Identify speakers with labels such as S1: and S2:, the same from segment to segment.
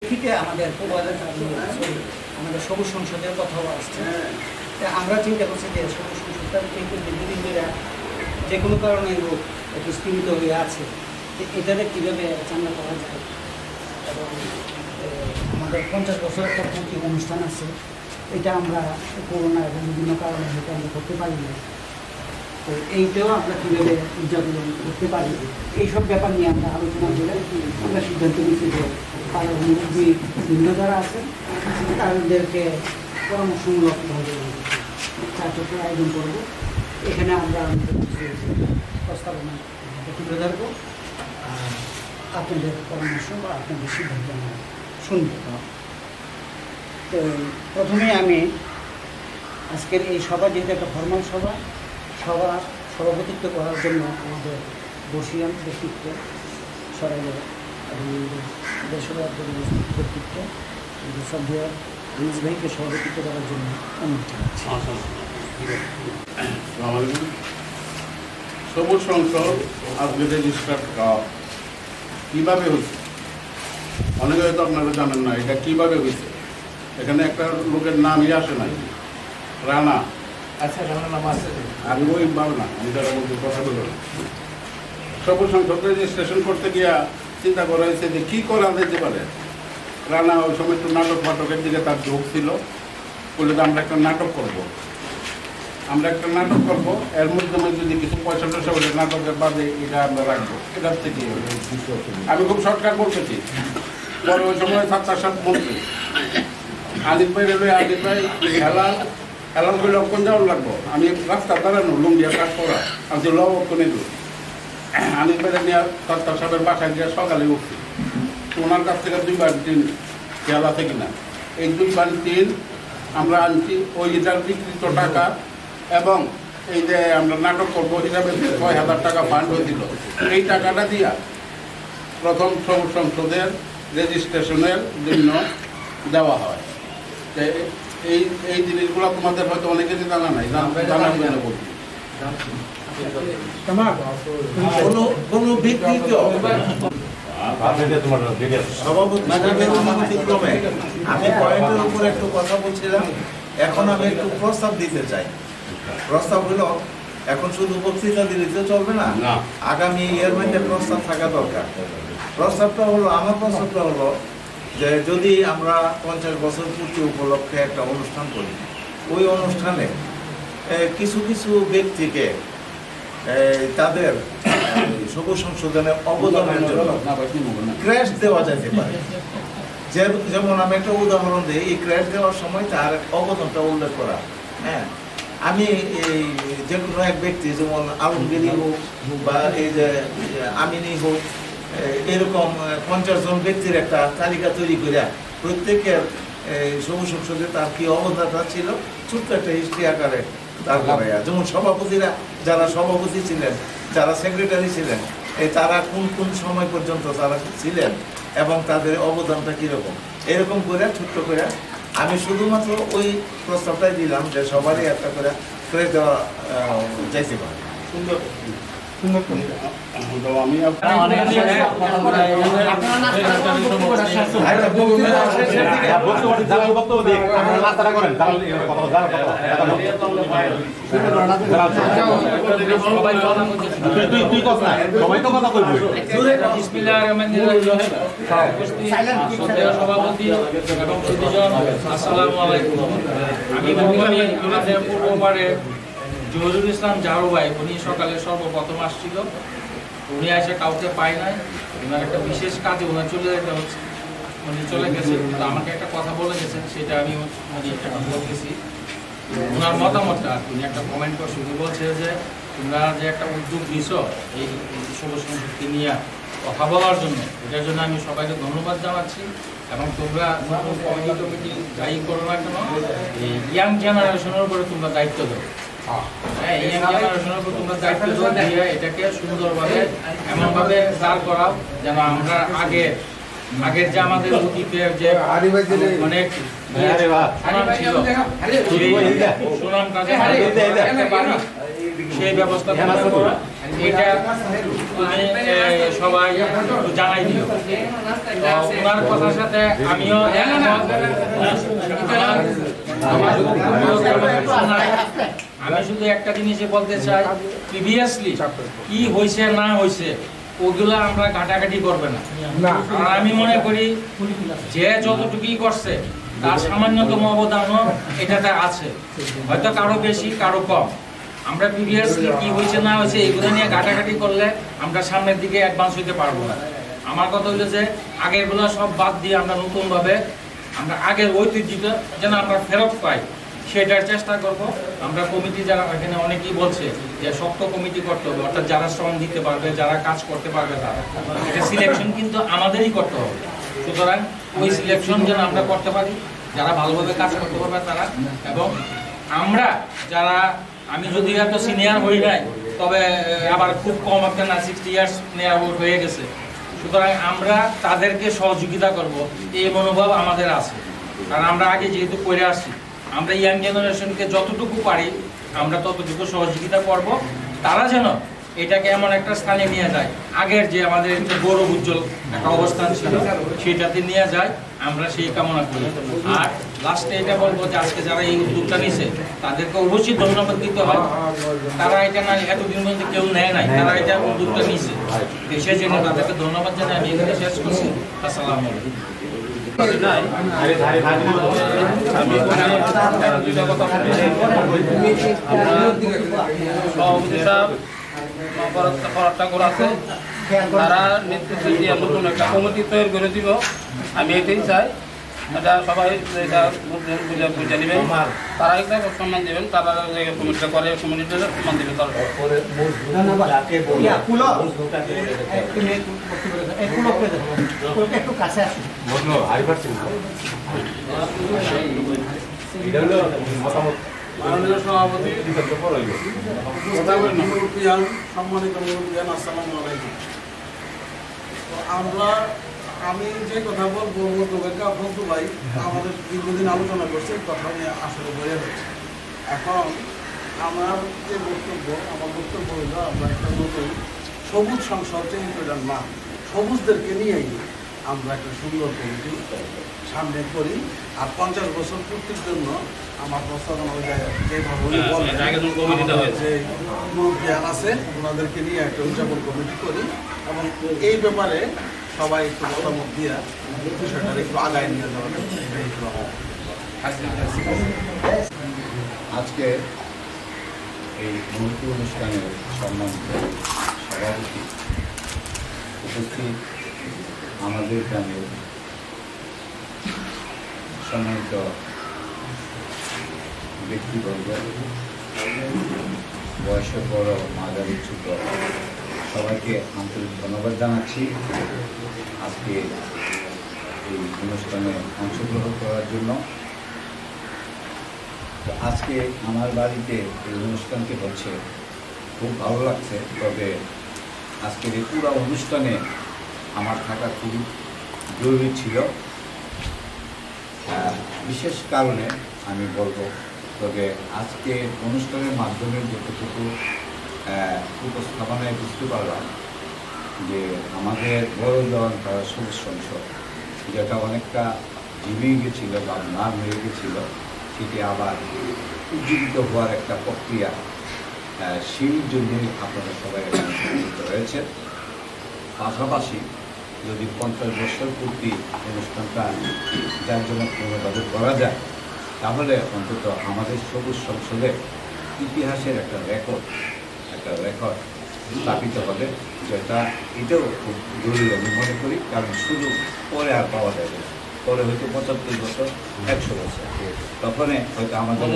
S1: থেকে আমাদের আমাদের সবুজ সংসদের কথাও আসছে। আমরা চিন্তা করছি যে সবুজ সংসদটা কিন্তু দীর্ঘদিন ধরে যে কোনো কারণে একটু স্থিমিত হয়ে আছে, এটাতে কীভাবে চাঙ্গা করা যায়। এবং আমাদের 50 বছর একটা পূর্তি অনুষ্ঠান আছে, এটা আমরা করোনা এবং বিভিন্ন কারণে হয়তো আমরা করতে পারি না। তো এইটাও আমরা কীভাবে উদযাপন করতে পারি, এইসব ব্যাপার নিয়ে আমরা আলোচনা করে আমরা সিদ্ধান্ত নিচ্ছি যে পাড়ার মুরব্বী বৃন্দ যারা আছেন তাদেরকে পরামর্শমূলকভাবে চা চক্রের আয়োজন করব। এখানে আমরা প্রস্তাবনা তুলে ধরবো, আর আপনাদের পরামর্শ বা আপনাদের সিদ্ধান্ত আমরা শুনব। তো প্রথমে আমি আজকের এই সভা, যেহেতু একটা ফরমাল সভা, সভাপতিত্ব করার জন্য আমাদের বর্ষিয়ান ব্যক্তিত্ব সরাইলে এবং দেশবাদ ব্যক্তিত্ব সভ্য রিজ ভাইকে সভাপতিত্ব করার জন্য অনুরোধ জানাচ্ছি।
S2: সবুজ সংসদ আজকে রেজিস্টার্ড কীভাবে হয়েছে অনেকে হয়তো আপনারা জানেন না এটা কীভাবে হয়েছে। এখানে একটা লোকের নামই আসে নাই, রানা।
S1: আচ্ছা, রানা নাম আছে,
S2: আমি ওই ভাব না, আমি তারা বলতে কথা বলব। সবুজ সংসদ রেজিস্ট্রেশন করতে গিয়া চিন্তা করা হয়েছে যে কী করা যেতে পারে। রানা ওই সময় একটু নাটকের দিকে তার ঝোঁক ছিল, বলে যে আমরা একটা নাটক করব, এর মাধ্যমে যদি কিছু পয়সা টয়সা বলে নাটকের বাদে এটা আমরা রাখবো। এটার থেকে আমি খুব শর্টকাট বলতেছি। পরে ওই সময় ছাত্র সাহেব মন্ত্রী আলিফ ভাই রেলওয়ে, আলিফ ভাই হেলাল করে লক্ষণ যাওয়ার লাগবো। আমি রাস্তা দাঁড়ানো লুঙ্গিয়া কাজ করা, আমি লক্ষণে দূর আলিফ ভাই নিয়ে ছাত্র সাহেবের বাসায় গিয়ে সকালে উঠছি। ওনার কাছ থেকে 2 বালতিন খেয়াল আছে কিনা, এই 2 বালতিন আমরা আনছি। ওই এটার বিকৃত টাকা এবং এই যে আমরা নাটক করবো হিসাবে 6,000 টাকা ফান্ড হয়েছিল। এই টাকাটা দিয়া প্রথম সবুজ সংসদের রেজিস্ট্রেশনের জন্য দেওয়া হয়। এই জিনিসগুলো তোমাদের হয়তো অনেকেরই জানা নাই, জানার জন্য বলছি।
S3: আমি পয়েন্টের উপর একটু কথা বলছিলাম, এখন আমি একটু প্রস্তাব দিতে চাই। প্রস্তাব হলো, এখন শুধু বক্তৃতা দিলে তো চলবে না, আগামী এর মধ্যে প্রস্তাব থাকা দরকার। আমার প্রস্তাবটা হলো যে যদি আমরা 50 বছর পূর্তি উপলক্ষে একটা অনুষ্ঠান করি, ওই অনুষ্ঠানে কিছু কিছু ব্যক্তিকে তাদের সবুজ সংশোধনের অবদানের জন্য ক্র্যাশ দেওয়া যেতে পারে। যেমন আমি একটা উদাহরণ দিই, এই ক্র্যাশ দেওয়ার সময় তার অবদানটা উল্লেখ করা। হ্যাঁ, আমি এই যে কোনো এক ব্যক্তি, যেমন আলমগীরি হোক বা এই যে আমিনী হোক, এরকম 50 জন ব্যক্তির একটা তালিকা তৈরি করে প্রত্যেকের সবুজ সংসদে তার কি অবদানটা ছিল ছোট্ট একটা হিস্ট্রি আকারে দাঁড় করাইয়া। যেমন সভাপতিরা, যারা সভাপতি ছিলেন, যারা সেক্রেটারি ছিলেন, তারা কোন কোন সময় পর্যন্ত তারা ছিলেন এবং তাদের অবদানটা কীরকম, এরকম করে ছোট্ট করে। আমি শুধুমাত্র ওই প্রস্তাবটাই দিলাম যে সবারই একটা করে করে দেওয়া যাইতে পারে। সুন্দর
S2: আমি
S4: সভাপতি এবং আসসালামু আলাইকুম। আমি পূর্ববারে জহিরুল ইসলাম জাহরু ভাই, উনি সকালে সর্বপ্রথম আসছিল। উনি এসে কাউকে পায় নাই, ওনার একটা বিশেষ কাজে ওনার চলে যেতে হচ্ছে, উনি চলে গেছে। আমাকে একটা কথা বলে গেছেন, সেটা আমি বলতেছি। ওনার মতামতটা উনি একটা কমেন্ট করছে। উনি বলছে যে তোমরা যে একটা উদ্যোগ নিছ এই সবুজ সংসদকে নিয়ে কথা বলার জন্য, এটার জন্য আমি সবাইকে ধন্যবাদ জানাচ্ছি। এবং তোমরা নতুন কমিটি যাই করো না কেন, এই ইয়াং জেনারেশনের উপরে তোমরা দায়িত্ব দাও। তোমরা দায়িত্ব দিয়ে এটাকে সুন্দরভাবে এমনভাবে দাঁড় করাও যেন আমরা আগের যে আমাদের অতীতের যে অনেক সুনাম কাজে সেই ব্যবস্থা এটা তুমি সবাই একটু জানাই দিও। তো ওনার কথার সাথে আমিও আমি শুধু একটা জিনিসই বলতে চাই, প্রিভিয়াসলি কি হয়েছে না হয়েছে ওগুলো আমরা ঘাটাঘাটি করবে না। আর আমি মনে করি যে যতটুকুই করছে তার সামান্যতম অবদানও এটাতে আছে, হয়তো কারো বেশি কারো কম। আমরা প্রিভিয়াসলি কি হয়েছে না হয়েছে এগুলো নিয়ে ঘাটাঘাটি করলে আমরা সামনের দিকে অ্যাডভান্স হইতে পারবো না। আমার কথা হলো যে আগেরগুলো সব বাদ দিয়ে আমরা নতুনভাবে আমরা আগের ঐতিহ্যটা যেন আমরা ফেরত পাই সেটার চেষ্টা করব। আমরা কমিটি যারা এখানে অনেকেই বলছে যে শক্ত কমিটি করতে হবে, অর্থাৎ যারা শ্রম দিতে পারবে, যারা কাজ করতে পারবে, তারা এটা সিলেকশন কিন্তু আমাদেরই করতে হবে। সুতরাং ওই সিলেকশন যেন আমরা করতে পারি, যারা ভালোভাবে কাজ করতে পারবে তারা। এবং আমরা যারা, আমি যদি এত সিনিয়র হই নাই, তবে আবার খুব কম একটা না, 60 ইয়ার্স নেওয়া হয়ে গেছে। সুতরাং আমরা তাদেরকে সহযোগিতা করব এই মনোভাব আমাদের আছে। কারণ আমরা আগে যেহেতু করে আসছি, আমরা ইয়াং জেনারেশনকে যতটুকু পারি আমরা ততটুকু সহযোগিতা করব, তারা যেন এটাকে এমন একটা স্থানে নিয়ে যায়, আগের যে আমাদের একটা গৌরব উজ্জ্বল একটা অবস্থান ছিল সেটাতে নিয়ে যায়, আমরা সেই কামনা করি। আর লাস্টে এটা বলবো যে আজকে যারা এই উদ্যোগটা নিছে তাদেরকে অবশ্যই ধন্যবাদ দিতে হয়। তারা এটা না এতদিন পর্যন্ত কেউ নেয় নাই, তারা এটা উদ্যোগটা নিছে, দেশের জন্য তাদেরকে ধন্যবাদ জানাই। আমি এখানে শেষ করছি। আসসালামু আলাইকুম।
S5: তারা নেতৃত্ব দিয়ে নতুন একটা কমিটি তৈরি করে দিব, আমি এটাই চাই। এটা সবাই এটা বুঝে নেবেন, তারা একটা সম্মান দেবেন, তারা যে কমিটিটা করে কমিটিটা সম্মান দেবেন।
S1: একটু কাছে আসুন।
S2: মাননীয় সভাপতি, সম্মানিত মুরব্বিয়ান, আসসালামু আলাইকুম। তো আমি যে কথা বলবো বলতে ভাই আমাদের দীর্ঘদিন আলোচনা করছে, কথা নিয়ে আসলে বেড়ে হচ্ছে। এখন আমার যে আমার বক্তব্য হইল আমরা একটা নতুন সবুজ সংসদ চেঞ্জ করলাম না, সবুজদেরকে নিয়েই আমরা একটা সুন্দর কমিটি সামনে করি। আর 50 বছর পূর্তির জন্য আমার প্রস্তাবনা ওই যেভাবে যে মুরব্বিয়ান আছে ওনাদেরকে নিয়ে একটা উদযাপন কমিটি করি, এবং এই ব্যাপারে সবাই একটু মতামত দিয়ে বিষয়টা একটু আগায় নিয়ে যাওয়া
S6: আজকে এই মূর্তি অনুষ্ঠানের সম্মানিত সভাপতি উপস্থিত, আমাদের গ্রামের সম্মানিত ব্যক্তিবর্গ, বয়সে বড় মাঝারি ছোট সবাইকে আন্তরিক ধন্যবাদ জানাচ্ছি আজকে এই অনুষ্ঠানে অংশগ্রহণ করার জন্য। তো আজকে আমার বাড়িতে এই অনুষ্ঠানটি হচ্ছে, খুব ভালো লাগছে। তবে আজকের এই পুরো অনুষ্ঠানে আমার থাকা খুবই জরুরি ছিল, বিশেষ কারণে আমি বলবো। তবে আজকে অনুষ্ঠানের মাধ্যমে যতটুকু উপস্থাপনায় বুঝতে পারলাম যে আমাদের বড় দল তারা সবুজ সংসদ, যেটা অনেকটা জিমিয়ে গেছিল বা নাম হয়ে গেছিল, সেটি আবার উজ্জীবিত হওয়ার একটা প্রক্রিয়া, সেই জন্যই আপনারা সবাই এখানে উপস্থিত রয়েছেন। পাশাপাশি যদি 50 বছর পূর্তি অনুষ্ঠানটা জাঁকজমকপূর্ণভাবে করা যায়, তাহলে অন্তত আমাদের সবুজ সংসদের ইতিহাসের একটা রেকর্ড স্থাপিত হবে, যেটা এটাও খুব জরুরি আমি মনে করি। কারণ শুধু পরে আর পাওয়া যাবে, পরে হয়তো 75 বছর 100 বছর, তখন হয়তো আমাদের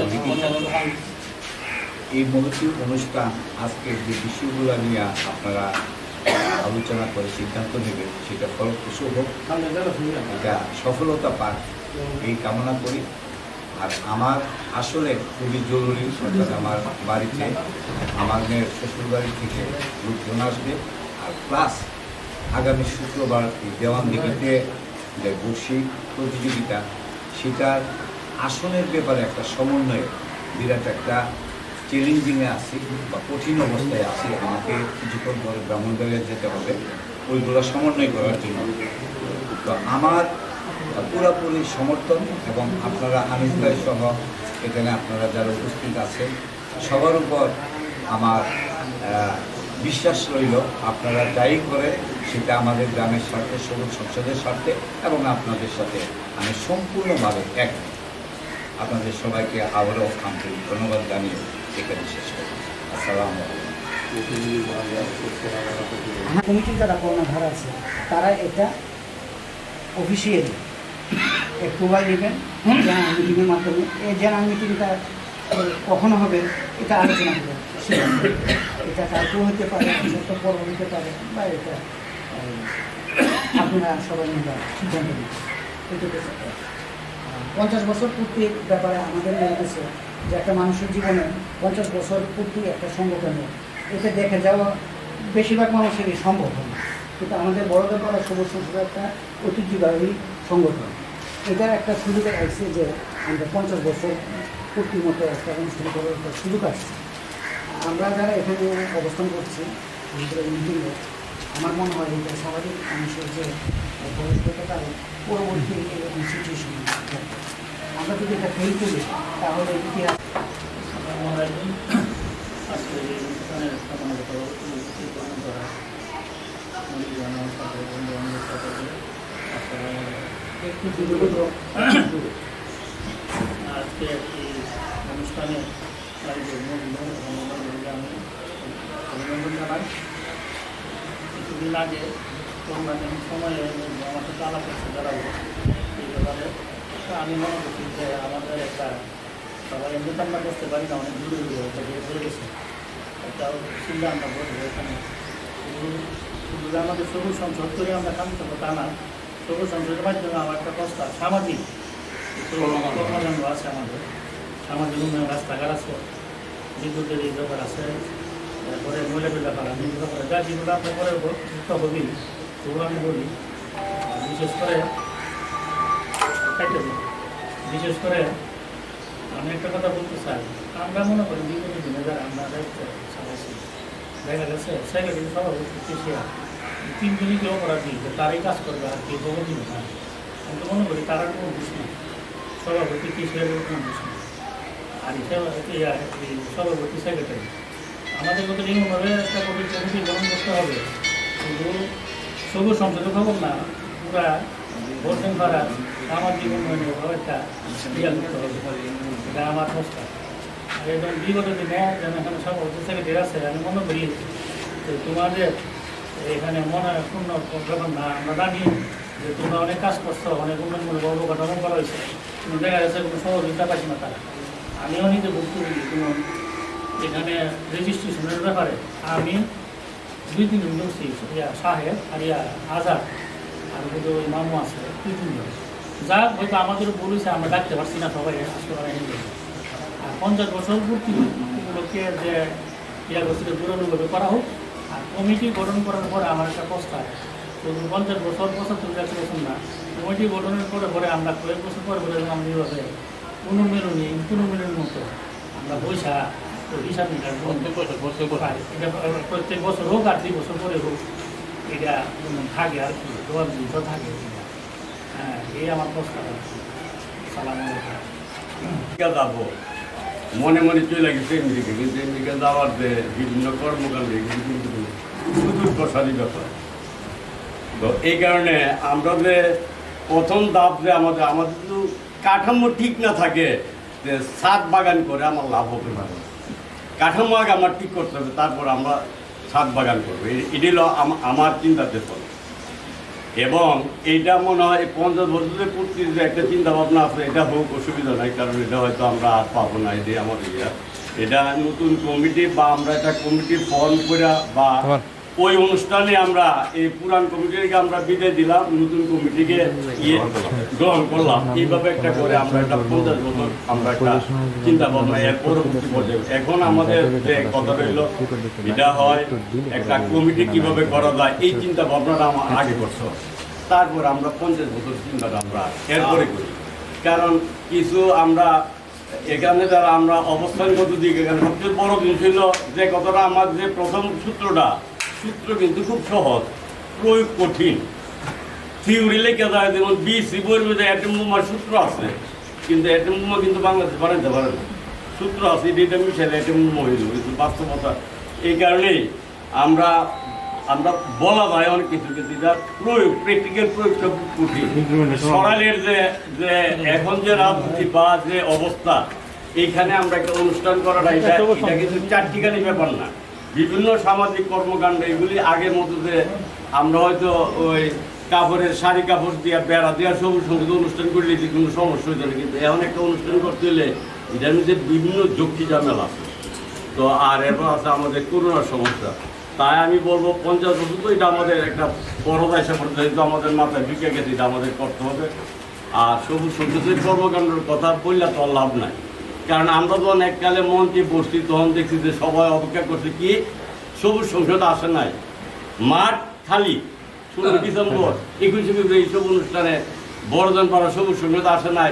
S6: এই মহতি অনুষ্ঠান আজকের যে বিষয়গুলো নিয়ে আপনারা আলোচনা করে সিদ্ধান্ত নেবেন, সেটা ফলপ্রসূ হোক, এটা সফলতা পাক এই কামনা করি। আর আমার আসলে খুবই জরুরি, অর্থাৎ আমার বাড়িতে আমার মেয়ের শ্বশুর বাড়ি থেকে লোকজন আসবে। আর প্লাস আগামী শুক্রবার এই দেওয়ানদিঘিতে যে বর্ষি প্রতিযোগিতা, সেটার আসনের ব্যাপারে একটা সমন্বয়ে বিরাট একটা চ্যালেঞ্জিংয়ে আছি বা কঠিন অবস্থায় আছি, আমাকে কিছুক্ষণ পরে ব্রাহ্মণবাড়িয়া যেতে হবে ওইগুলো সমন্বয় করার জন্য। তো আমার পুরোপুরি সমর্থন, এবং আপনারা আনিস ভাই সহ এখানে আপনারা যারা উপস্থিত আছেন সবার উপর আমার বিশ্বাস রইল। আপনারা যাই করে সেটা আমাদের গ্রামের স্বার্থে, সবুজ সংসদের স্বার্থে, এবং আপনাদের সাথে আমি সম্পূর্ণভাবে এক। আপনাদের সবাইকে আবারও আন্তরিক ধন্যবাদ জানিয়ে এখানে শেষ করি। আসসালামু আলাইকুম।
S1: কমিটির যারা কর্ণধার আছে তারা এটা অফিসিয়ালি অ্যাপ্রুভাল দেবেন জেনারেল মিটিংয়ের মাধ্যমে। এই জেনারেল মিটিংটা কখনো হবে এটা আলোচনা হবে, এটা কালকেও হতে পারে, একটা পর্ব হতে পারে, বা এটা আপনারা সবাই মিলে সিদ্ধান্ত নেবেন। এটা 50 বছর পূর্তির ব্যাপারে আমাদের মনে হচ্ছে যে একটা মানুষের জীবনে 50 বছর পূর্তি একটা সংগঠনের এটা দেখে যাওয়া বেশিরভাগ মানুষেরই সম্ভব হয় না, কিন্তু আমাদের বড়দের পাড়া সবুজ সংসদ একটা ঐতিহ্যবাহী সংগঠন। এটার একটা সুবিধা আসছে যে আমরা 50 বছর পূর্তির মতো একটা অনুষ্ঠান করার একটা সুযোগ আসছে। আমরা যারা এখানে অবস্থান করছি মিটিংয়ে, আমার মনে হয় এটা স্বাভাবিক মানুষের যে বয়স হতে পারে পরবর্তী সিচুয়েশন আমরা যদি এটা ফেল করি তাহলে ইতিহাস
S4: আজকে এই অনুষ্ঠানের স্থাপনা করা
S1: একটু বিরোধ
S4: আজকে একটি অনুষ্ঠানে আমি অভিনন্দন জানাই। কিছুদিন আগে নির্বাচনের সময়ে আমার সাথে আলাপ করতে দাঁড়াবো এই ব্যাপারে। আমি মনে করছি যে আমাদের একটা সবাই এমনিতে আমরা করতে পারি না, অনেক দূরে দূরে একটা বিয়ে হয়ে গেছে, একটা চিন্তা আমরা বলবো এখানে। শুধু আমাদের সবুজ সংসদ করে আমরা কাম করবো তা না, সবুজ সংসদের মাধ্যমে আমার একটা প্রস্তাব সামাজিক কর্মকাণ্ড আছে, আমাদের সামাজিক উন্নয়ন, রাস্তাঘাট আছে, বিদ্যুতের এই ব্যাপার আছে, তারপরে মহিলাদের ব্যাপার আমি ব্যাপারে যা যেগুলো আপনার পরে হবি সেগুলো আমি বলি। বিশেষ করে আমি একটা কথা বলতে চাই, আমরা মনে করি বিগত দিনে যারা আমরা দায়িত্ব চালাইছি, দেখা গেছে সেক্রেটারি সভাপতি কৃষিয়া 3 দিনই কেউ অপরাধী তারাই কাজ করবে আর কেউ খবর দিবে না। আমি তো মনে করি তারা কোনো দোষ নেই, সভাপতি কৃষিয়ার কোনো দোষ নেই, আর সভাপতি সেক্রেটারি আমাদের মতো নিয়মভাবে একটা কমিটি গ্রহণ করতে হবে। কিন্তু সবুজ সংসদের খবর না, পুরা ভোটন করা সামাজিক উন্নয়নের একটা ক্রিয়া করতে হবে, এটা আমার প্রস্তাব। আর এবং বিগত দিনে যেন এখানে সভাপতি সেক্রেটারি আছে, আমি মনে করি যে তোমাদের এখানে মনে পূর্ণ ব্যাপার না। আমরা জানি যে তোমরা অনেক কাজ করছো, অনেক উন্নয়নমূলক অবকাঠামো করা হয়েছে, কিন্তু দেখা যাচ্ছে কোনো সহযোগিতা পাচ্ছি না তারা। আমিও নিজে ভুক্তভোগী, কোনো এখানে রেজিস্ট্রেশনের ব্যাপারে আমি 2-3 জন বলছি, সাহেব আর আজাদ আর কিন্তু ওই মামু আছে 2-3 জন, যা হয়তো আমাদেরও বলেছে আমরা ডাকতে পারছি না, সবাই আসতে পারে। আর 50 বছর পূর্তি উপলক্ষে যে ইয়া করছিল পুরোপুরিভাবে করা হোক। আর কমিটি গঠন করার পরে আমার একটা প্রস্তাব, শুধু 50 বছর 75 বছর না, কমিটি গঠনের পরে আমরা কয়েক বছর পরে আমরা এইভাবে পুনর্মিলনের মতো আমরা পয়সা হিসাব নিকাশ প্রত্যেক বছর হোক আর 2 বছর পরে হোক, এটা থাকে আর কি থাকে। হ্যাঁ, এই আমার প্রস্তাব। সালাম
S7: যাবো মনে মনে চলে গেছে আমেরিকা, কিন্তু আমেরিকা যাওয়ার যে বিভিন্ন কর্মকাণ্ডে কিন্তু প্রচুর প্রসারী ব্যাপার। তো এই কারণে আমরা যে প্রথম ধাপ যে আমাদের কিন্তু কাঠামো ঠিক না থাকে, যে ছাদ বাগান করে আমার লাভ হবে না। কাঠামো আগে আমার ঠিক করতে হবে, তারপর আমরা ছাদ বাগান করবো। এটি হলো আমার চিন্তাতে ফলে। এবং এইটা মনে হয় 50 বছরের পূর্তির যে একটা চিন্তা ভাবনা আছে, এটা হোক, অসুবিধা নাই, কারণ এটা হয়তো আমরা আর পাবো না। এটাই আমাদের এটা নতুন কমিটি বা আমরা একটা কমিটি ফর্ম করে বা ওই অনুষ্ঠানে আমরা এই পুরান কমিটিকে আমরা বিদায় দিলাম, নতুন কমিটিকে গ্রহণ করলাম। এইভাবে একটা করে আমরা একটা 50 বছর আমরা একটা চিন্তা ভাবনা এর পরবর্তী পর্যায়ে। এখন আমাদের যে কথা রইল, এটা হয় একটা কমিটি কিভাবে করা যায়, এই চিন্তা ভাবনাটা আমার আগে করতে, তারপর আমরা 50 বছর চিন্তাটা আমরা এরপরে করি। কারণ কিছু আমরা এখানে যারা আমরা অবস্থানগত দিক, এখানে সবচেয়ে বড় জিনিস ছিল যে কথাটা আমার যে প্রথম সূত্র কিন্তু খুব সহজ, প্রয়োগ কঠিন। থিওরি লেখা যায়, যেমন বিসি বইয়ের মধ্যে অ্যাটম বোমার সূত্র আছে, কিন্তু অ্যাটম বোমা কিন্তু বাংলাদেশ বানাইতে পারে না। সূত্র আছে, এটা মিশাইলে অ্যাটম বোমা হইল, কিন্তু বাস্তবতা এই কারণেই আমরা বলা যায় অনেক কিছু, কিন্তু এটা প্রয়োগ, প্র্যাকটিক্যাল প্রয়োগ সব কঠিন। সরাইলের যে এখন যে রাজনীতি বা যে অবস্থা, এইখানে আমরা একটা অনুষ্ঠান করাটা এটা কিন্তু চারটিখানি ব্যাপার না। বিভিন্ন সামাজিক কর্মকাণ্ড এগুলি আগের মতো যে আমরা হয়তো ওই কাপড়ের শাড়ি কাপড় দিয়ে বেড়া দেওয়া সবুজ সঙ্গীত অনুষ্ঠান করলে যে কোনো সমস্যা হইতো না, কিন্তু এমন একটা অনুষ্ঠান করতে হলে এটার মধ্যে বিভিন্ন যুক্তি ঝামেলা আছে। তো আর এরপর আছে আমাদের করোনার সমস্যা। তাই আমি বলবো 50 বছর তো এটা আমাদের একটা বড় দায়িত্ব পড়তে, যেহেতু আমাদের মাথায় ঢুকে গেছে, এটা আমাদের করতে হবে। আর সবুজ সঙ্গীতের কর্মকাণ্ডের কথা বললে তো লাভ নাই, কারণ আমরা যখন এককালে মঞ্চে বসছি তখন দেখছি যে সবাই অপেক্ষা করছে কি সবুজ সংসদ আসে নাই, মাঠ খালি। 16 ডিসেম্বর 21 ফেব্রুয়ারি এইসব অনুষ্ঠানে বড়জন পাড়া সবুজ সংসদ আসে নাই,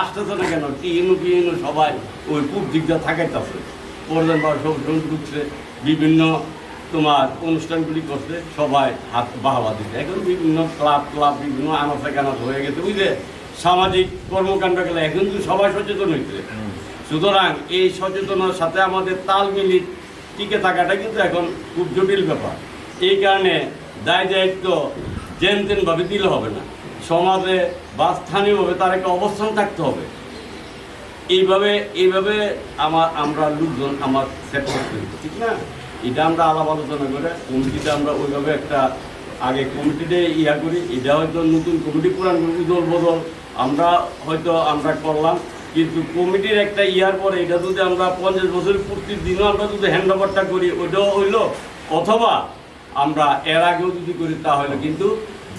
S7: আসতেছে না কেন? টিএনু সবাই ওই পূব দিকটা থাকাইতেছে, বড়জন পাড়া সবুজ সংসদ ঢুকছে, বিভিন্ন তোমার অনুষ্ঠানগুলি করছে, সবাই হাত বাহাবা দিচ্ছে। এখন বিভিন্ন ক্লাব বিভিন্ন আনাচে কানাচ হয়ে গেছে, বুঝলে সামাজিক কর্মকাণ্ড গেলে এখন কিন্তু সবাই সচেতন হয়েছে। সুতরাং এই সচেতনার সাথে আমাদের তাল মিলিয়ে টিকে থাকাটা কিন্তু এখন খুব জটিল ব্যাপার। এই কারণে দায়িত্ব যেন তেনভাবে দিলে হবে না, সমাজে বা স্থানীয়ভাবে তার একটা অবস্থান থাকতে হবে। এইভাবে আমরা লোকজন আমার সেট করতে হবে, ঠিক না? এটা আমরা আলাপ আলোচনা করে কমিটিতে আমরা ওইভাবে একটা আগে কমিটিতে করি। এটা হয়তো নতুন কমিটি, পুরান কমিটি দল বদল আমরা করলাম, কিন্তু কমিটির একটা পরে এটা যদি আমরা 50 বছরের পূর্তির দিনও আমরা যদি হ্যান্ড ওভারটা করি, ওইটাও হইলো। অথবা আমরা এর আগেও যদি করি তাহলে কিন্তু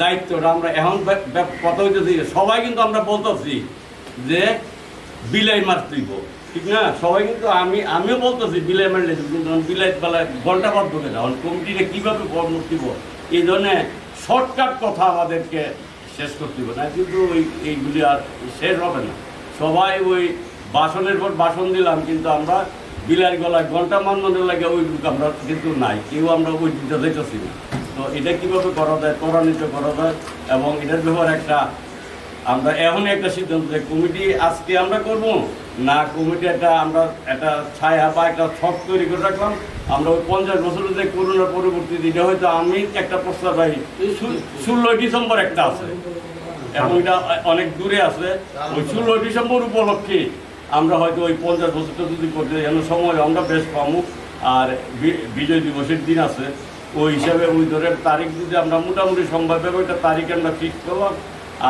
S7: দায়িত্বটা আমরা এখন কথা হইতেছি, সবাই কিন্তু আমরা বলতেছি যে বিলাই মাছ তুইব, ঠিক না? সবাই কিন্তু আমিও বলতেছি বিলাই মারলে, কিন্তু বিলাই বেলা ঘন্টা বাদ ঢোকে না। কমিটিটা কীভাবে দিব, এই ধরনের শর্টকাট কথা আমাদেরকে শেষ করতে হবে না, কিন্তু এইগুলি আর শেষ হবে না। সবাই ওই বাসনের পর বাসন দিলাম, কিন্তু আমরা বিলার গলায় ঘন্টা মাননের লাগে ওই লোক আমরা কিন্তু নাই, কেউ আমরা ওই দিকটা দেখতেছি না। তো এটা কীভাবে করা যায়, ত্বরান্বিত করা যায়, এবং এটার ব্যাপারে আমরা এখনই একটা সিদ্ধান্ত যে কমিটি আজকে আমরা করব না, কমিটি আমরা একটা ছায়া বা একটা ছক তৈরি করে রাখলাম। আমরা ওই 50 বছরের যে করোনার পরবর্তী দিনে হয়তো আমি একটা প্রস্তাব পাই, 16 ডিসেম্বর একটা আছে, এবং এটা অনেক দূরে আছে। ওই 16 ডিসেম্বর উপলক্ষে আমরা হয়তো ওই 50 বছরটা যদি করতে যেন সময় আমরা বেশ পাবো। আর বিজয় দিবসের দিন আছে, ওই হিসাবে ওই ধরে তারিখ যদি আমরা মোটামুটি সম্ভব একটা তারিখ আমরা ফিক্স করলাম।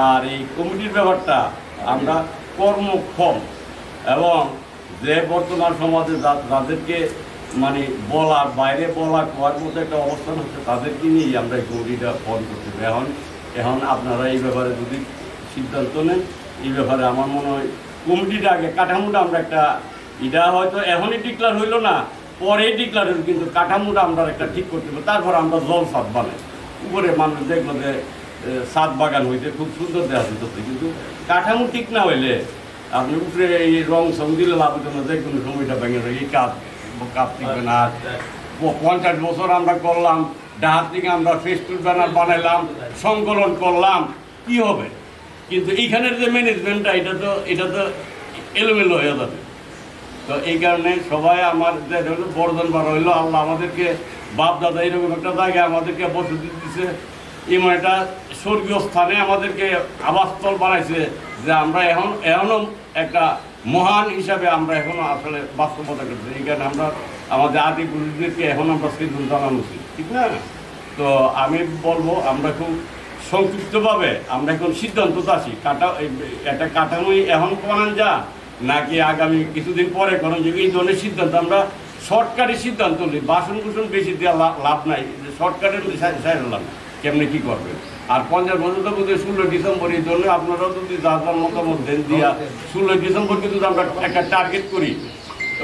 S7: আর এই কমিটির ব্যাপারটা আমরা কর্মক্ষম এবং যে বর্তমান সমাজে যাদেরকে মানে বাইরে কোয়ার মতো একটা অবস্থান হচ্ছে, তাদেরকে নিয়েই আমরা এই কমিটিটা ফর্ম করতে হবে। এখন আপনারা এই ব্যাপারে যদি সিদ্ধান্ত নেন, এই ব্যাপারে আমার মনে হয় কমিটিটা আগে কাঠামোটা আমরা একটা, এটা হয়তো এখনই ডিক্লার হইলো না, পরে ডিক্লার হইল, কিন্তু কাঠামোটা আমরা একটা ঠিক করতে হবে। তারপর আমরা জল ছাদ বানাই, উপরে মানুষ দেখলো যে ছাদ বাগান হইতে খুব সুন্দর দেওয়া যেতেছে, কিন্তু কাঠামো ঠিক না হইলে আপনি উপরে এই রং সং দিলে লাভ হতো না, যে কোনো সময়টা ভেঙে এই কাপ টিকবে না। 50 বছর আমরা করলাম, ডাহাত থেকে আমরা ফেস্টুন ব্যানার বানাইলাম, সংকলন করলাম, কি হবে? কিন্তু এইখানের যে ম্যানেজমেন্টটা এটা তো এলোমেলো হয়ে যাবে। তো এই কারণে সবাই আমার বর্ধন বার হইলো, আল্লাহ আমাদেরকে বাপ দাদা এরকম একটা জায়গায় আমাদেরকে বসতি দিচ্ছে, এমন একটা স্বর্গীয় স্থানে আমাদেরকে আবাসস্থল বানাইছে, যে আমরা এখনও একটা মহান হিসাবে আমরা এখনও আসলে বাস্তবতা করছি। এই কারণে আমরা আমাদের আদি গুরুদেরকে এখন আমরা শ্রদ্ধা জানানো উচিত, ঠিক না? তো আমি বলবো আমরা খুব সংক্ষিপ্তভাবে আমরা এখন সিদ্ধান্ততে আসি, একটা কাঠামোই এখন বানান যা নাকি আগামী কিছুদিন পরে কোনো যে এই ধরনের সিদ্ধান্ত আমরা শর্টকাটে সিদ্ধান্ত নিই। বাসন কুসন বেশি দেওয়া লাভ নাই, শর্টকাটের সাইলাম কেমনি কী করবেন। আর 50 বছর তো বোধহয় 16 ডিসেম্বর, এই জন্য আপনারাও যদি যার মতামত দেন দিয়া 16 ডিসেম্বর কিন্তু আমরা একটা টার্গেট করি।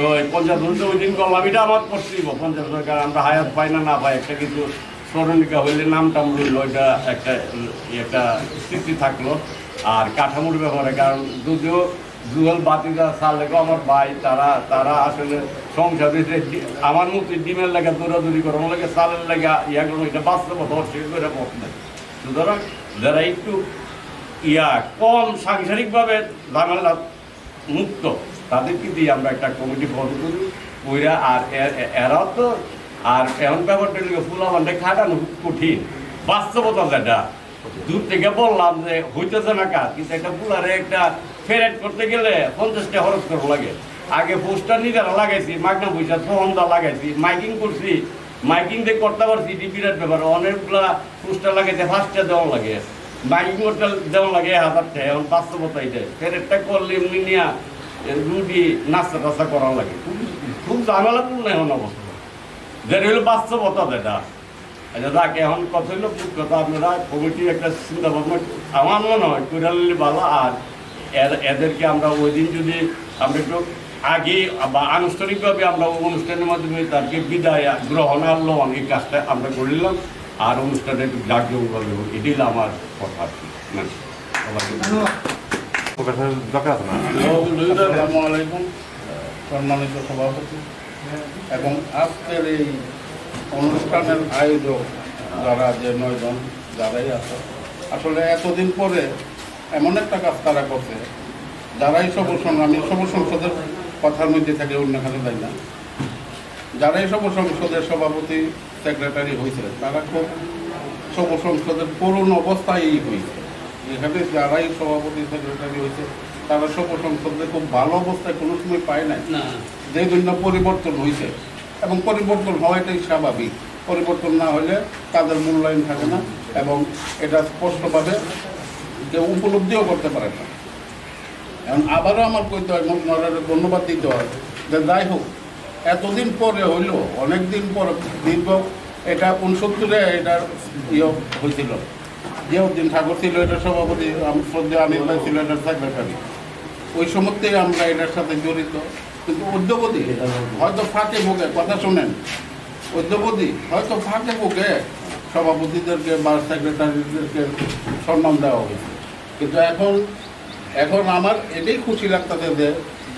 S7: ওই 50 বছর ওই দিন করলাম, এটা আমার করতে দিব 50 বছর, কারণ আমরা হায়াত পাই না পাই, একটা কিন্তু স্মরণিকা হইলে নামটাম রইল, এটা একটা স্মৃতি থাকলো। আর কাঠামোর ব্যাপারে, কারণ যদিও জুয়েল বাতিদা সালেগো আমার ভাই, তারা আসলে সংসারে আমার মতো ডিমের লেগে দৌড়াদৌড়ি করে আমার লাগে সালের লেগে ইয়া করবো, এটা বাস্তবতা অস্বীকার করে পথ নেই। সুতরাং যারা একটু কম সাংসারিকভাবে ঝামেলা মুক্ত তাদেরকে দিয়ে আমরা একটা কমিটি ফলো করি ওইরা। আর এরাও তো আর এমন ব্যাপারটা ফুলা মানে খাটানো খুব কঠিন, বাস্তবতা যেটা দূর থেকে বললাম যে হইতেছে না কাজ, কিন্তু একটা ফুলারে একটা ফেরেট করতে গেলে 50টা খরচ করা লাগে। আগে পোস্টার নিজেরা লাগাইছি, মাগনা পয়সা ফোনটা লাগাইছি, মাইকিং করছি, মাইকিং দিয়ে করতে পারছি, এটি বিরাট ব্যাপার। অনেকগুলা পোস্টার লাগাইতে 5টা দেওয়া লাগে, মাইকিং করতে দেওয়া লাগে 1000 টাকা। এখন বাস্তবতা এটা ফেরেটটা করলে এমনি নিয়ে রুটি নাস্তা টাস্তা করা লাগে, খুব ঝামেলাপূর্ণ এখন অবস্থা। যেটা হলো বাস্তবতা যেটা। আচ্ছা তাকে এখন কথা হইলো কথা, আপনারা কমিটির একটা চিন্তা ভাবনা আমার মনে হয় করে ভালো। আর এদেরকে আমরা ওই দিন যদি আমরা একটু আগে বা আনুষ্ঠানিকভাবে আমরা অনুষ্ঠানের মাধ্যমে তাকে বিদায় গ্রহণ আনলো, এই কাজটা আমরা করিলাম। আর অনুষ্ঠানটা একটু জাঁকজমকভাবে হোক, এটাই আমার কথা আর কি।
S2: আসসালামু আলাইকুম সম্মানিত সভাপতি এবং আজকের এই অনুষ্ঠানের আয়োজক যারা যে 9 জন যারাই আছে, আসলে এতদিন পরে এমন একটা কাজ তারা করছে, যারাই আমি সব সংসদের কথার মধ্যে থেকে অন্যখানে যাই না, যারাই সব সংসদের সভাপতি সেক্রেটারি হয়েছে তারা খুব সব সংসদের করুণ অবস্থায় হয়েছে। এখানে যারাই সভাপতি সেক্রেটারি হয়েছে তারা সব সংসদে খুব ভালো অবস্থায় কোনো সময় পায় নাই। যে জন্য পরিবর্তন হয়েছে এবং পরিবর্তন হওয়াটাই স্বাভাবিক, পরিবর্তন না হলে তাদের মূল্যায়ন থাকে না এবং এটা স্পষ্টভাবে কেউ উপলব্ধিও করতে পারে না। এখন আবারও আমার কইতে হয়, ধন্যবাদ দিতে হয় যে যাই হোক এতদিন পরে হইল, অনেক দিন পর দীর্ঘ এটা 69-এ এটার হয়েছিল, জিয়াউদ্দিন ঠাকুর ছিল এটার সভাপতি, আনিল ভাই ছিল এটার সেক্রেটারি, ওই সময়তেই আমরা এটার সাথে জড়িত। কিন্তু উদ্যোগতি হয়তো ফাঁকে বুকে, কথা শোনেন, উদ্যোগতি হয়তো ফাঁকে বুকে সভাপতিদেরকে বা সেক্রেটারিদেরকে সম্মান দেওয়া হয়েছে। কিন্তু এখন আমার এটাই খুশি লাগতেছে যে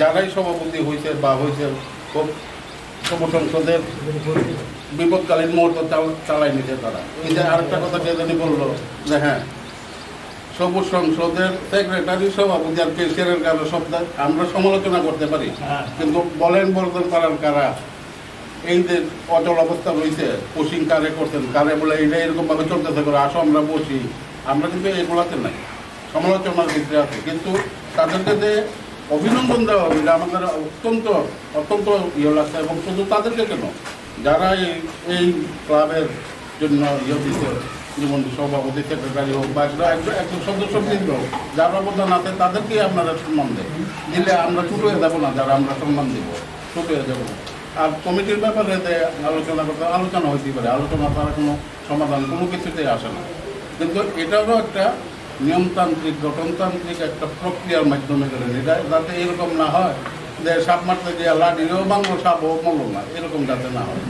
S2: যারাই সভাপতি হয়েছে বা হয়েছে খুব সব সংসদের বিপদকালীন মুহূর্ত চালাই নিতে তারা। এই যে আরেকটা কথা কে জানি বললো যে হ্যাঁ সবুজ সংসদের সেক্রেটারি সভাপতি আর প্রেসিডেন্টের কারো শব্দ আমরা সমালোচনা করতে পারি, কিন্তু বলতে পারার কারা এই যে অচল অবস্থা রয়েছে, কোচিং কারে করতেন, কারে বলে এটা এরকমভাবে চলতেছে করে আসো আমরা বসি, আমরা কিন্তু এগুলাতে নাই, সমালোচনার ক্ষেত্রে আছে। কিন্তু তাদেরকে যে অভিনন্দন দেওয়া হবে এটা আমাদের অত্যন্ত ইয়ে লাগছে। এবং শুধু তাদেরকে কেন, যারা এই ক্লাবের জন্য দিচ্ছে, যেমন সভাপতি সেক্রেটারি হোক বা একজন সদস্যবৃন্দ যার অবদান আছে তাদেরকেই আপনারা সম্মান দিলে আমরা ছোট হয়ে যাবো না, যারা আমরা সম্মান দিব ছোট হয়ে যাবো না। আর কমিটির ব্যাপারে আলোচনা হইতে পারে, আলোচনা করার কোনো সমাধান কোনো কিছুতেই আসে না। কিন্তু এটারও একটা নিয়মতান্ত্রিক গঠনতান্ত্রিক একটা প্রক্রিয়ার মাধ্যমে করে এটা যাতে এরকম না হয় যে সাপ মারতে গিয়ে লাঠিও বাংলো সাপও মরল না, এরকম যাতে না হয়।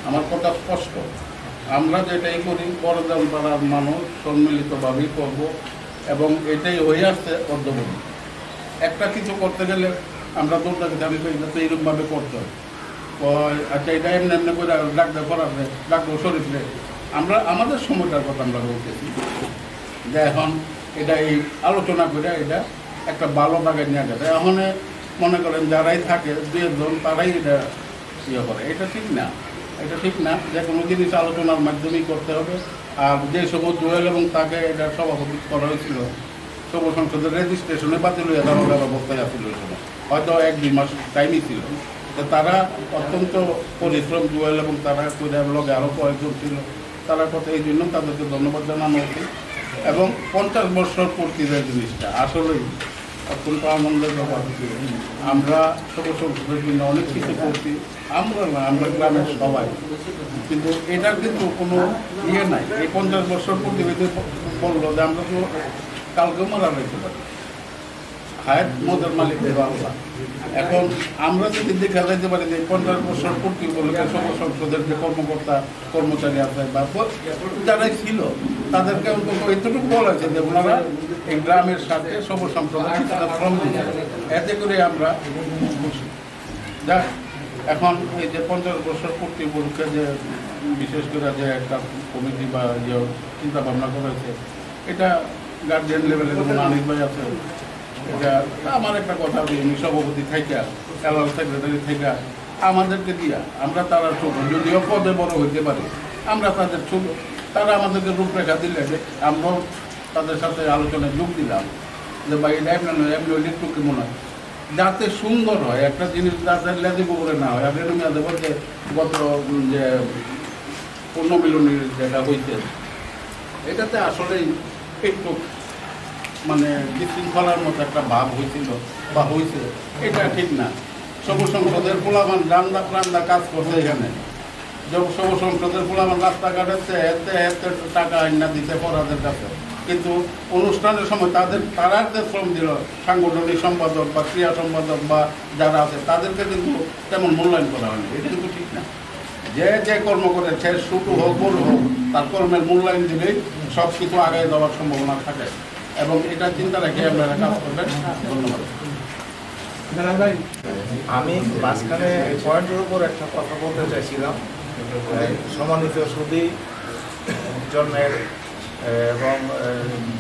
S2: আমার কথা স্পষ্ট, আমরা যেটাই করি বড়জন পাড়ার মানুষ সম্মিলিতভাবেই করব এবং এটাই হয়ে আসছে অদ্যবধি। একটা কিছু করতে গেলে আমরা দৌড়টাকে দাবি করি যাতে এইরকমভাবে করতে হয়, আচ্ছা এটা এমনি করে ডাক্তার করাবে, ডাক্তার শরীফে আমরা আমাদের সময়টার কথা আমরা বলতেছি যে এখন এটা এই আলোচনা করে এটা একটা ভালো জায়গায় নিয়ে যাবে। এখন মনে করেন যারাই থাকে 2 জন তারাই এটা ইয়ে করে, এটা ঠিক না, এটা ঠিক না। যে কোনো জিনিস আলোচনার মাধ্যমেই করতে হবে। আর যে সময় জুয়েল এবং তাকে এটা সভাপতি করা হয়েছিল সব সংসদের রেজিস্ট্রেশনে বাতিল হয়ে যাওয়ার অবস্থায় আসছিল, হয়তো 1-2 মাস টাইমই ছিল। তো তারা অত্যন্ত পরিশ্রম, জুয়েল এবং তারা লগে আরও কয়েকজন ছিল, তারা কথা এই জন্য তাদেরকে ধন্যবাদ জানানো উচিত। এবং 50 বছর পূর্তিদের জিনিসটা আসলেই অত্যন্ত আনন্দের ব্যাপার। আমরা ছোট সংসদের জন্য অনেক কিছু করছি, আমরা না, আমরা গ্রামের সবাই, কিন্তু এটার কিন্তু কোনো ইয়ে নাই। এই 50 বছর পূর্তি বললো যে আমরা তো কালকেও মারা যেতে পারি, হায়াত মদের মালিক দেবো আল্লাহ। এখন আমরা যদি দেখা যাইতে পারি যে 50 বছর পূর্তি উপলক্ষে সব সংসদের যে কর্মকর্তা কর্মচারী আছে বা যারাই ছিল তাদেরকে অন্তত এতটুকু বলা আছে যে ওনারা এই গ্রামের সাথে সব সংসদের তারা শ্রম দিচ্ছে, এতে করে আমরা খুশি। যাক, এখন এই যে 50 বছর পূর্তি উপলক্ষে যে বিশেষ করে যে একটা কমিটি বা যে চিন্তা ভাবনা করেছে, এটা গার্জিয়ান লেভেলে যেমন আনিস ভাই আছে, এটা আমার একটা কথা উনি সভাপতি থেকে খেলার সেক্রেটারি থেকে আমাদেরকে দিয়া আমরা তারা ছোট যদিও পদে বড় হইতে পারি, আমরা তাদের ছোট, তারা আমাদেরকে রূপরেখা দিলে যে আমরাও তাদের সাথে আলোচনায় যোগ দিলাম যে ভাই এটা এমনি হইলে একটু কেমন হয়, যাতে সুন্দর হয় একটা জিনিস, যাতে লেজে গোবরে না হয়। আপনি তুমি দেবো যে গত যে পুণ্যমিলনীর যেটা হইতে, এটাতে আসলেই একটু মানে বিশৃঙ্খলার মতো একটা ভাব হয়েছিল বা হয়েছে, এটা ঠিক না। সবুজ সংসদের পোলামান রান্না প্রান্না কাজ করছে এখানে, সবুজ সংসদের পোলামান রাস্তাঘাটেতে এতে এতে টাকা আইনা দিতে পড়াদের কাছে, কিন্তু অনুষ্ঠানের সময় তারা যে শ্রম দিল সাংগঠনিক সম্পাদক বা ক্রিয়া সম্পাদক বা যারা আছে তাদেরকে কিন্তু তেমন মূল্যায়ন করা হয়নি, এটা কিন্তু ঠিক না। যে কর্ম করে সে ছোটো হোক বড় হোক তার কর্মের মূল্যায়ন দিলেই সব কিছু আগায় যাওয়ার সম্ভাবনা থাকে, এবং এটা চিন্তা রেখে আপনারা কাজ করবেন। ধন্যবাদ।
S3: আমি মাঝখানে এই পয়েন্টের উপর একটা কথা বলতে চাইছিলাম। সম্মানিত সুধী জন্মের এবং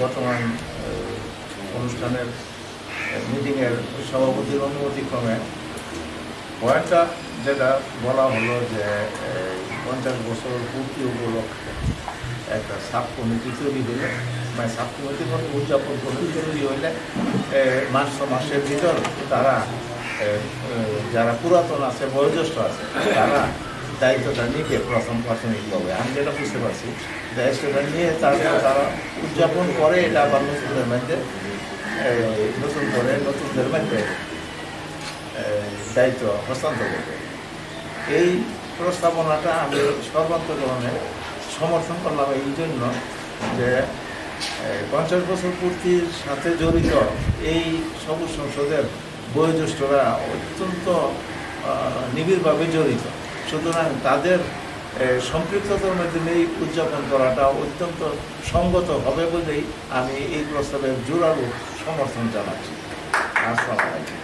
S3: বর্তমান অনুষ্ঠানের মিটিংয়ের সভাপতির অনুমতিক্রমে পয়েন্টটা যেটা বলা হলো যে 50 বছর পূর্তি উপলক্ষে একটা সাব কমিটি তৈরি হলে, মানে সাব কমিটির মতো উদযাপন কমিটি তৈরি হইলে মাসের ভিতর তারা যারা পুরাতন আছে বয়োজ্যেষ্ঠ আছে তারা দায়িত্বটা নিয়ে প্রথম প্রাথমিকভাবে আমি যেটা বুঝতে পারছি দায়িত্বটা নিয়ে তারা উদযাপন করে, এটা আবার নতুনদের মধ্যে নতুনদের মধ্যে দায়িত্ব হস্তান্তর করবে। এই প্রস্তাবনাটা আমি সর্বান্তকরণে সমর্থন করলাম এই জন্য যে 50 বছর পূর্তির সাথে জড়িত এই সবুজ সংসদের বয়োজ্যেষ্ঠরা অত্যন্ত নিবিড়ভাবে জড়িত, সুতরাং তাদের সম্পৃক্ততার মাধ্যমে এই উদযাপন করাটা অত্যন্ত সঙ্গত হবে বলেই আমি এই প্রস্তাবের জোরালো সমর্থন জানাচ্ছি। আসসালামু আলাইকুম।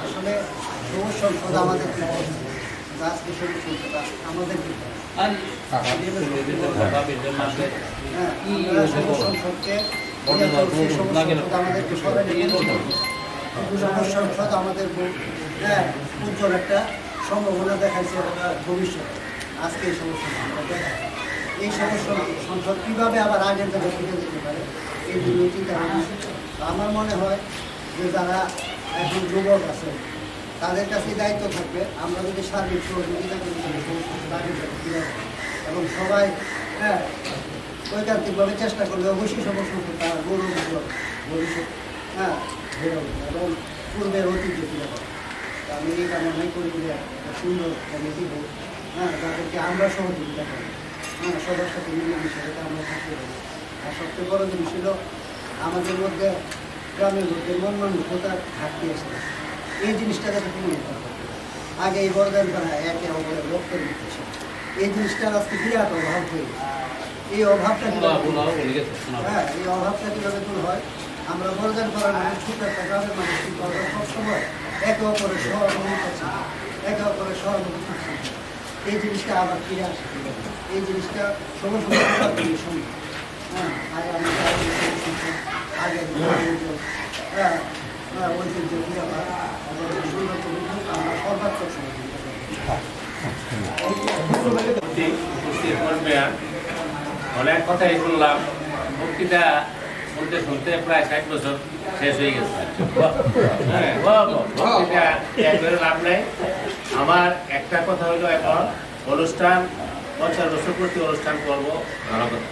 S1: আসলে সবুজ সংসদ আমাদের আজকে সবুজ সংসদ আমাদের সবুজ সংসদকে আমাদেরকে সবুজ সংসদ আমাদের উজ্জ্বল একটা সম্ভাবনা দেখাইছে ভবিষ্যতে। আজকে এই সবুজ সংসদ এই সবুজ সংসদ কীভাবে আবার আগের জায়গায় ফিরে যেতে পারে এই জন্য চিন্তা ভাবনা। আমার মনে হয় যে যারা এখন যুবক আছে তাদের কাছে দায়িত্ব থাকবে, আমরা যদি সার্বিক সহযোগিতা করি এবং সবাই ঐকান্তিকভাবে চেষ্টা করলে অবশ্যই সমস্যা তার গৌরব ভবিষ্যৎ এবং পূর্বের ঐতিহ্য ফিরে পাবে। আমি এই কামনাই করি যে একটা সুন্দর কমিটি হোক, যাদেরকে আমরা সহযোগিতা করি, সবার সাথে মিলেমিশে আমরা থাকতে পারি। আর সবচেয়ে বড় জিনিস ছিল আমাদের মধ্যে গ্রামের মধ্যে মন মানসিকতার ঘাটতি আসে, এই জিনিসটা যাতে পূরণ করতে হবে। আগে এই বরদান করা একে অপরের রক্তের ভিত্তি, এই জিনিসটা আজকে বিরাট অভাব হয়ে গেছে। এই অভাবটা এই অভাবটা কীভাবে দূর হয়? আমরা বরদান করার মধ্যে ছোট একটা গ্রামের মানুষ সবসময় একে অপরের সহমত আছে, একে অপরের সহমত থাকছে। এই জিনিসটা আবার ফিরে আসে, এই জিনিসটা সময় সম্ভব। আগে আমি আগে ঐতিহ্য ফিরে পাই এবং আমরা সর্বাত্মক
S8: অনেক কথাই শুনলাম, বক্তৃতা বলতে শুনতে প্রায় 60 বছর শেষ হয়ে গেছে। বক্তৃতা একবারে লাভ নাই। আমার একটা কথা হলো, এখন অনুষ্ঠান 50 বছর প্রতি অনুষ্ঠান করবো, ভালো কথা।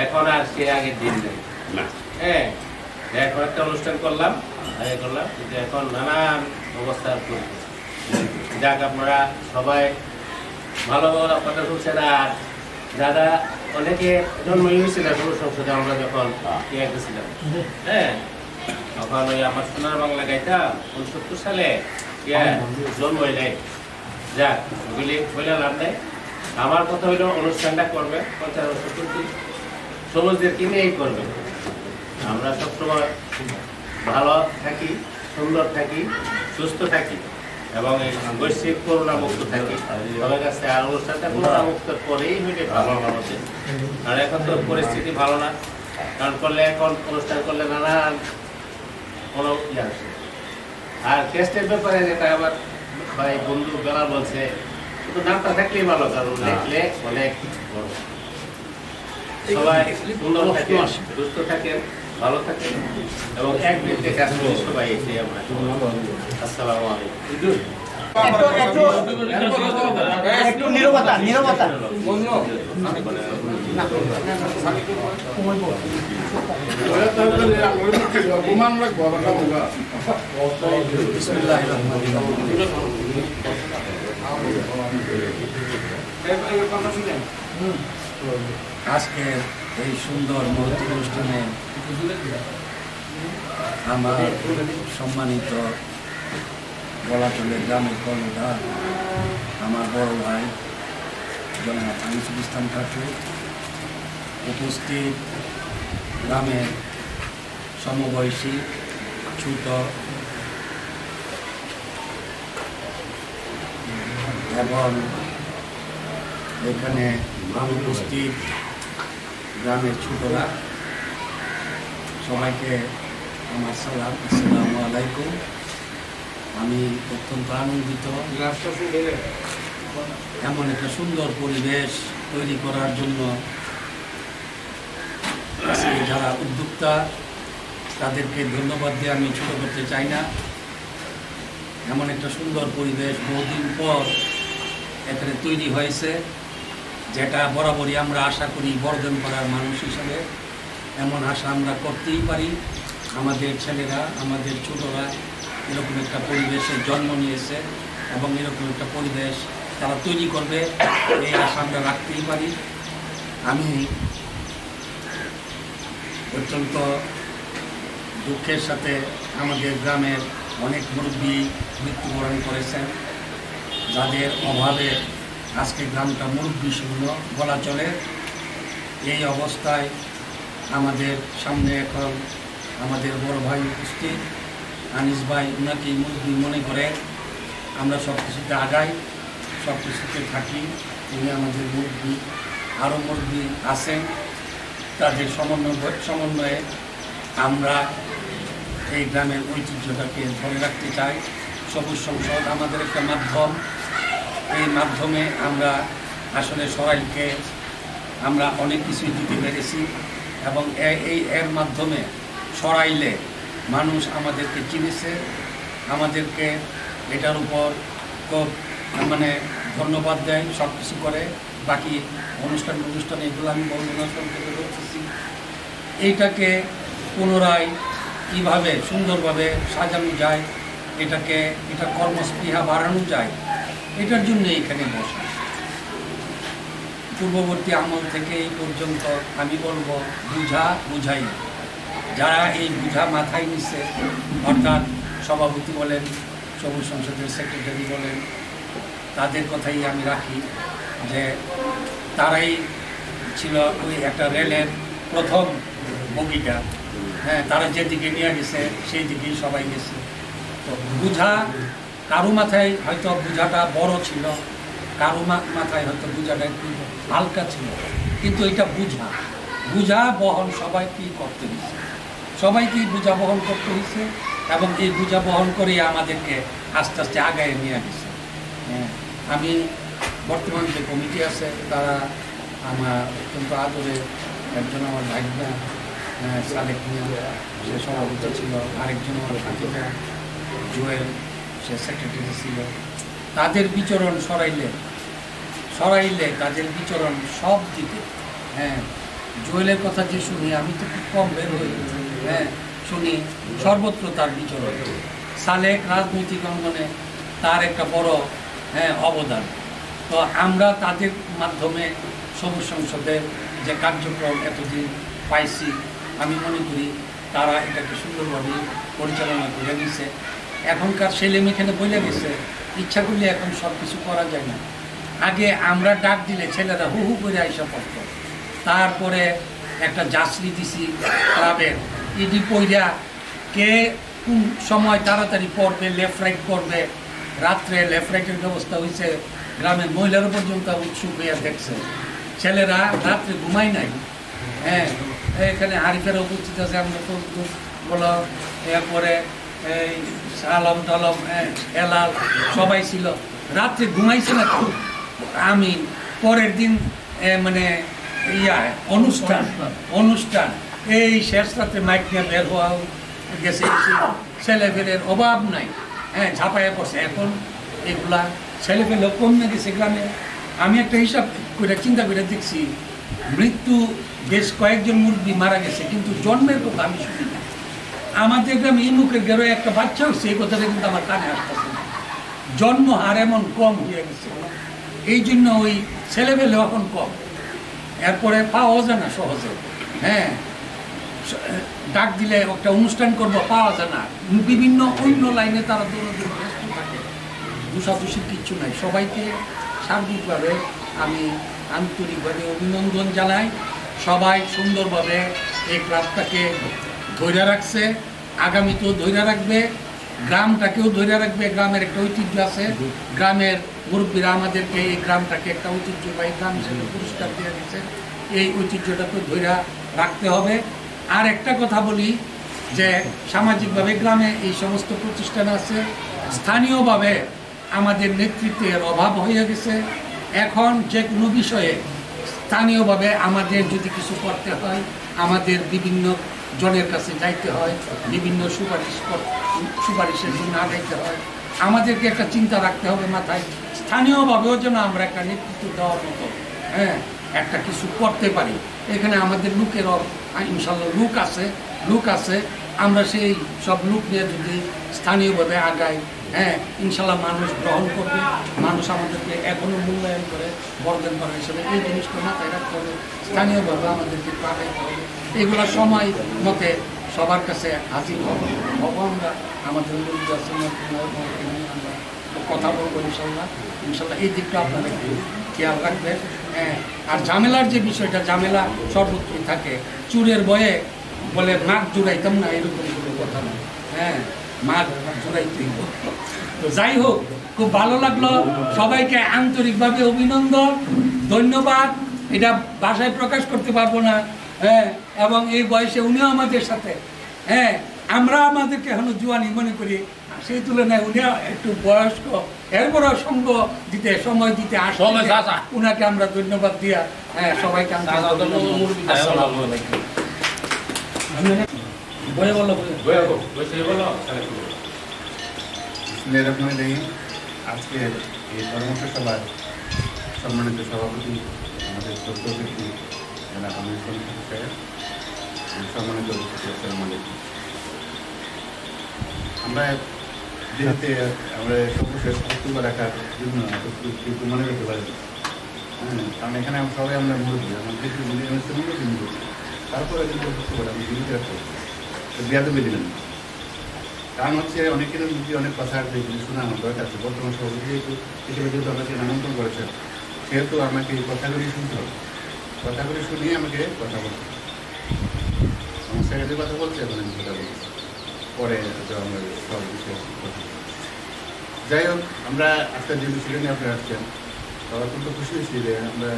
S8: এখন আর সে আগের দিন নেই।
S7: না
S8: হ্যাঁ, এখন একটা অনুষ্ঠান করলাম, আগে করলাম, কিন্তু এখন নানান অবস্থা চলতেছে। যাক, আপনারা সবাই ভালো কথা শুনছেন। আর যারা অনেকে জন্ম হয়েছিল সৌর সংসদে, আমরা যখন ইয়ে গেছিলাম, হ্যাঁ, তখন ওই আমার সোনার বাংলা গাইতাম 69 সালে, জন্ম হয়ে যায়। যাক, ওগুলি বলে লাভ নেই। আমার কথা হইলো অনুষ্ঠানটা করবে 50 বছর পূর্তি সবুজদেরকে নিয়েই করবে। আমরা সবসময় ভালো থাকি, সুন্দর থাকি, সুস্থ থাকি এবং এই বৈশ্বিক করোনা মুক্ত থাকি সবার কাছে। আর অনুষ্ঠানটা করোনা মুক্ত করেই হইলে ভালো হচ্ছে। আর এখন তো পরিস্থিতি ভালো না, কারণ করলে এখন অনুষ্ঠান করলে নানান কোনো ইয়ে আসে। আর টেস্টের ব্যাপারে যেটা আবার ভাই বন্ধু বেলা বলছে, শুধু নামটা থাকলেই ভালো, কারণ দেখলে অনেক বড়। সবাই সুন্দর থাকেন, সুস্থ থাকেন, ভালো থাকেন এবং এক মিনিটে কাজ করি সবাই। এটাই আমরা। আসসালামু আলাইকুম।
S1: একটু নীরবতা।
S2: প্রমাণ রাখবো আমরা।
S9: আজকে এই সুন্দর মহৎ অনুষ্ঠানে আমার সম্মানিত বলাচলের গ্রামের কর্ণধার, আমার বড় ভাই জনাব আনিসুল ইসলাম ঠাকুর, উপস্থিত গ্রামের সমবয়সী ছোট এবং এখানে উপস্থিত গ্রামের ছোটরা, সবাইকে আমার সালাম, আসসালামু আলাইকুম। আমি অত্যন্ত আনন্দিত এমন একটা সুন্দর পরিবেশ তৈরি করার জন্য আজকে যারা উদ্যোক্তা তাদেরকে ধন্যবাদ দিয়ে আমি ছোট করতে চাই না। এমন একটা সুন্দর পরিবেশ বহুদিন পর এখানে তৈরি হয়েছে, যেটা বরাবরই আমরা আশা করি বর্জন করার মানুষ হিসেবে। এমন আশা আমরা করতেই পারি। আমাদের ছেলেরা, আমাদের ছোটরা এরকম একটা পরিবেশে জন্ম নিয়েছে এবং এরকম একটা পরিবেশ তারা তৈরি করবে, এই আশা আমরা রাখতেই পারি। আমি অত্যন্ত দুঃখের সাথে আমাদের গ্রামের অনেক মুরব্বী মৃত্যুবরণ করেছেন, যাদের অভাবে আজকে গ্রামটা মুরব্বী শূন্য বলা চলে। এই অবস্থায় আমাদের সামনে এখন আমাদের বড় ভাই উপস্থিত, আনিস ভাই, ওনাকে মুরব্বী মনে করে আমরা সব কিছুতে আগাই, সব কিছুতে থাকি। উনি আমাদের মুরব্বী, আরও মুরব্বী আছেন, তাদের সমন্বয়ে আমরা এই গ্রামের ঐতিহ্যটাকে ধরে রাখতে চাই। সবুজ সংসদ আমাদের একটা মাধ্যম, এই মাধ্যমে আমরা আসলে সরাইলকে আমরা অনেক কিছুই দিতে পেরেছি এবং এর মাধ্যমে সরাইলে মানুষ আমাদেরকে চিনেছে, আমাদেরকে এটার উপর খুব ধন্যবাদ দেয়, সব কিছু করে। বাকি অনুষ্ঠান এগুলো আমি অনুষ্ঠান থেকে বলতেছি, এইটাকে পুনরায় কীভাবে সুন্দরভাবে সাজানো যায়, এটা কর্মস্পৃহা বাড়ানো যায়, এটার জন্য এখানে বসা। পূর্ববর্তী আমল থেকে এই পর্যন্ত আমি বলবো বুঝাই যারা এই বুঝা মাথায় নিচ্ছে, অর্থাৎ সভাপতি বলেন, সবুজ সংসদের সেক্রেটারি বলেন, তাদের কথাই আমি রাখি যে তারাই ছিল ওই একটা রেলের প্রথম বগিটা। হ্যাঁ, তারা যেদিকে নিয়ে গেছে সেই দিকেই সবাই গেছে। তো বুঝা কারো মাথায় হয়তো বুঝাটা বড় ছিল, কারো মাথায় হয়তো বুঝাটা একটু হালকা ছিল, কিন্তু এটা বুঝা বহন সবাইকেই করতে হয়েছে, সবাইকেই বুঝা বহন করতে হয়েছে এবং এই বুঝা বহন করে আমাদেরকে আস্তে আস্তে আগায় নিয়ে গেছে। আমি বর্তমান যে কমিটি আছে তারা আমার অত্যন্ত আদরে একজন আমার ভাইনা সালেক মিয়া, সে সভাপতি ছিল, আরেকজন আমার ভাতিজা জুয়েল, সে সেক্রেটারি ছিল। তাদের বিচরণ সরাইলে তাদের বিচরণ সব দিকে, হ্যাঁ, জুয়েলের কথা যে শুনি, আমি তো খুব কম বের হই, হ্যাঁ শুনি সর্বত্র তার বিচরণ। সালেক রাজনৈতিক অঙ্গনে তার একটা বড় অবদান। তো আমরা তাদের মাধ্যমে সবুজ সংসদের যে কার্যক্রম এতদিন পাইছি, আমি মনে করি তারা এটাকে সুন্দরভাবে পরিচালনা করে দিয়েছে। এখনকার ছেলেমেয়ে এখানে বলে গেছে, ইচ্ছা করলে এখন সব কিছু করা যায় না। আগে আমরা ডাক দিলে ছেলেরা হু হু করে আইসা পড়তো, তারপরে একটা জাসরি দিছি ক্লাবের, ইডি পইরা কে কোন সময় তাড়াতাড়ি পড়বে, লেফট রাইট করবে, রাত্রে লেফট রাইটের ব্যবস্থা হয়েছে, গ্রামের মহিলারা পর্যন্ত উৎসুক হইয়া দেখছে। ছেলেরা রাত্রে ঘুমাই নাই, হ্যাঁ এখানে হারিফেরা উপস্থিত আছে, আমরা তো বলো, এরপরে এই আলম টালম হেলাল সবাই ছিল, রাত্রে ঘুমাইছে না তো। আমি পরের দিন মানে অনুষ্ঠান এই শেষ রাত্রে মাইক নিয়ে বের হওয়া গেছে, ছেলেপেলের অভাব নাই, হ্যাঁ ঝাঁপাইয়া পড়ছে। এখন এগুলা ছেলেপেলেও কমে গেছে গ্রামে। আমি একটা হিসাব করে চিন্তা করে দেখছি, মৃত্যু বেশ কয়েকজন মুরব্বী মারা গেছে, কিন্তু জন্মের কথা আমি শুনি না। আমাদের গ্রামে ইমুকের গেরো একটা বাচ্চা হচ্ছে, এই কথাটা কিন্তু আমার কানে আসতেছে না। জন্ম হার এমন কম হয়ে গেছে, এই জন্য ওই ছেলেপেলেও এখন কম। এরপরে পাওয়া যায় না সহজে, হ্যাঁ ডাক দিলে একটা অনুষ্ঠান করবো পাওয়া যায় না, বিভিন্ন অন্য লাইনে তারা দৌড়াদৌড়ি ব্যস্ত থাকে। দোষাদোষির কিচ্ছু নাই। সবাইকে সার্বিকভাবে আমি আন্তরিকভাবে অভিনন্দন জানাই। সবাই সুন্দরভাবে এই ক্লাবটাকে ধরে রাখছে, আগামীতেও ধরে রাখবে, গ্রামটাকেও ধরে রাখবে। গ্রামের একটা ঐতিহ্য আছে, গ্রামের মুরব্বীরা আমাদেরকে এই গ্রামটাকে একটা ঐতিহ্যবাহী গ্রাম হিসেবে পুরস্কার দিয়ে দিচ্ছে, এই ঐতিহ্যটাকে ধরে রাখতে হবে। আর একটা কথা বলি যে সামাজিকভাবে গ্রামে এই সমস্ত প্রতিষ্ঠান আছে, স্থানীয়ভাবে আমাদের নেতৃত্বের অভাব হয়ে গেছে। এখন যে কোনো বিষয়ে স্থানীয়ভাবে আমাদের যদি কিছু করতে হয়, আমাদের বিভিন্ন জনের কাছে যাইতে হয়, বিভিন্ন সুপারিশের জন্য আগাইতে হয়। আমাদেরকে একটা চিন্তা রাখতে হবে মাথায়, স্থানীয়ভাবেও যেন আমরা একটা নেতৃত্ব দেওয়ার মতো হ্যাঁ একটা কিছু করতে পারি। এখানে আমাদের লোকেরও ইনশাল্লাহ লুক আছে। আমরা সেই সব লুক নিয়ে যদি স্থানীয়ভাবে আগাই, হ্যাঁ ইনশাল্লাহ মানুষ গ্রহণ করবে, মানুষ আমাদেরকে এখনও মূল্যায়ন করে বর্জন করা হিসেবে। এই জিনিসটা মাথায় রাখতে হবে, স্থানীয়ভাবে আমাদেরকে আগাইতে হবে। এগুলো সময় মতে সবার কাছে হাজির হবো আমরা, আমাদের আমরা কথা বলবো ইনশাল্লাহ। এই দিকটা আপনারা একটু খেয়াল রাখবেন। হ্যাঁ আর ঝামেলার যে বিষয়টা, ঝামেলা সর্বত্রই থাকে। চুরের বয়ে বলে মাছ জুড়াইতাম না, এরকম কোনো কথা নয়, হ্যাঁ মাছ জুড়াইতেই। তো যাই হোক, খুব ভালো লাগলো, সবাইকে আন্তরিকভাবে অভিনন্দন, ধন্যবাদ। এটা ভাষায় প্রকাশ করতে পারবো না, হ্যাঁ এবং এই বয়সে উনিও আমাদের সাথে, হ্যাঁ আমরা আমাদেরকে এখনো জুয়ানি মনে করি, সেই তুলনায় উনিও একটু বয়স্ক, এরপরও সময় দিতে আসে, উনাকে আমরা ধন্যবাদ দিয়া হ্যাঁ সবাইকে
S3: আজকের এই পরামর্শ সভার সম্মানিত সভাপতি আমাদের সত্যি সম্মানিত আমরা যেহেতু আমরা সবশেষ বক্তব্য রাখার জন্য কিন্তু মনে করতে পারি, কারণ এখানে সবাই আমরা মুরব্বী, আমাদের মুরব্বী, তারপরে কিন্তু বক্তব্য আমি জীবিত রাখতে বিয়াদবি দিলেন। কারণ হচ্ছে অনেকের যদি অনেক কথা শোনা আমার দরকার আছে। বর্তমান সভাপতি হিসেবে যেহেতু আমাকে আমন্ত্রণ করেছেন, সেহেতু আমাকে এই কথাগুলি শুনতে হবে, কথাগুলি শুনিয়ে আমাকে কথা বলতে হবে। আমার সেক্রেটারি কথা বলছে, এখন আমি কথা বলছি, পরে আমরা সব বিষয়ে কথা বলছি। যাই হোক, আমরা আজকের যে বিষয়টা নিয়ে আপনারা আসছেন, সবাই কিন্তু খুশি হয়েছি যে আমরা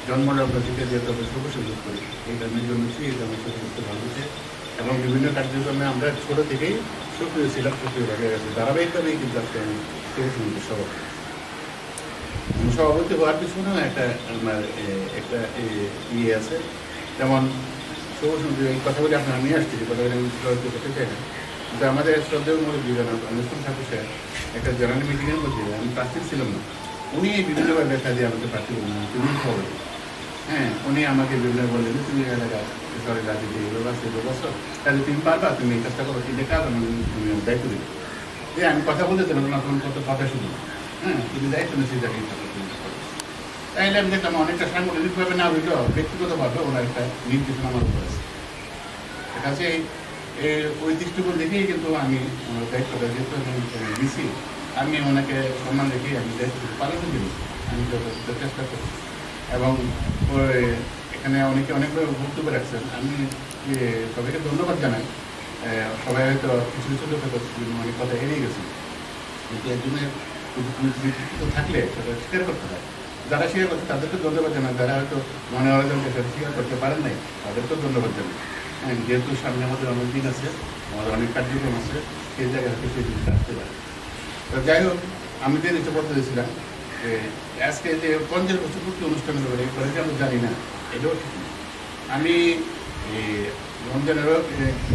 S3: জন্মটা প্রতিকে যেহেতু আমরা শুভ সুযোগ করি, এই ধর্মের জন্য এই ধর্মের সুযোগ করতে ভালো হয়েছে। এবং বিভিন্ন কার্যক্রমে আমরা ছোটো থেকেই সক্রিয় ছিলাম, সক্রিয়ভাবে গেছে। ধারাবাহিকভাবেই কিন্তু আজকে আমি সভাপতি হওয়ার পিছনেও আমার একটা ইয়ে আছে। যেমন শুভ সুন্দর এই কথাগুলি আপনারা নিয়ে আসছি, যে কথাগুলি আমি করতে চাই না, কিন্তু আমাদের শ্রদ্ধেয় মুরব্বী অনুষ্ঠান ঠাকুর স্যার একটা জেনারেল মিটিংয়ের মধ্যে, আমি প্রার্থী ছিলাম না, উনি বিভিন্নভাবে দেখা দিয়ে আমাকে প্রার্থী বললেন, তুমি খবর
S2: হ্যাঁ, উনি আমাকে বিভিন্ন বললেন যে তুমি এলাকায় সরকারি রাজনীতি এগুলো আছে তাহলে তুমি পারবা, তুমি এই কাজটা করো, এই কাজ আমি দায়িত্ব দিই। আমি কথা বলতে চাই না, তখন কত কথা শুধু, হ্যাঁ, তুমি দায়িত্ব নিচ্ছি তাকে তাইলে আমি দেখলাম অনেকটা সাংগঠনিকভাবে না হইলেও ব্যক্তিগতভাবে ওনার একটা নির্দেশনা আমার উপর আছে। কাছে ওই দৃষ্টিকোণ দেখেই কিন্তু আমি দায়িত্বটা যেহেতু দিছি, আমি ওনাকে সম্মান রেখেই আমি দায়িত্ব পালন করি, আমি যত চেষ্টা করি। এবং এখানে অনেকে অনেকভাবে বক্তব্য রাখছেন, আমি সবাইকে ধন্যবাদ জানাই। সবাই হয়তো কিছু কিছু লোক হয়তো অনেক কথা এড়িয়ে গেছে, কিন্তু একজনের থাকলে সেটা স্বীকার করতে হয়। যারা স্বীকার করছে তাদেরকে ধন্যবাদ জানাই, যারা হয়তো মনে হয় সেটা স্বীকার করতে পারেন নাই তাদেরকেও ধন্যবাদ জানাই। হ্যাঁ, যেহেতু সামনে আমাদের অনেক দিন আছে, আমাদের অনেক কার্যক্রম আছে, সেই জায়গায় হয়তো সেই জিনিসটা আসতে পারে। তো যাই হোক, আমি যে নিচে বলতে চেয়েছিলাম আজকে যে 50 বছর পূর্তি অনুষ্ঠান করে যে আমি জানি না, এটাও ঠিক না। আমি রমজানেরও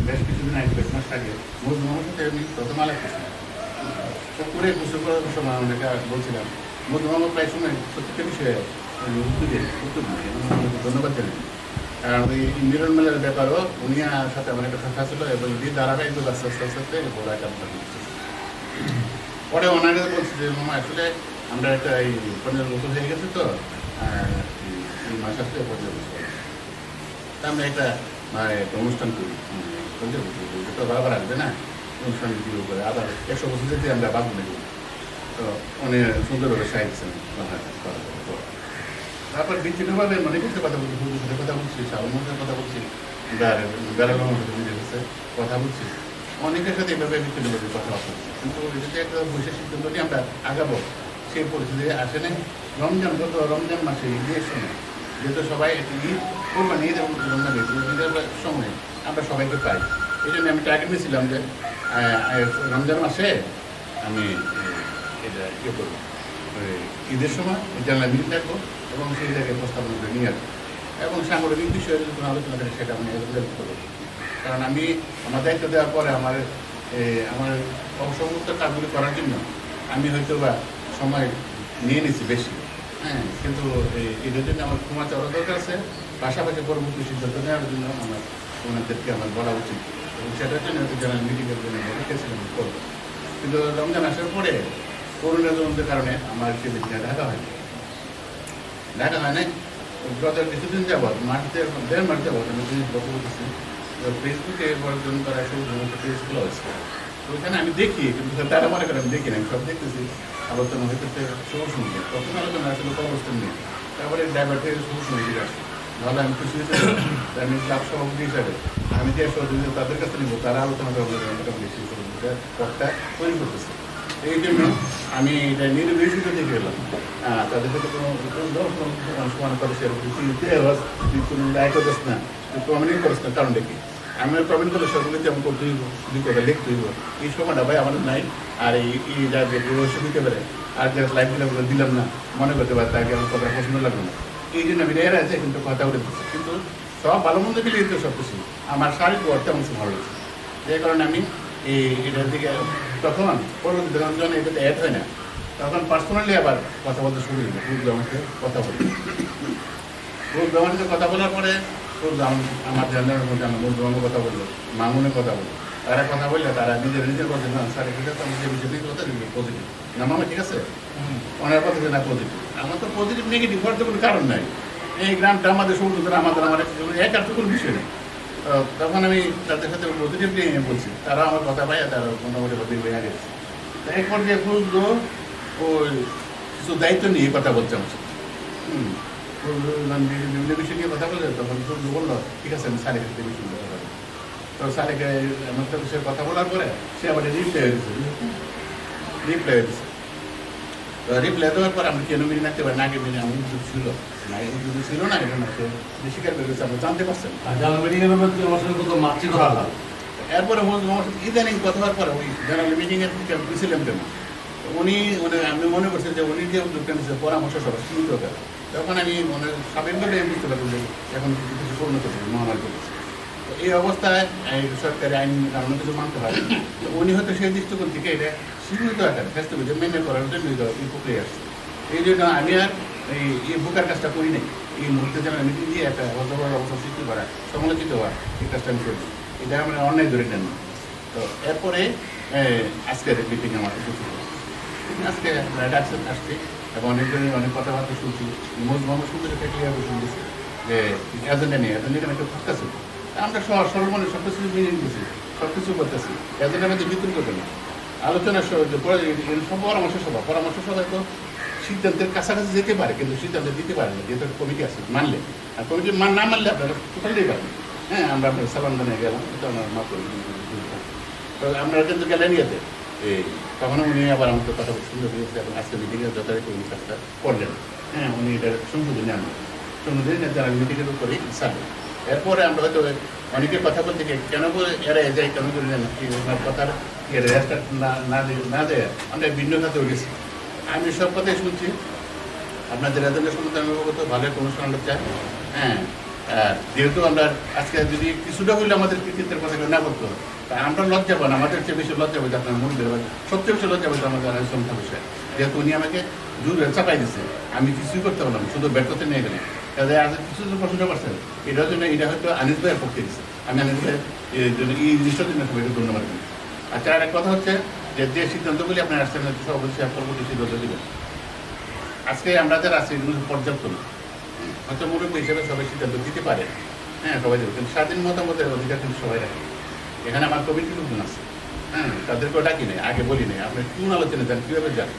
S2: বেশ কিছুদিন আগে, 5 মাস আগে মজুমার সাথে আমি প্রথম আলাপ করছিলাম। পুকুরে গোসল করার সময় অনেকে বলছিলাম, মজুমার প্রায় সময় প্রত্যেকটা বিষয়ে উত্তর দিয়ে ধন্যবাদ জানাই। আর ওই মিলন মেলার ব্যাপারও উনি সাথে আমার একটা কথা ছিল, এবং এই ধারাবাহিক আস্তে আস্তে আস্তে বড় একটা পরে ওনারা বলছে যে মামা আসলে আমরা একটা এই 15 বছর হয়ে গেছে, তো এই মাস আসতে 15 বছর আমরা একটা অনুষ্ঠান করি, 15 বছর তো বারবার আসবে না, অনুষ্ঠান শুরু করে আবার 100 বছর যেতে আমরা বাবু নেব। তো উনি সুন্দরভাবে সাহিত্যেন। তারপর বিভিন্নভাবে মনে করতে কথা বলছি, হুজুর সাথে কথা বলছি, সালমনের কথা বলছি, বেড়ানোর কথা বলছি, অনেকের সাথে এভাবে বিভিন্নভাবে কথাবার্তা বলছি। কিন্তু যদি একটা বৈশাখ সিদ্ধান্ত নিয়ে আমরা আগাবো, সেই পরিস্থিতি আসে নাই। রমজান গত রমজান মাসে ঈদের সময় যেহেতু সবাই ঈদ কোরবানি, ঈদ এবং রমজান ঈদের সময় আমরা সবাইকে পাই, এই জন্য আমি টার্গেট নিয়েছিলাম যে রমজান মাসে আমি এটা ইয়ে করবো, ঈদের সময় জানলা মিল থাকবো এবং সেই জায়গায় প্রস্তাবনা করে নিয়ে আসবো এবং সাংগঠনিক বিষয়ে যদি কোনো আলোচনা থাকে সেটা আমি করবো। কারণ আমি আমার দায়িত্ব দেওয়ার পরে আমার সমস্ত কাজগুলি করার জন্য আমি হয়তো বা সময় নিয়ে নিচ্ছি বেশি, হ্যাঁ, কিন্তু এদের জন্য আমার ক্ষমা চাওয়ার দরকার আছে, পাশাপাশি পরবর্তী সিদ্ধান্ত নেওয়ার জন্য আমার ওনাদেরকে আমার বলা উচিত, এবং সেটার জন্য জেনারেল মিটিংয়ের জন্য রেখেছিলাম করবো। কিন্তু রমজান আসার পরে করোনা জনিত কারণে আমার সে দিকটা ঢাকা হয় নাই। গত কিছুদিন যাবৎ দেড় মাস যাবৎ আমি জিনিস বলতে বলতেছি, ফেসবুকে বর্জন করা সমস্ত পেজগুলো হয়েছে, তো ওইখানে আমি দেখি, কিন্তু তারা মনে করে আমি দেখি না, আমি সব দেখতেছি আলোচনা হইতেছে সবুজ সঙ্গে, প্রথম আলোচনা আসলে অবস্থান নিয়ে, তারপরে ড্রাইভার থেকে সবুজ সঙ্গে আসে, তাহলে আমি খুশি হতে আমি ক্লাব সভাপতি হিসাবে আমি যে সহযোগিতা তাদের কাছে নিব, তারা আলোচনা করবে পথটা তৈরি করতেছে। এই জন্য আমি এটা নির্বিষিত দেখে এলাম, তাদের সাথে কোনো সমান করে কোনো দায় করতেছ না, প্রমাণই করছ না, কারণ দেখি আমি প্রমাণ করলে সবগুলোতে আমি করতে হইব, দুই কথা লিখতে হইব, এই সময়টা ভাই আমাদের নাই। আর এই যা দিতে পারে আর যারা লাইফ দিলাম না মনে করতে পারে, তাকে আমার কথা পছন্দ লাগবে না, এই জন্য আমি রেয়ার আছে, কিন্তু কথা উঠে দিচ্ছি। কিন্তু সব ভালো মন্দ মিলিয়ে দিতে সব কিছু আমার শারীরিক অর্থে আমার ভালো লাগছে, যে কারণে আমি এটার দিকে তখন পরবর্তী যখন এটাতে অ্যাড হয় না, তখন পার্সোনালি আবার কথা বলতে শুরু হইল, আমাকে কথা বলি আমাকে কথা বলার পরে আমার জানার মধ্যে আমার বন্ধু কথা বললো, মামুনের কথা বললো, তারা কথা বললে তারা নিজের বলছে না স্যার এটা তো নিজের নিজের কথা পজিটিভ না মামা, ঠিক আছে, ওনার কথা না পজিটিভ, আমার তো পজিটিভ নেগেটিভ হওয়ার তো কোনো কারণ নাই, এই গ্রামটা আমাদের সমুদ্র আমার এক আর তো কোনো বিষয় নেই। তখন আমি তাদের সাথে পজিটিভলি বলছি, তারা আমার কথা পাই, তারা মোটামুটি হয়ে গেছে। এরপর যে বুঝলো ওই কিছু দায়িত্ব নিয়ে কথা বলছে আমার সাথে, বিভিন্ন বিষয় নিয়ে কথা বলছে, তখন বুঝলো বললো ঠিক আছে আমি স্যারের সাথে বিষয় কথা বলবো। তো স্যারেকে আমার সাথে বিষয়ে কথা বলার পরে সে আবার রিপ্লাই হয়ে দিচ্ছে, তো রিপ্লাই দেওয়ার পর আমি কেন মিনি রাখতে পারি না, আগে মিনি আমার উদ্যোগ ছিল না, উদ্যোগ ছিল না, এটা না সে স্বীকার করে গেছে, আমরা জানতে পারছেন। এরপরে আমার সাথে ইদানিং কথা হওয়ার পরে ওই জেনারেল মিটিংয়ের প্রেসিডেন্ট কেন উনি আমি মনে করছি যে উনি যে উদ্যোগটা নিচ্ছে পরামর্শ সভা সীমিত করে, তখন আমি স্বাভাবিকভাবে বুঝতে পারবো যে এখন কিছু পরিণত করছি মহামারী করতেছে। তো এই অবস্থায় সরকারি আইন কারণে কিছু মানতে হয়, তো উনি হয়তো সেই দৃষ্টিকোণ থেকে এটা সীমিত আকারে ফেসতে মেনে করার জন্য এই প্রক্রিয়া আসছে। এই জন্য আমি আর এই বুকার কাজটা করি নাই, এই মুহূর্তে যেন মিটিং দিয়ে একটা অবস্থা সৃষ্টি করা, সমালোচিত হওয়া, এই কাজটা আমি করছি। এটা আমরা অন্যায় ধরে নেন। তো এরপরে আজকের মিটিং আমার উপস্থিত হয়েছে। আজকে আসছে এবং অনেক কথাবার্তা শুনছি। মোহাম্মদ সুন্দর একটা ক্লিয়ার করে শুনতেছি যে এজেন্ডা নিয়ে এখানে একটা থাকতেছে। আমরা সর্বমনে সব কিছু মেনে নিতেছি, সব কিছু করতেছি। এজেন্ডার মধ্যে বিতর্ক করতে না, আলোচনা সব পরামর্শ সবাই তো সিদ্ধান্তের কাছাকাছি যেতে পারে, কিন্তু সিদ্ধান্ত দিতে পারে না, যেহেতু কমিটি আছে মানলে। আর কমিটি না মানলে আপনারা টোটালই পারেন। হ্যাঁ, আমরা আপনার সালাম জানিয়ে গেলাম, এটা আমার মাত্র। তো আমরা কিন্তু গেলেন ইয়েতে তখন উনি আবার আমাদের কথা সুন্দর হয়েছে এবং আজকে মিটিংয়ে যথাযথ উনি কাজটা করলেন। হ্যাঁ, উনি এটা সংশোধনী আনবেন, সংশোধনী যারা মিটিংয়ের উপরেই ছাড়বেন। এরপরে আমরা হয়তো অনেকে কথা বলতে কেন এরা যায়, কেন করে কথার রেস্ট না দেয়, আমরা ভিন্ন খাতে গেছি। আমি সব কথাই শুনছি, আপনাদের এজেন্ডা সম্বন্ধে আমি অবগত, ভালো একটা অনুষ্ঠান আমরা চাই। হ্যাঁ, যেহেতু আমরা আজকে যদি কিছুটা হইলে আমাদের কৃতিত্বের কথা না বলতো, আমরা লজ্জা পান, আমাদের চেয়ে বেশি লজ্জা পাই আপনার মূল বেরোবেন, সবচেয়ে বেশি লজ্জা পাই আমাদের সংখ্যা বিষয়। যেহেতু উনি আমাকে দূরে চাপাই দিচ্ছে, আমি কিছুই করতে পারলাম, শুধু ব্যর্থতে নিয়ে গেলেন। তাদের আজ কিছু প্রশ্ন করছেন, এটার জন্য এটা হয়তো আনিস ভাইয়ের পক্ষে দিচ্ছে। আমি আনিস ভাইয়ের এই জিনিসটার জন্য সবাই ধন্যবাদ দিই। আচ্ছা, আর এক কথা হচ্ছে যে সিদ্ধান্তগুলি আপনার আসছেন অবশ্যই পরবর্তী সিদ্ধান্ত দেবেন। আজকে আমরা যারা আছি এগুলো পর্যাপ্ত না, হয়তো মুরব্বী হিসেবে সবাই সিদ্ধান্ত দিতে পারে। হ্যাঁ, সবাই দেবে, কিন্তু স্বাধীন মতামতের অধিকার কিন্তু সবাই রাখে। এখানে আমার কমিটি লোকজন আছে, হ্যাঁ, তাদেরকেও ডাকি নেই, আগে বলি নেই আপনি কোন আলোচনা যান, কীভাবে যান,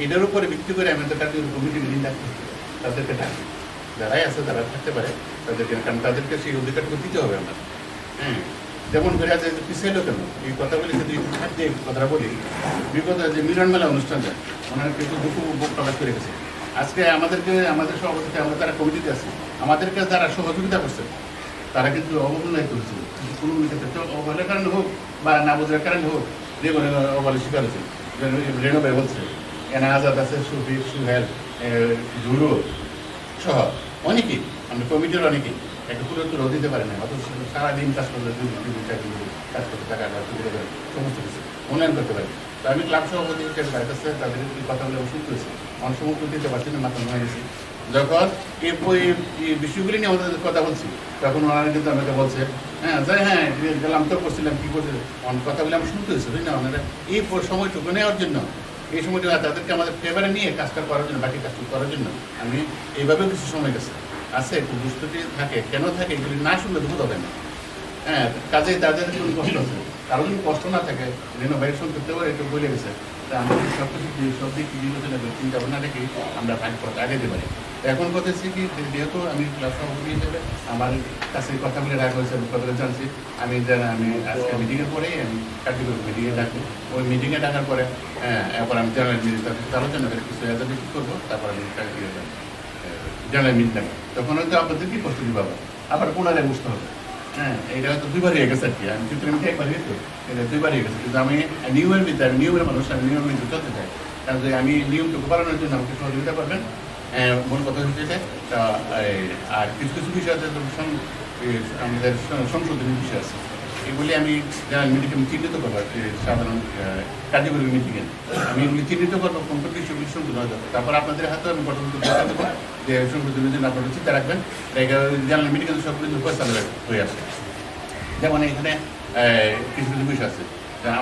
S2: এটার উপরে ভিত্তি করে আমি তো কমিটি মিটিং ডাকতে তাদেরকে ডাকি। যারাই আছে তারা থাকতে পারে তাদেরকে, কারণ তাদেরকে সেই অধিকারটুকু দিতে হবে আমরা। হ্যাঁ, যেমন করে আছে পিছিয়ে কেন এই কথাগুলি যদি থাকতে কথাটা বলি, বিগত যে মিলন মেলা অনুষ্ঠান যায় ওনারা কিন্তু দুঃখ প্রকাশ করে গেছে। আজকে আমাদের সভাপতিতে আমরা তারা কমিটিতে আছি, আমাদেরকে যারা সহযোগিতা করছে তারা কিন্তু অবহেলায় করেছিল। কোনো ক্ষেত্রে অবহেলার কারণে হোক বা না বোঝার কারণে হোক, যে কোনো অবহেলার শিকার হয়েছে। রেণু ভাই বলছে, এনা আজাদ আছে, সুফিক, সুহেল, জুরু সহ অনেকেই, আমরা কমিটির অনেকেই একটা পুরো দিতে পারে না, অথচ সারাদিন কাজ করলে কাজ করতে টাকা সমস্ত কিছু উন্নয়ন করতে পারে। তো আমি ক্লাব সভাপতি হিসেবে তার কাছে তাদের এই কথাগুলো শুনতে হয়েছে, অনেক সময় দিতে পারছি না, মাথা নয় গেছি। যখন এই বিষয়গুলি নিয়ে আমাদের কথা বলছি, তখন ওনারা কিন্তু আমাকে বলছে, হ্যাঁ যাই, হ্যাঁ গেলাম তো করছিলাম, কী করছিলাম, অনেক কথাগুলি আমি শুনতে হয়েছি, বুঝলি না। ওনারা এই সময়টুকু নেওয়ার জন্য, এই সময়টুকু তাদেরকে আমাদের ফেভারে নিয়ে কাজটা করার জন্য, বাকি কাজটা করার জন্য আমি এইভাবেও কিছু সময় গেছে আছে। একটু দুষ্টটি থাকে, কেন থাকে এগুলি না শুনলে দুঃখ হবে না। হ্যাঁ, কাজে তাদের কোনো কষ্ট আছে, কারো যদি কষ্ট না থাকে, রেণু ভাইয়ের সঙ্গে করতে পারে, একটু বলে গেছে। তা আমরা সব কিছু সব দিক বিবেচনা করি, চিন্তা ভাবনা রেখে আমরা আগে দিতে পারি। এখন কথা হচ্ছে কি, যেহেতু আমি ক্লাস সভাপতি হিসেবে আমার কাছে কথাগুলি রাখা হয়েছে, আমি কথাটা জানছি, আমি আজকে মিটিংয়ের পরেই আমি কার্যকরী মিটিংয়ে ডাকি। ওই মিটিংয়ে ডাকার পরে এরপর আমি জেনারেল মিটিং আলোচনা করে কিছু এজাবে কী করবো, তারপর আমি জেনারেল মিটিং ডাকি। তখন হয়তো আপনাদের কী প্রস্তুতি পাবো, আবার পুনরায় বুঝতে হবে। হ্যাঁ, এটা হয়তো দুইবার হয়ে গেছে আর কি, আমি কিন্তু আমি একবার হয়েছে, এটা দুইবার হয়ে গেছে। কিন্তু আমি নিয়মের ভিতরে, নিয়মের মানুষ, আমি নিয়মের ভিতরে চলতে চাই। কারণ যে আমি নিয়মটুকু পালনের জন্য আমাকে সহযোগিতা করবেন। মূল কথা হচ্ছে যে, আর কিছু কিছু বিষয় আছে আমাদের সংশোধনী বিষয় আছে, এগুলি আমি জেনারেল মিটিংয়ে চিহ্নিত করবো, সাধারণ কার্যকরী মিটিংয়ে আমি এগুলি চিহ্নিত করবো কোন কোন বিষয়গুলি সংশোধন হয়ে যাবে। তারপর আপনাদের হাতে আমি পর্যন্ত দেখা দেবো যে সংশোধনের জন্য আপনারা চিন্তা রাখবেন। জেনারেল মিটিংয়ে সবকিছু পয়সা হয়ে আসে। যেমন এখানে কিছু কিছু বিষয় আছে,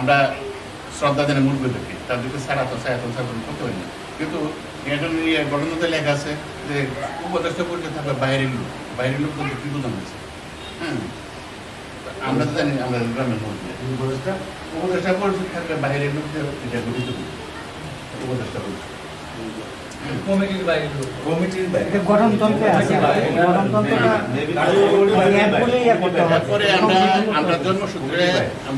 S2: আমরা শ্রদ্ধা জানাই মুরব্বীদেরকে, তাদেরকে সারাতন করতে পারি না। কিন্তু এখন গঠনতে লেখা আছে যে উপদেষ্টা পরিষদ থাকবে বাইরের লোক কিন্তু কি বোঝানো হয়েছে। হ্যাঁ, আমরা তো জানি আমরা গ্রামের মধ্যে উপদেষ্টা পরিষদ থাকবে বাইরের লোকদের এটা গঠিত উপদেষ্টা পরিষদ
S1: কমিটির বাইরে
S3: কমিটির বাইরে
S1: গঠনতন্ত্রে আছে,
S2: তারপরে আমরা জন্মসূত্রে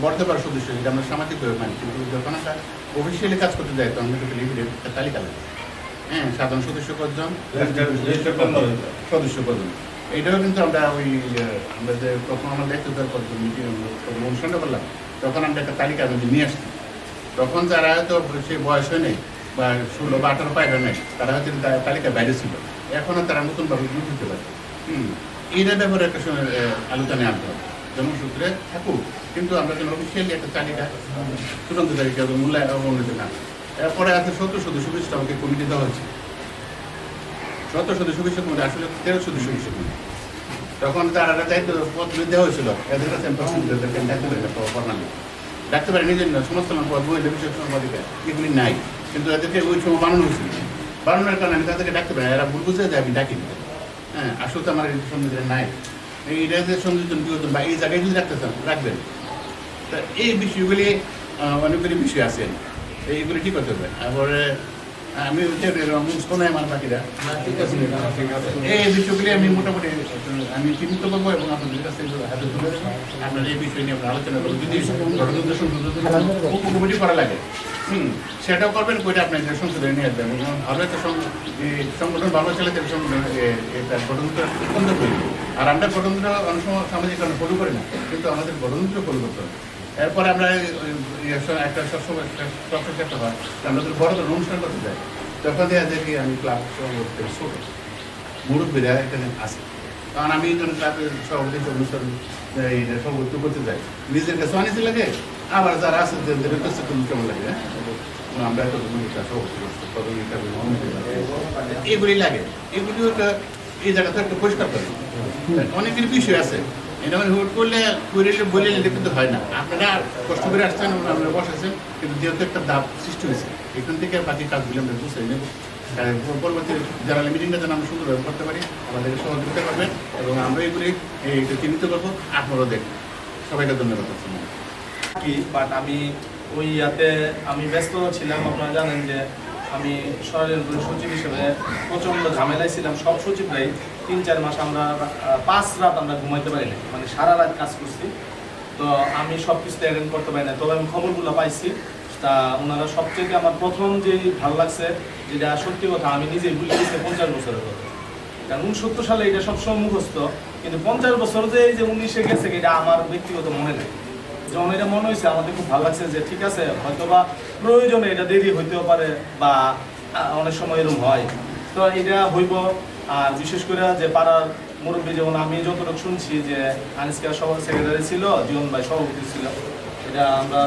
S2: বর্ধমান সদস্য, যেটা আমরা সামাজিকভাবে মানি, কিন্তু যখন আমরা অফিসিয়ালি কাজ করতে যাই তখন একটা তালিকা লাগে। হ্যাঁ, সাধারণ সদস্য কতজন, সদস্য কতজন, এইটাও কিন্তু আমরা আমরা যে তখন আমরা দায়িত্ব দেওয়ার কতজন অনুষ্ঠানটা করলাম, তখন আমরা একটা তালিকা নিয়ে আসছি। তখন যারা হয়তো সেই বয়স হয় নেই বা 16 বা 18 পাইবে নেই, তারা হয়তো তালিকার বাইরে ছিল, এখনও তারা নতুনভাবে যোগ দিতে পারে। এইটা ব্যাপারে একটা আলোচনায় আনতে হবে, জন্মসূত্রে থাকুক, কিন্তু আমরা যেন অফিসিয়ালি একটা তালিকা চূড়ান্ত তালিকা মূল্যায়ন না। এরপরে আছে 17 সদস্য বিশিষ্ট আমাকে কমিটি দেওয়া হয়েছে, যত সদস্য বিশেষ কমিটি আসলে 13 সদস্য বিশেষ কমিটি। তখন তারা দায়িত্ব পত্র দেওয়া হয়েছিল, এদের কাছে ডাকতে পারি নিজের সমস্ত পদ মহিলা বিশেষ পদাধিকার এগুলি নাই, কিন্তু এদেরকে ওই সময় বানানো হয়েছিল। বানানোর কারণে আমি তাদেরকে ডাকতে পারি, এরা ভুল বুঝে যায় আমি ডাকি না। হ্যাঁ, আসলে তো আমার সংবিধানে নাই। এইটা যে সংযোজন বিনোদন বা এই জায়গায় যদি রাখতে চান রাখবেন। তা এই বিষয়গুলি অনেকগুলি বিষয় আছে, এইগুলি ঠিক করতে হবে। তারপরে আমি শোনাই আমার বাকিরা এই বিষয়গুলি আমি মোটামুটি আমি চিহ্নিত করবো এবং আপনাদের কাছে হাতে তুলে দেবো। আপনারা এই বিষয় নিয়ে আপনারা আলোচনা করবো। যদি উপকমিটি করা লাগে সেটাও করবেন, করে আপনার সংশোধনে নিয়ে আসবেন। এবং ভালো একটা সংগঠন ভালো চলে তাহলে এটা গঠনতন্ত্র সুন্দর করি। আর আমরা গঠনতন্ত্র অনেক সময় সামাজিক কারণে ফলো করি না, কিন্তু আমাদের গঠনতন্ত্র ফলো করতে হবে। এরপরে আমরা একটা সবসময় একটা হয় আমরা তো বড় ধরনের অনুষ্ঠান করতে যাই, তখন দেখা যায় কি আমি ক্লাব সভাপতি ছোট মুরব্বীরা এখানে আসে। কারণ আমি ক্লাবের সভাপতি অনুষ্ঠান সভাপতি করতে যাই, নিজের কাছে অনেক লাগে, আবার যারা আছে তাদের কাছে কেমন লাগে। আমরা এত সভাপতি এগুলি লাগে, এগুলি এই জায়গাটা একটু পরিষ্কার করে। অনেকের বিষয় আছে, এটা মানে হুট করলে বলে নিলে কিন্তু হয় না। আপনারা কষ্ট করে আসছেন, আপনারা বসেছেন, কিন্তু যেহেতু একটা দাব সৃষ্টি হয়েছে, এখান থেকে বাকি কাজগুলো আমরা বুঝে নেব। পরবর্তী জেনারেল মিটিংটা যেন আমরা সুন্দরভাবে করতে পারি, আমাদেরকে সহযোগিতা করবেন এবং আমরা এগুলি চিহ্নিত করবো। আপনারাও দেখবেন। সবাইকে ধন্যবাদ।
S4: বাট আমি ওই ইয়াতে আমি ব্যস্ত ছিলাম। আপনারা জানেন যে আমি সরাসরি সচিব হিসেবে প্রচণ্ড ঝামেলায় ছিলাম। সব সচিবরাই 3-4 মাস আমরা 5 রাত আমরা ঘুমাইতে পারি না, মানে সারা রাত কাজ করছি। তো আমি সব কিছু অ্যাটেন্ড করতে পারি না, তবে আমি খবরগুলো পাইছি। তা ওনারা সবচেয়ে আমার প্রথম যে ভালো লাগছে, যেটা সত্যি কথা, আমি নিজেই ভুলে গেছি 50 বছরের কথা। কারণ 69 সালে এটা সবসময় মুখস্থ, কিন্তু 50 বছর যে এই যে 19-এ গেছে এটা আমার ব্যক্তিগত মনে নেই। যখন এটা মনে হয়েছে আমাদের খুব ভালো লাগছে যে ঠিক আছে, হয়তো বা প্রয়োজনে এটা দেরি হইতেও পারে বা অনেক সময় এরকম হয়, তো এটা হইব। আর বিশেষ করে যে পাড়ার মুরব্বী, যেমন আমি যতটুকু শুনছি যে আনিসকা সভার সেক্রেটারি ছিল, জীবন ভাই সভাপতি ছিল, এটা আমরা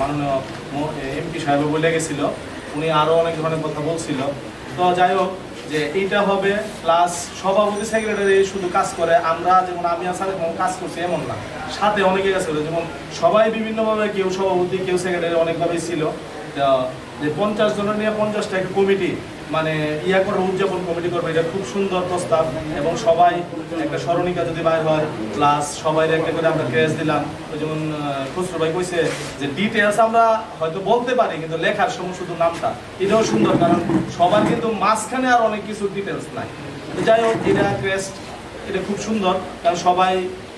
S4: মাননীয় এমপি সাহেব বলে গেছিল, উনি আরও অনেক ধরনের কথা বলছিল। তো যাই হোক, যে এইটা হবে প্লাস সভাপতি সেক্রেটারি শুধু কাজ করে, আমরা যেমন আমি আসার কাজ করছি এমন না, সাথে অনেকে কাজ করে। যেমন সবাই বিভিন্নভাবে, কেউ সভাপতি কেউ সেক্রেটারি অনেকভাবেই ছিল। যে 50 জনের নিয়ে 50টা একটা কমিটি মানে ইয়া করে উদযাপন কমিটি করবে, এটা খুব সুন্দর প্রস্তাব। এবং সবাই একটা স্মরণিকা যদি বাইর হয়, প্লাস সবাই একটা করে আমরা ক্রেজ দিলাম। যেমন খুচরো ভাই কইছে যে ডিটেলস আমরা হয়তো বলতে পারি, কিন্তু লেখার সময় শুধু নামটা, এটাও সুন্দর। কারণ সবার কিন্তু মাঝখানে আর অনেক কিছু ডিটেলস নাই। যাই হোক, এটা ক্রেস্ট, এটা খুব সুন্দর। কারণ সবাই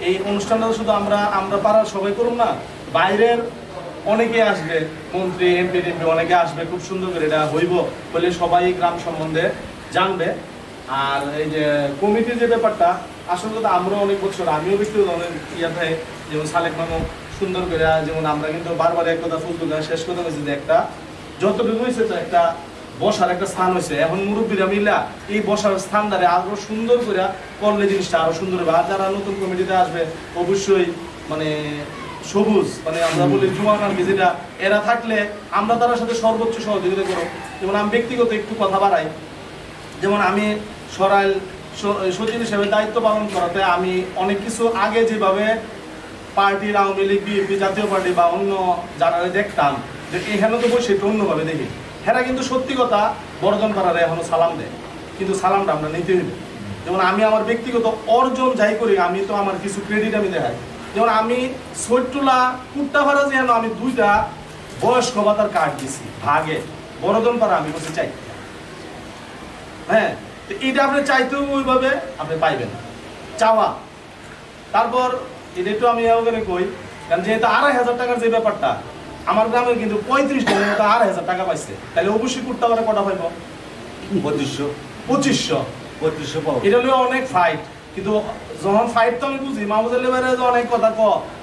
S4: এই অনুষ্ঠানটা শুধু আমরা পাড়ার সবাই করুন না, বাইরের অনেকে আসবে, মন্ত্রী এমপি অনেকে আসবে। খুব সুন্দর করে এটা হইব বলে সবাই গ্রাম সম্বন্ধে জানবে। আর এই যে কমিটির যে ব্যাপারটা, আসলে কথা আমরা অনেক বছর, আমিও ব্যক্তিগত অনেক ইয়াতে, যেমন সালেক মামু সুন্দর করে, যেমন আমরা কিন্তু বারবার এক কথা ফুল তুলে শেষ কথা হয়েছে যে একটা যতটুকু হয়েছে তো একটা বসার একটা স্থান হয়েছে। এখন মুরব্বীরা মিলা এই বসার স্থান দ্বারা আরো সুন্দর করে করলে জিনিসটা আরো সুন্দর হবে। আর যারা নতুন কমিটিতে আসবে অবশ্যই মানে সবুজ, মানে আমরা বলি জুমানার যেটা, এরা থাকলে আমরা তার সাথে সর্বোচ্চ সহযোগিতা করো। যেমন আমি ব্যক্তিগত একটু কথা বাড়াই, যেমন আমি সরাইল সচিব হিসেবে দায়িত্ব পালন করাতে আমি অনেক কিছু আগে যেভাবে পার্টির আওয়ামী লীগ, বিএনপি, জাতীয় পার্টি বা অন্য যারা দেখতাম যে এখানে তো বসে একটু অন্যভাবে দেখি, এরা কিন্তু সত্যি কথা বড়জন পাড়ারে এখনো সালাম দেয়, কিন্তু সালামটা আমরা নিতে হইবে। যেমন আমি আমার ব্যক্তিগত অর্জন যাই করি, আমি তো আমার কিছু ক্রেডিট আমি দেখাই। যেমন আমি সৈটুলা কুট্টা ভাড়া যেন আমি 2টা বয়স্ক ভাতার কার্ড দিছি ভাগে, বড়জন পাড়া আমি বলতে চাই। হ্যাঁ, তো এটা আপনি চাইতেও ওইভাবে আপনি পাইবেন চাওয়া। তারপর এটা একটু আমি ওখানে কই, কারণ যেহেতু 2,500 টাকার যে ব্যাপারটা, আমার গ্রামে কিন্তু 35 জনের মতো 2,500 টাকা পাইছে, তাহলে অবশ্যই কুট্টা ভাড়া কটা পাইব? 2500 পাবো। এটা হলো অনেক ফাইট, কিন্তু যখন ফাইট তো আমি বুঝি, মাহমুদুল লেবারে অনেক কথা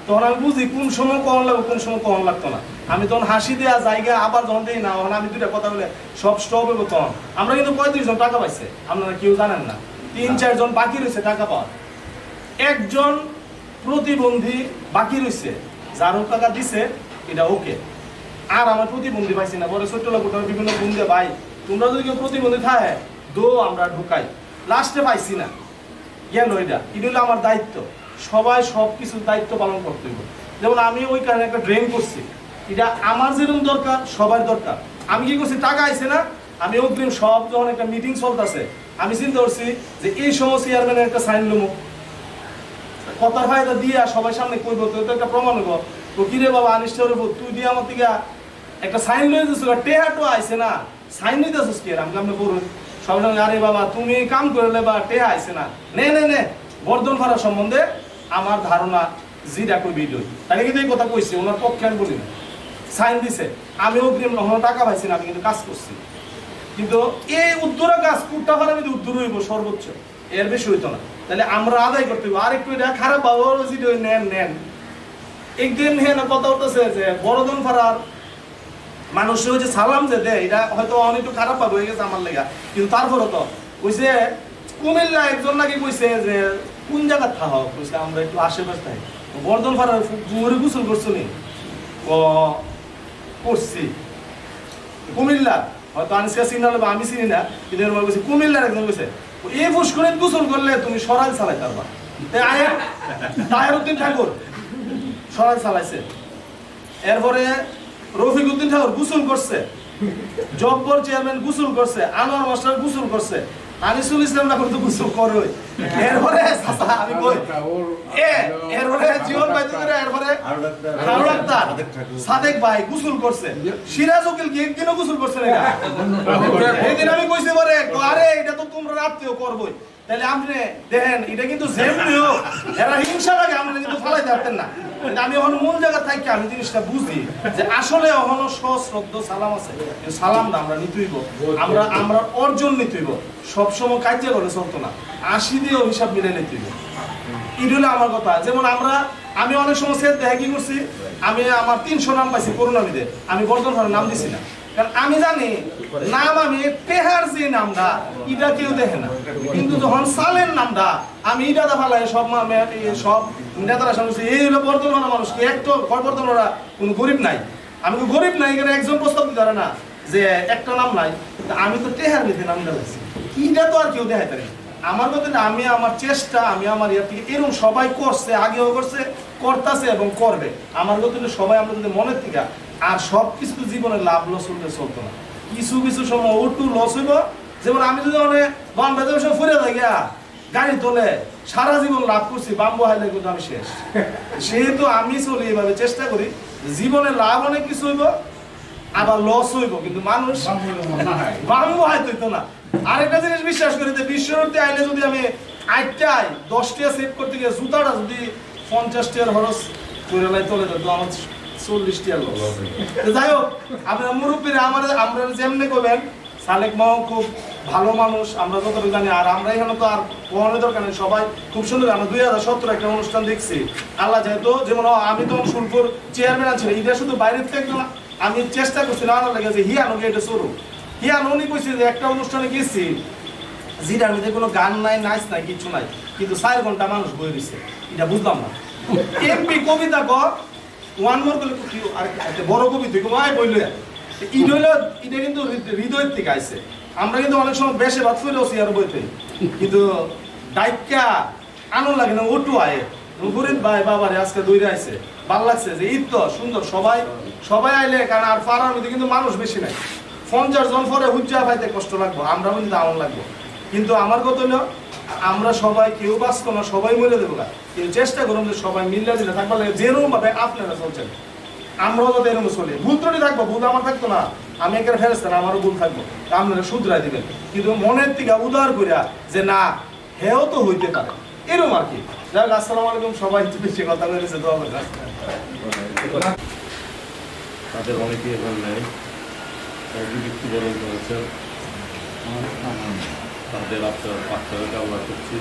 S4: তখন আমি বুঝি কোন সময় কখন লাগবে, কোন সময় কখন লাগতো না। আমি তখন হাসি দেওয়া জায়গা আবার যখন দিই না, তখন আমি 2টা কথা বলে সব স্টপ হইব। তখন আমরা কিন্তু 35 জন টাকা পাইছে, আপনারা কেউ জানেন না। 3-4 জন বাকি রয়েছে টাকা পাওয়ার, একজন প্রতিবন্ধী বাকি রয়েছে, যারও টাকা দিছে এটা ওকে। আর আমার প্রতিবন্ধী পাইছি না, বড় ছোট্ট লোক বিভিন্ন বন্ধু ভাই, তোমরা যদি কেউ প্রতিবন্ধী থাকে
S10: আমরা ঢুকাই, লাস্টে পাইছি না, গেল এটা হলো আমার দায়িত্ব। সবাই সব কিছুর দায়িত্ব পালন করতে হবে। যেমন আমি ওই কারণে একটা ড্রেন করছি, এটা আমার যেরকম দরকার সবার দরকার। আমি কি করছি, টাকা আইছে না, আমি অগ্রিম সব যখন একটা মিটিং চলতেছে আমি চিন্তা করছি যে এই সমস্ত চেয়ারম্যানের একটা সাইন লুমো, কথার ফায়দা দিয়ে সবাই সামনে কইব, তো একটা প্রমাণ হবো। তো কিরে বাবা আনিসটার উপর তুই দিয়ে আমার থেকে একটা সাইন লয়ে দিচ্ছ, টেহাটো আইছে না, সাইন নিতেছিস কি? আমি আপনি করুন সব সঙ্গে, আরে বাবা তুমি কাম করলে বা টেহা আইছে না, নে নে নে বর্ধন ফাড়া সম্বন্ধে আমার ধারণা জিরা কই ভিডিও, তাকে কিন্তু এই কথা কইছে, ওনার পক্ষে আমি বলি না। সাইন দিছে, আমি অগ্রিম কখনো টাকা পাইছি না, আমি কিন্তু কাজ করছি। কিন্তু এই উত্তরা কাজ কুটটা ফাড়া যদি উত্তর হইব সর্বোচ্চ, এর বেশি হইতো না। তাহলে আমরা আদায় করতে হইব। আরেকটু এটা খারাপ ভাবো যদি নেন নেন। একদিন হ্যাঁ না কথা উঠতেছে যে বড়দন ফাড়ার মানুষের যে সালাম যে দেয়, এটা হয়তো অনেক একটু খারাপ ভাবে হয়ে গেছে আমার লেগা, কিন্তু তারপরে তো কইছে কুমিল্লা একজন নাকি কইছে যে কোন জায়গা থাকা কইছে আমরা একটু আশেপাশে থাকি, বর্ধন ফাড়ার পুকুরে গোসল করছো নি? করছি কুমিল্লা, হয়তো আনিসকা চিনি না, আমি চিনি না, কিন্তু এর মধ্যে কুমিল্লার একজন কইছে এই পুষ্করে গোসল করলে তুমি সরাল চালাই পারবা। তাহেরউদ্দিন ঠাকুর সরাল চালাইছে, এরপরে রফিক উদ্দিন ঠাকুর গোসল করছে, জব্বর চেয়ারম্যান গোসল করছে, আনোয়ার মাস্টার গোসল করছে, আনিসুল ইসলাম ঠাকুর তো গোসল করে। এরপরে আমি কই এরপরে জীবন পাইতে করে, এরপরে ডাক্তার সাদেক ভাই গোসল করছে, সিরাজ উকিল কি একদিনও গোসল করছে না। এইদিন আমি কইছি পরে আরে এটা তো তোমরা রাত্রেও করবোই, তাহলে আপনি দেখেন এটা কিন্তু যেমনিও এরা হিংসা লাগে, আপনি কিন্তু ফালাইতে পারতেন না। আমি এখন মূল জায়গা থাকি আমি জিনিসটা বুঝি যে আসলে এখনো সশ্রদ্ধ সালাম আছে, সালামটা আমরা নিতেইব, আমরা অর্জন নিতেইব। সবসময় কাজে করে চলতো না, 80 দিয়ে হিসাব মিলে নিতেইব। এটা আমার কথা। যেমন আমি অনেক সময় দেখা কি করছি, আমি আমার 300 নাম পাইছি করুণাবিদে, আমি বর্ধন নাম দিছি না, কারণ আমি জানি নাম আমি পেহার যে নামটা এটা কেউ দেখে না, কিন্তু যখন সালের নামটা আমি এটা ফালাই সব সব নেতারা সামনে এই হলো বর্ধমান মানুষ, একটু বর্ধমানরা কোনো গরিব নাই, আমি তো গরিব নাই, এখানে একজন প্রস্তাব দিতে পারে না যে একটা নাম নাই, আমি তো টেহার বেঁধে নাম দিয়েছি, এটা তো আর কেউ দেখাইতে পারে। আমার কথা না, আমি আমার চেষ্টা, আমি আমার ইয়ার থেকে এরকম সবাই করছে, আগেও করছে, করতেছে এবং করবে। আমার কথা সবাই আমরা যদি মনের থেকে, আর সব কিছু জীবনে লাভ লস হলে চলতো না, কিছু কিছু সময় ওটু লস হইব। যেমন আমি যদি অনেক বাম বেজার সময় ফুরে যাই গাড়ি তোলে, সারা জীবন লাভ করছি, বাম্বু হাইলে কিন্তু আমি শেষ। সেহেতু আমি চলি এইভাবে চেষ্টা করি, জীবনে লাভ অনেক কিছু হইব, আবার লস হইব, কিন্তু মানুষ বাম্বু হাইতো না। আরেকটা জিনিস বিশ্বাস করি যে বিশ্বরূপে আইলে যদি আমি 8টায় 10টা সেভ করতে গিয়ে জুতাটা যদি 50 টাকার খরচ করে লাই তোলে তো আমার 40 টাকা লস। যাই হোক, আপনারা মুরব্বীরা আমরা যেমনি করবেন, সালেক মাও খুব ভালো মানুষ, আমরা যতটুকু জানি। আর আমরা এখানে তো আর পড়ানোর দরকার নেই, সবাই খুব সুন্দর। আমরা 2017 একটা অনুষ্ঠান দেখছি, আল্লাহ যেহেতু যেমন আমি তখন শুল্কর চেয়ারম্যান আছি, এটা শুধু বাইরের থেকে আমি চেষ্টা করছি না লাগে যে হিয়ানোকে এটা শুরু হিয়ানো উনি কইছে যে একটা অনুষ্ঠানে গেছি যেটার মধ্যে কোনো গান নাই, নাচ নাই, কিছু নাই, কিন্তু 4 ঘন্টা মানুষ বই দিচ্ছে, এটা বুঝলাম না। এমপি কবিতা কর ওয়ান মোর করলে আর একটা বড় কবি তুই বইল, এটা কিন্তু হৃদয়ের থেকে আইছে। আমরা কিন্তু অনেক সময় বেশে ভাত ফেলেছি আর বইতে, কিন্তু ডাইকা আনন্দ লাগে না, ওটু আয় গরিব ভাই বাবারে আজকে দৌড়ে আইছে, ভাল লাগছে যে ঈদ তো সুন্দর, সবাই আইলে, কারণ আর পাড়ার মধ্যে কিন্তু মানুষ বেশি নাই, 50 জন পরে হুজ্জা পাইতে কষ্ট লাগবো, আমরা কিন্তু আনন্দ লাগবো। কিন্তু আমার কথা হলো আমরা সবাই কেউ বাঁচতো না, সবাই মরে দেবো না, কিন্তু চেষ্টা করুন যে সবাই মিলে দিলে থাকবার লাগে, যেরকম ভাবে আপনারা চলছেন আমরাও যাতে এরকম চলি। ভুল ত্রুটি থাকবো, ভুল আমার থাকতো না, আমি একের ফেরেস্তা না, আমারও ভুল থাকবো, আপনারা শুধরাই দিবেন, কিন্তু মনের থেকে উদার করিয়া যে না হেও তো হইতে পারে, এরকম আর কি। যাই হোক, আসসালামু আলাইকুম, সবাই বেশি কথা বলেছে, দোয়া করবেন।
S7: তাদের অনেকেই এখন নেই, মৃত্যুবরণ করেছেন, তাদের আপনার পাত্রে কামনা করছি।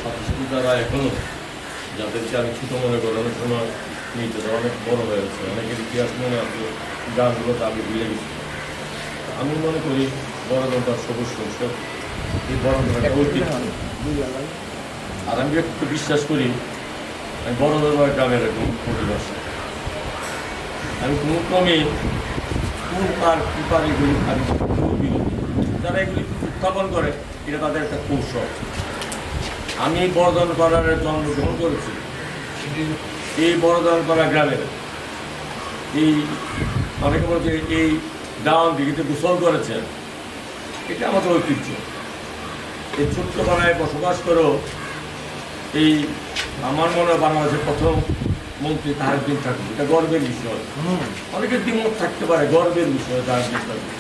S7: সাথে সাথে যারা এখনও, যাদেরকে আমি ছোটো মনে করি, অনেক সময় নিজেরা অনেক বড় হয়েছে, অনেকের ইতিহাস মনে আছে, গানগুলোতে আমি ভুলে গেছি। আমি মনে করি বড়দনটা সবুজ সংসদ, এই বড়দনটা ঐতিহ্য। আর আমি একটু বিশ্বাস করি, আমি বড়দন গ্রামের একদম পরিবেশে আমি কোনো ক্রমে কোন পার কি পার এগুলি আমি যারা এগুলি উত্থাপন করে এটা তাদের একটা কৌশল। আমি বড়দনপাড়ার জন্মগ্রহণ করেছি, এই বড়দনপাড়া গ্রামের এই অনেকে বলছে এই ডাউন দিঘিতে গোসল করেছেন, এটা আমাদের ঐতিহ্য। এই ছোট্টপাড়ায় বসবাস করেও এই আমার মনে হয় বাংলাদেশের প্রথম মন্ত্রী তাহারউদ্দিন ঠাকুর, এটা গর্বের বিষয়। অনেকের দ্বিমত থাকতে পারে, গর্বের বিষয় তাহারউদ্দিন ঠাকুর।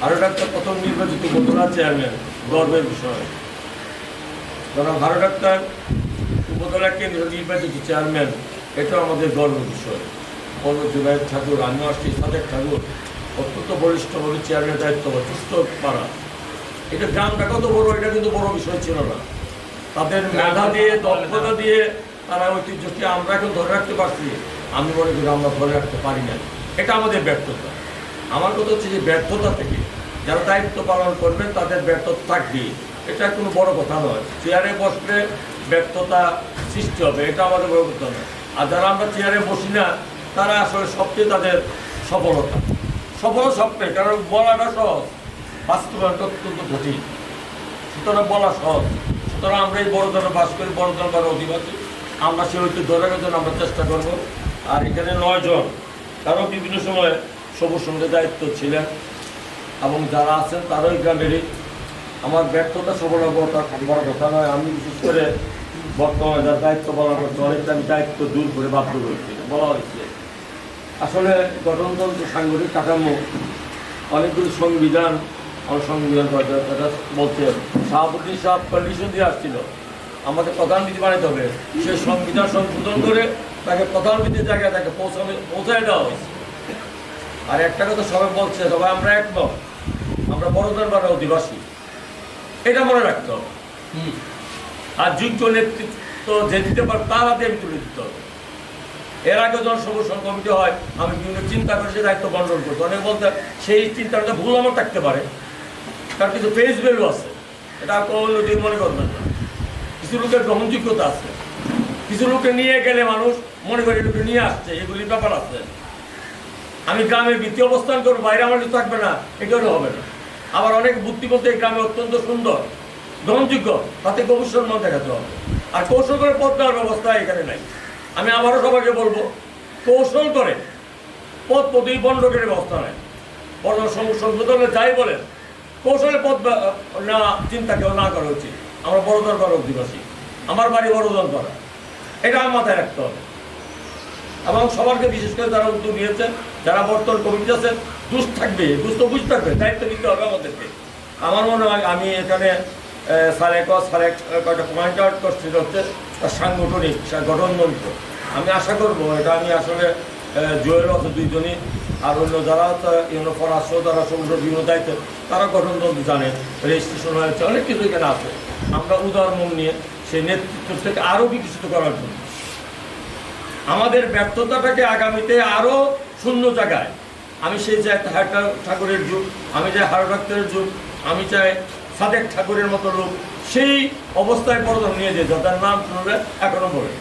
S7: আর এটা একটা প্রথম নির্বাচিত উপজেলা চেয়ারম্যান, গর্বের বিষয়। কারণ ভারত ডাক্তার উপজেলা কেন্দ্রীয় নির্বাচিত চেয়ারম্যান, এটাও আমাদের গর্বের বিষয়। জুবাইর ঠাকুর, আমিও আসছি, সাদেক ঠাকুর অত্যন্ত বরিষ্ঠভাবে চেয়ারম্যান দায়িত্ব, সুস্থ পাড়া। এটা গ্রামটা কত বড়, এটা কিন্তু বড় বিষয় ছিল না। তাদের মেধা দিয়ে, দক্ষতা দিয়ে তারা ঐতিহ্যকে আমরা এখন ধরে রাখতে পারছি। আমি মনে করি আমরা ধরে রাখতে পারি না, এটা আমাদের ব্যর্থতা। আমার কথা হচ্ছে যে ব্যর্থতা থেকে যারা দায়িত্ব পালন করবেন তাদের ব্যর্থতা থাকবে, এটা কোনো বড় কথা নয়। চেয়ারে বসলে ব্যর্থতা সৃষ্টি হবে, এটা আমাদের বড় কথা নয়। আর যারা আমরা চেয়ারে বসি না, তারা আসলে সবচেয়ে তাদের সফলতা সবটাই, কারণ বলাটা সহজ, বাস্তবায়নটা অত্যন্ত কঠিন। সুতরাং বলা সহজ। সুতরাং আমরা এই বড়দনে বাস করি, বড়দনপাড়ার অধিবাসী, আমরা সে ঐতিহ্য ধরে রাখার জন্য আমরা চেষ্টা করব। আর এখানে 9 জন, কারণ বিভিন্ন সময় সবুজ সঙ্গে দায়িত্ব ছিলেন এবং যারা আছেন তারাই গ্রামেরই। আমার ব্যর্থতা সফলতা বড় কথা নয়। আমি বিশেষ করে বর্তমানে যার দায়িত্ব পালন করতে অনেকটা আমি দায়িত্ব দূর করে বাধ্য করেছি, বলা হয়েছে। আসলে গঠনতন্ত্র সাংগঠনিক কাঠামো, অনেকগুলি সংবিধান, আমার সংবিধান বলতে সভাপতি সব কন্ডিশন দিয়ে আসছিল আমাদের প্রধানমন্ত্রী বানাতে হবে। সেই সংবিধান সংশোধন করে তাকে প্রধানমন্ত্রীর জায়গায় তাকে পৌঁছায় দেওয়া হয়েছে। আর একটা কথা সবাই বলছে, সবাই আমরা একমত, আমরা বড়দনপাড়ার অধিবাসী, এটা মনে রাখতে হবে। আর যোগ্য নেতৃত্ব যে দিতে পারে তার হাতে আমি তুলে দিতে হবে। এর আগে যখন সংগঠন কমিটি হয়, আমি বিভিন্ন চিন্তা করে সে দায়িত্ব বন্টন করতে, অনেক বলতে সেই চিন্তাটা ভুল আমার থাকতে পারে, তার কিছু ফেস ভ্যালু আছে, এটা কোনো মনে করবেন না। কিছু লোকের গ্রহণযোগ্যতা আছে, কিছু লোককে নিয়ে গেলে মানুষ মনে করে লোকে নিয়ে আসছে, এগুলির ব্যাপার আছে। আমি গ্রামের ভিত্তি অবস্থান করবো, বাইরে আমার কিছু থাকবে না, এটাও হবে না। আবার অনেক বুদ্ধি বলতে এই গ্রামে অত্যন্ত সুন্দর, গ্রহণযোগ্য, তাতে গভীর সম্মান দেখাতে হবে। আর কৌশল করে পথ দেওয়ার ব্যবস্থা এখানে নাই। আমি আবারও সবাইকে বলবো, কৌশল করে পথ পথেই বন্ধকের ব্যবস্থা নেয়। বড় সংশোধনে যাই বলেন, কৌশলে পথ না চিন্তা কেউ না করা উচিত। আমরা বড়দনপাড়ার অধিবাসী, আমার বাড়ি বড়দনপাড়া, এটা আমার মাথায় রাখতে হবে। এবং সবারকে বিশেষ করে যারা উদ্যোগ নিয়েছেন, যারা বর্তমান কমিটি আছেন, দুষ থাকবে, দুষ্ট বুঝ থাকবে, দায়িত্ব নিতে হবে আমাদেরকে। আমার মনে হয় আমি এখানে সাড়ে কয়টা পয়েন্ট আউট করছি, হচ্ছে তার সাংগঠনিক গঠনতন্ত্র। আমি আশা করবো এটা আমি আসলে জয়ের আছে দুইজনই, আর অন্য যারা পরাশ্র যারা সমুদ্র বিভিন্ন দায়িত্ব, তারা গঠনতন্ত্র জানে, রেজিস্ট্রেশন হয়েছে, অনেক কিছু এখানে আছে। আমরা উদাহরণ নিয়ে সেই নেতৃত্ব থেকে আরও বিকশিত করার জন্য আমাদের ব্যর্থতাটাকে আগামীতে আরও শূন্য জায়গায়, আমি সেই চাই ঠাকুরের যুগ, আমি চাই হারু ডাক্তারের যুগ, আমি চাই সাদেক ঠাকুরের মতো লোক সেই অবস্থায় বড়দন নিয়ে যেত, তার নাম শুনবে এখনো বলে।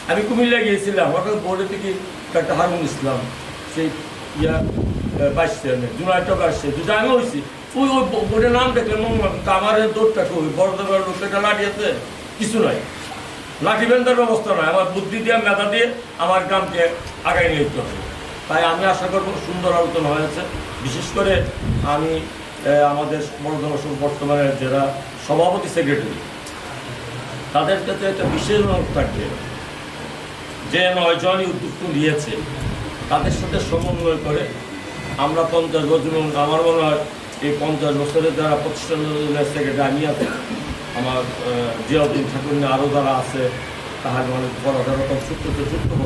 S7: আমি কুমিল্লা গিয়েছিলাম, হঠাৎ বোর্ডে থেকে ডাক্তার হারুন ইসলাম, সেই ভাইস চেয়ারম্যান জুনায়দ টক আসছে, দুটো আমি হয়েছি, ওই বোর্ডের নাম দেখলে আমার দৌড়টা কই বড়দনের লোকটা লাঠি আছে, কিছু নয়, লাঠি বেন্দার ব্যবস্থা নয়, আমার বুদ্ধি দিয়ে মেধা দিয়ে আমার গ্রামকে আগায় নিয়ে যেতে হবে। তাই আমি আশা করবো সুন্দর আলোচনা হয়েছে। বিশেষ করে আমি আমাদের বড়দন বর্তমানে যারা সভাপতি সেক্রেটারি, তাদের কাছে একটা বিশেষ অনুরোধ থাকবে, যে 9 জনই উদ্যোগ নিয়েছে তাদের সাথে সমন্বয় করে আমরা 50 বছর, আমার মনে হয় এই 50 বছরের যারা প্রতিষ্ঠান সেক্রেটারি আমি আছে, আমার জিয়াউদ্দিন ঠাকুর নিয়ে আরও যারা আছে, তাহার অনেক বড় রকম ছোট্ট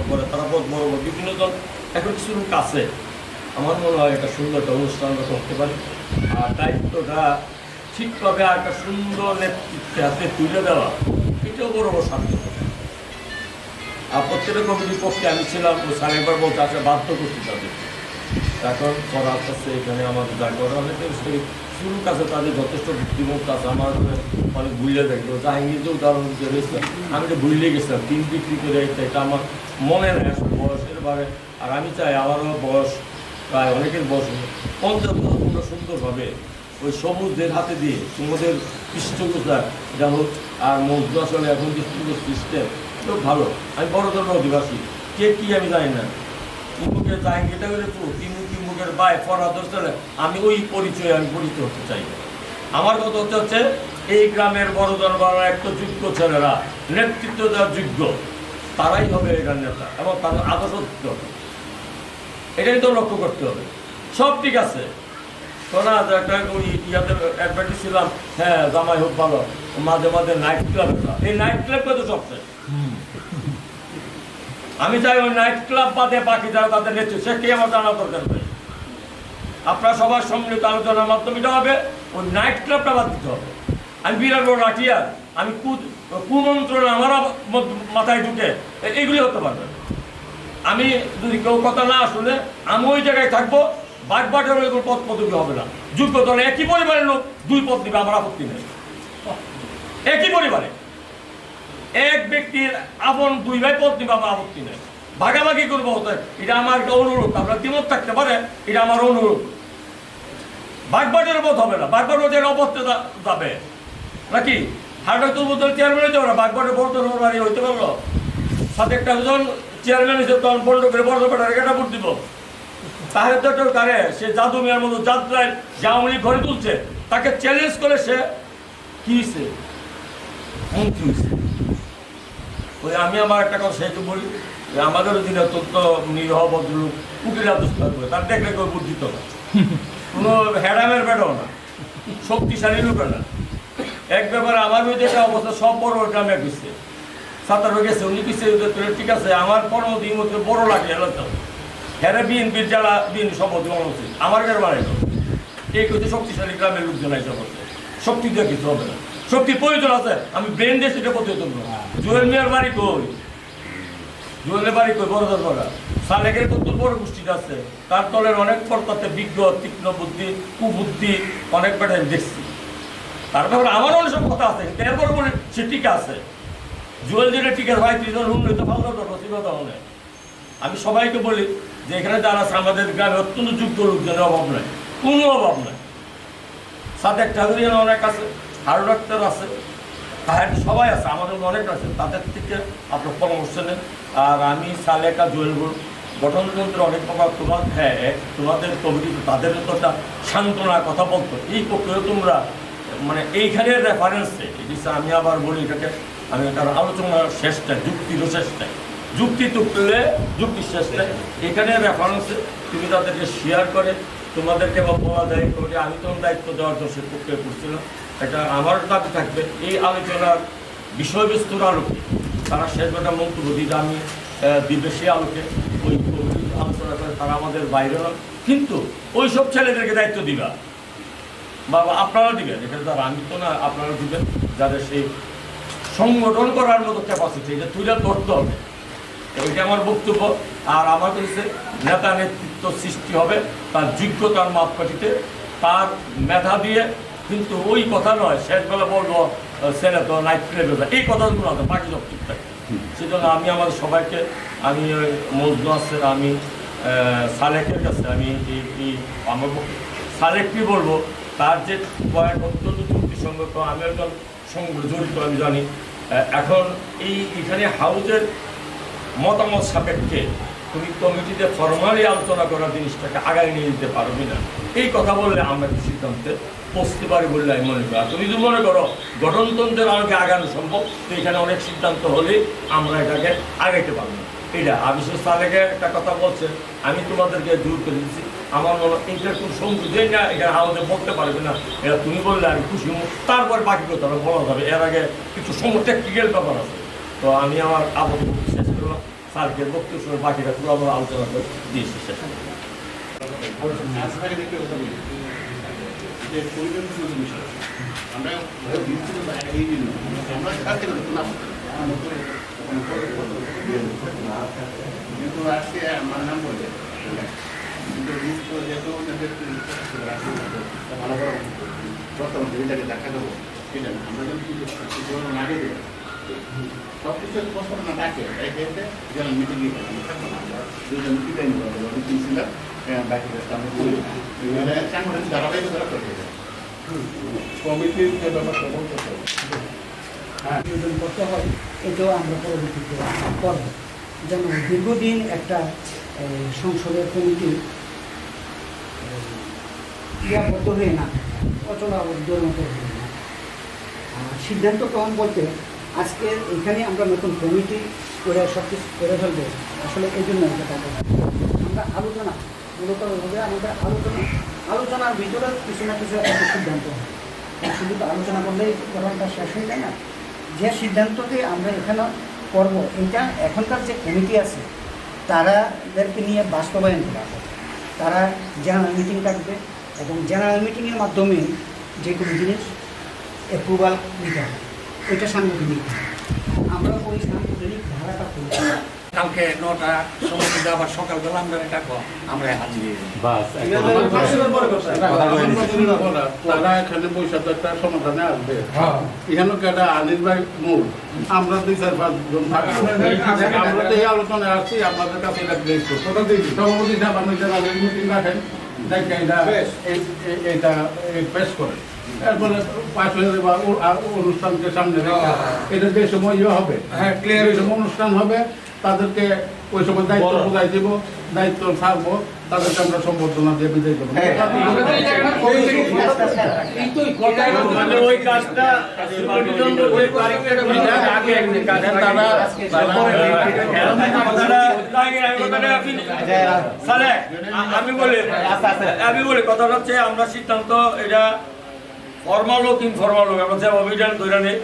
S7: করে তারা বড় বড় বিভিন্ন জন এখন কিছু লোক আছে। আমার মনে হয় একটা সুন্দর একটা অনুষ্ঠান করতে পারি। আর দায়িত্বটা ঠিকভাবে আর একটা সুন্দর নেতৃত্বের হাতে তুলে দেওয়া, এটাও বড় বড় সার্থক। আর প্রত্যেকটা কমিটির পক্ষে আমি ছিলাম, সারেবার বলতে আসলে বাধ্য করছি তাদের। এখন করা আসতে এখানে আমাদের যা করা অনেক শুরু কাছে তাদের যথেষ্ট বুদ্ধিমত্তা আছে। আমার অনেক ভুলে থাকলো, জাহাঙ্গীর যে উদাহরণ দিতে হয়েছে, আমি তো ভুলে গেছিলাম, দিন বিক্রি করে এটা আমার মনে নেই আসলে বয়সের বারে। আর আমি চাই আমারও বয়স প্রায় অনেকের বয়স 50 বছর সুন্দরভাবে ওই সবুজদের হাতে দিয়ে তোমাদের পৃষ্ঠপোষকতা এটা হোক আর মজদুর আসলে এখন যে সিস্টেম খুব ভালো। আমি বড় ধরনের অধিবাসী, কে কি আমি জানি না, তিমুকের জাহাঙ্গীরটা করে তিমুকের বাই ফরাদর চলে, আমি ওই পরিচয়ে আমি পরিচিত হতে চাই না। আমার কথা হচ্ছে এই গ্রামের বড় দরবার একটা যোগ্য ছেলেরা, নেতৃত্ব দেওয়ার যোগ্য, তারাই হবে এটার নেতা এবং তাদের আদর্শ দিতে হবে। এটাই তো লক্ষ্য করতে হবে। সব ঠিক আছে, শোনা একটা ওই ইয়াতে অ্যাডভার্টাইজ ছিলাম, হ্যাঁ জামাই হোক ভালো, মাঝে মাঝে নাইট ক্লাব, এই নাইট ক্লাব তো সবচেয়ে আমি চাই ওই নাইট ক্লাব বাদে বাকি যারা তাদের নেতৃত্ব, সে কে আমার জানার দরকার নেই। আপনার সবার সম্মিলিত আলোচনার মাধ্যমে এটা হবে, ওই নাইট ক্লাবটা বাদ দিতে হবে। আমি বিরাট বড় রাখিয়ার, আমি কুমন্ত্রণ আমার মাথায় ঢুকে এইগুলি হতে পারবে। আমি যদি কেউ কথা না শুনে আমি ওই জায়গায় থাকবো, বাগবাটের ওই পথ পদবি হবে না। যোগ্য দলে একই পরিবারের লোক দুই পথ দিবে, আমার আপত্তি নেই। একই পরিবারে এক ব্যক্তির আপন দুই ভাই পথ দিবে, আমার আপত্তি নেই। ভাগাভাগি করবো, এটা আমার একটা অনুরোধ। আপনার দ্বিমত থাকতে পারে, এটা আমার অনুরোধ। বাগবাটের পথ হবে না, বাগবাটের অপথে যাবে নাকি? হার্ডার তুলবুতের চেয়ারম্যান হইতে পারে, বাগবাটের বড় বাড়ি হইতে পারলো, সাথে একটা যখন চেয়ারম্যান হিসেবে তখন বন্ধ করে বড় বেটার কেটা ভোট দিব। তাহের দত্তর কারে সে জাদু মিয়ার মতো যাত্রায় যে আওয়ামী লীগ ঘরে তুলছে, তাকে চ্যালেঞ্জ করে সে কি হয়েছে, মন্ত্রী হয়েছে। ওই আমি আমার একটা কথা সেই বলি, আমাদের দিনে অত্যন্ত নিরহ ভদ্রলোক উকিলা দুষ্কার করে, তার দেখলে কেউ ভোট দিত না, কোনো হ্যাডামের বেটাও না, শক্তিশালী লোকের না। এক ব্যাপারে আমার ওই যেটা অবস্থা, সব বড় গ্রামে গেছে, সাঁতার হয়ে গেছে, উনি কিছু ঠিক আছে, আমার কর্মদিন মধ্যে বড় লাগে এলাকা, হ্যাঁ বিএনপির যারা বিএনপি সম্পত্তি উচিত আমার ঘরে বানাইল। এই কিছু শক্তিশালী গ্রামের লোকজন এই সম্পর্কে শক্তি দিয়ে কিছু হবে না, শক্তির প্রয়োজন আছে, আমি ব্রেন দিয়ে সেটা প্রতিহত করবো। জুয়েল মিয়ার বাড়ি কই, জুয়েলের বাড়ি কই, বড় দরবার সালেকের কত বড় গোষ্ঠীটা আছে, তার দলের অনেক পর্দাতে বিজ্ঞ তীক্ষ্ণ বুদ্ধি কুবুদ্ধি অনেক বেটা দেখছি। তার ব্যাপারে আমার অনেক সব কথা আছে, এরপরে বলে সে টিকা আছে। জুয়েল যেটা টিকা ভাই ত্রিজন উন্নত ভালো কথা মনে। আমি সবাইকে বলি যে এখানে যারা আছে আমাদের গ্রামে অত্যন্ত যোগ্য লোকজনের অভাব নাই, কোনো অভাব নাই। সাদেক ঠাকুরিয়ান অনেক আছে, হারু ডাক্তার আছে, তাহের সবাই আছে, আমাদের অনেক আছে, তাদের থেকে আপনার পরামর্শ নেন। আর আমি সালেকা জুয়েল গঠনতন্ত্রের অনেক প্রভাব তোমার, হ্যাঁ তোমাদের কমিটি তাদের তো একটা সান্ত্বনা কথা বলতো, এই পক্ষেও তোমরা মানে এইখানের রেফারেন্সে আমি আবার বলি এটাকে, আমি একটা আলোচনার শেষটা যুক্তিরও শেষটাই, যুক্তি তুললে যুক্তির শেষটাই, এখানে রেফারেন্সে তুমি তাদেরকে শেয়ার করে তোমাদেরকে বা বলা যায় করে আমি তোমার দায়িত্ব দেওয়ার জন্য সে প্রক্রিয়া করছিলাম। এটা আমার দাবি থাকবে এই আলোচনার বিষয়বস্তুর আলোকে তারা শেষবেটা মন্তব্য দিতে আমি দিবে সে আলোকে ওই আলোচনা করে, তারা আমাদের বাইরে নয়, কিন্তু ওই সব ছেলেদেরকে দায়িত্ব দিবা বা আপনারা দিবেন, এখানে তারা আমি তো না, আপনারা দিবেন যাদের সেই সংগঠন করার মতো ক্যাপাসিটি, এটা তুলে ধরতে হবে। এইটা আমার বক্তব্য। আর আমার কাছে নেতা নেতৃত্ব সৃষ্টি হবে তার যোগ্যতার মাপকাঠিতে, তার মেধা দিয়ে, কিন্তু ওই কথা নয় শেষবেলা বলবো ছেলে তো নাইট ক্লাবে যায়, এই কথাগুলো আছে, বাকি সব ঠিক থাকে। সেজন্য আমি আমাদের সবাইকে, আমি মজনু আছে, আমি সালেকের কাছে আমি আমার সালেককে বলবো, তার যে কয়েক অত্যন্ত যুক্তিসঙ্গত, আমি একজন সংগঠন জড়িত, আমি জানি। এখন এখানে হাউজের মতামত সাপেক্ষে তুমি কমিটিতে ফরমালি আলোচনা করার জিনিসটাকে আগায় নিয়ে যেতে পারবি না, এই কথা বললে আমরা কি সিদ্ধান্তে পৌঁছতে পারি বললে আমি মনে করি। আর তুমি যদি মনে করো গঠনতন্ত্রের আলোকে আগানো সম্ভব, তো এখানে অনেক সিদ্ধান্ত হলে আমরা এটাকে আগাইতে পারবো না। এটা আবিষ্কার সালেকে একটা কথা বলছে, আমি তোমাদেরকে দূর করে দিচ্ছি, আমার মনে হয় এইটার কোনো সংযুক্ত না, এখানে আমাদের বলতে পারবে না, এটা তুমি বললে আমি খুশি হব, তারপরে বাকি কথা বলা যাবে। এর আগে কিছু টেকনিক্যাল ব্যাপার আছে। তো আমি আমার আবদ্ধ শেষ করলাম, স্যারকে বক্তব্য শুনে বাকিটা পুরো আমরা আলোচনা করে দিয়েছি শেষ।
S11: কিন্তু আজকে আমার নাম বলে প্রথমটাকে দেখা দেবো, ঠিক আছে? আমরা যদি না দিয়ে দেবো সব কিছু প্রস্তাবনা ডাকে যেন মিটিং থাকবো না, আমরা দুজন মিটিং আমি কিনছিলাম, বাকি আমরা সাংগঠনিক ধারাবাহিকতা করতে
S2: কমিটির যে ব্যাপারটা বলতে চাই,
S1: আয়োজন করতে হয়, এটাও আমরা পরবর্তীতে করব। যেন দীর্ঘদিন একটা সংসদের কমিটি ইয়াবদ্ধ হয়ে না, অচলাবদ্ধর মতো হয়ে না। সিদ্ধান্ত গ্রহণ বলতে আজকে এখানে আমরা নতুন কমিটি করে সব কিছু করে ফেলবো, আসলে এই জন্য আমরা আলোচনা মূলত হবে, আমাদের আলোচনার ভিতরে কিছু না কিছু একটা সিদ্ধান্ত হয়। শুধু তো আলোচনা করলেই গঠনটা শেষ হয়ে যায় না। যে সিদ্ধান্তটি আমরা এখানে করবো, এটা এখনকার যে কমিটি আছে তারাদেরকে নিয়ে বাস্তবায়ন করা হবে। তারা জেনারেল মিটিং ডাকবে এবং জেনারেল মিটিংয়ের মাধ্যমে যে কোনো জিনিস অ্যাপ্রুভাল নিতে হবে, ওইটা সাংগঠনিক। আমরা ওই সাংগঠনিক ধারাটা করব।
S9: কালকে 9টা সময় দিতে আবার সকালবেলা আমরা ডাকবো, আমরা হাজির হয়ে যাবো।
S2: তারা এখানে বৈশাখ একটা সমাধানে আসবে, এখানে একটা আনিস ভাই মূল, আমরা 2-4-5 জন থাকবো। আমরা তো এই আলোচনায় আসছি, আপনাদের কাছে এটা দেখবো সভাপতি সাহেব আপনি জেনারেল মিটিং রাখেন, দেখে এটা পেশ করেন, এরপরে পাশ হয়ে যাবে অনুষ্ঠানকে সামনে রেখে এটা যে সময় ইয়ে হবে, ক্লিয়ার এই সময় অনুষ্ঠান হবে, তাদেরকে ওই সময় দায়িত্ব বোঝাই দেবো, দায়িত্ব ছাড়বো, তাদেরকে আমরা সম্বর্ধনা দিয়ে বিদায় দেবো।
S7: ওই কাজটা আমি বলি কথাটা হচ্ছে আমরা সিদ্ধান্ত এটা ফর্মাল হোক ইনফর্মাল হোক, আমরা যে অভিযান ধরে নেই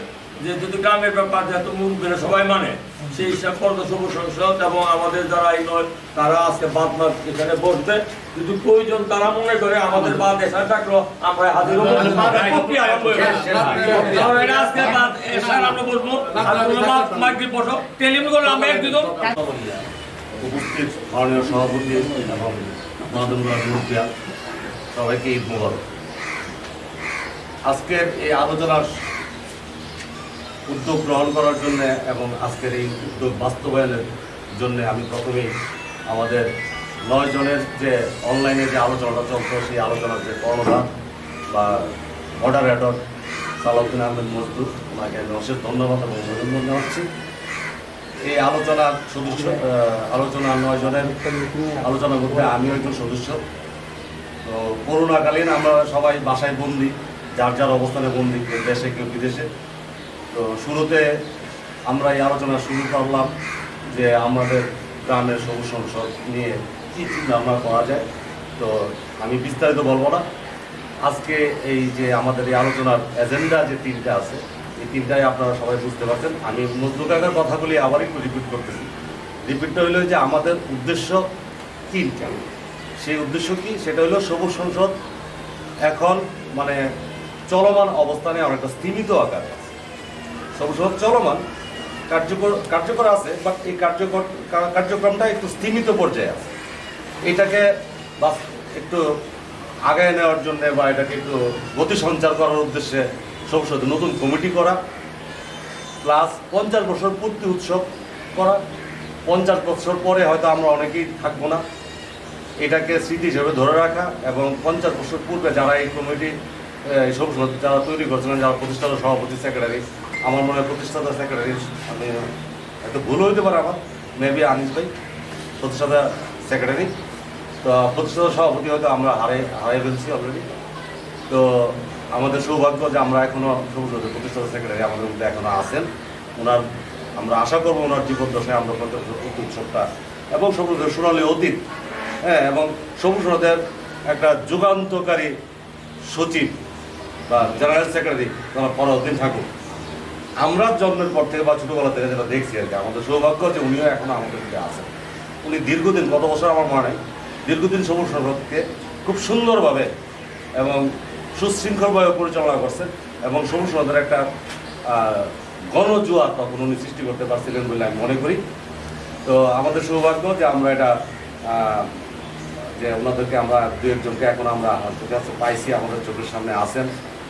S7: যে যদি গ্রামের ব্যাপার যেহেতু মুরব্বীরা সবাই মানে সেই হিসাব করতে সবুজ সংসদ এবং আমাদের যারা এই নয় তারা আজকে বাদ মাস এখানে বসবে, যদি প্রয়োজন তারা মনে করে আমাদের বাদ এসে থাকলো আমরা হাজির হবো, আজকে বাদ এসে আমরা বসবো, মাইগ্রিপ বসো টেলিফোন করলে আমরা এক দুজন উপস্থিত মাননীয় সভাপতি এবং মাদুরিয়া সবাইকে ঈদ মোবারক। আজকের এই আলোচনার উদ্যোগ গ্রহণ করার জন্য এবং আজকের এই উদ্যোগ বাস্তবায়নের জন্য আমি প্রথমেই আমাদের 9 জনের যে অনলাইনে যে আলোচনাটা চলতো সেই আলোচনার যে কর্ণধার বা মডারেটর সালাউদ্দিন আহমেদ মজদুর, ওনাকে আমি অশেষ ধন্যবাদ এবং অভিনন্দন জানাচ্ছি। এই আলোচনার সদস্য আলোচনা 9 জনের আলোচনার মধ্যে আমিও একজন সদস্য। তো করোনাকালীন আমরা সবাই বাসায় বন্দি, যার যার অবস্থানে বন্দি, কেউ দেশে কেউ বিদেশে। তো শুরুতে আমরা এই আলোচনা শুরু করলাম যে আমাদের গ্রামের সবুজ সংসদ নিয়ে কী চিন্তা ভাবনা করা যায়। তো আমি বিস্তারিত বলবো না, আজকে এই যে আমাদের এই আলোচনার এজেন্ডা যে 3টা আছে, এই 3টাই আপনারা সবাই বুঝতে পারছেন। আমি নজরুল কাকার কথাগুলি আবার একটু রিপিট করতেছি। রিপিটটা হলো যে আমাদের উদ্দেশ্য 3টা। সেই উদ্দেশ্য কি, সেটা হলো সবুজ সংসদ এখন মানে চলমান অবস্থানে অনেকটা স্থিমিত আকারে আছে। সবুজ সংসদ চলমান কার্যকর আছে, বাট এই কার্যক্রমটা একটু স্থিমিত পর্যায়ে আছে। এটাকে বাস একটু আগায় নেওয়ার জন্য বা এটাকে একটু গতি সঞ্চার করার উদ্দেশ্যে সবুজ সংসদ নতুন কমিটি করা, প্লাস 50 বছর পূর্তি উৎসব করা। 50 বছর পরে হয়তো আমরা অনেকেই থাকবো না, এটাকে স্মৃতি হিসেবে ধরে রাখা এবং 50 বছর পূর্বে যারা এই কমিটি সবুজ সংসদ যারা তৈরি করছিলেন, যারা প্রতিষ্ঠাতা সভাপতি, সেক্রেটারি, আমার মনে হয় প্রতিষ্ঠাতা সেক্রেটারি, আমি একটু ভুল হইতে পারে আমার, মেবি আনিস ভাই প্রতিষ্ঠাতা সেক্রেটারি, তো প্রতিষ্ঠাতা সভাপতি হয়তো আমরা হারাই ফেলছি অলরেডি। তো আমাদের সৌভাগ্য যে আমরা এখনও সবুজ সংসদের প্রতিষ্ঠাতা সেক্রেটারি আমাদের মধ্যে এখনও আছেন। ওনার আমরা আশা করবো ওনার জীবদ্দশায় আমরা উৎসবটা এবং সবুজ সোনালী অতীত, হ্যাঁ, এবং সবুজ সংসদের একটা যুগান্তকারী সচিব বা জেনারেল সেক্রেটারি তারা পরদিন থাকুক। আমরা জন্মের পর থেকে বা ছোটোবেলা থেকে যেটা দেখছি আর কি, আমাদের সৌভাগ্য যে উনিও এখনও আমাদের মধ্যে আছেন। উনি দীর্ঘদিন, গত বছর আমার মনে হয়, দীর্ঘদিন সবুজ সংসদকে খুব সুন্দরভাবে এবং সুশৃঙ্খলভাবে পরিচালনা করছেন এবং সবুজ সংসদের একটা গণজোয়ার তখন উনি সৃষ্টি করতে পারছিলেন বলে আমি মনে করি। তো আমাদের সৌভাগ্য যে আমরা এটা যে ওনাদেরকে আমরা 2-1 জনকে এখন আমরা হাতের কাছে পাইছি, আমাদের চোখের সামনে আছেন।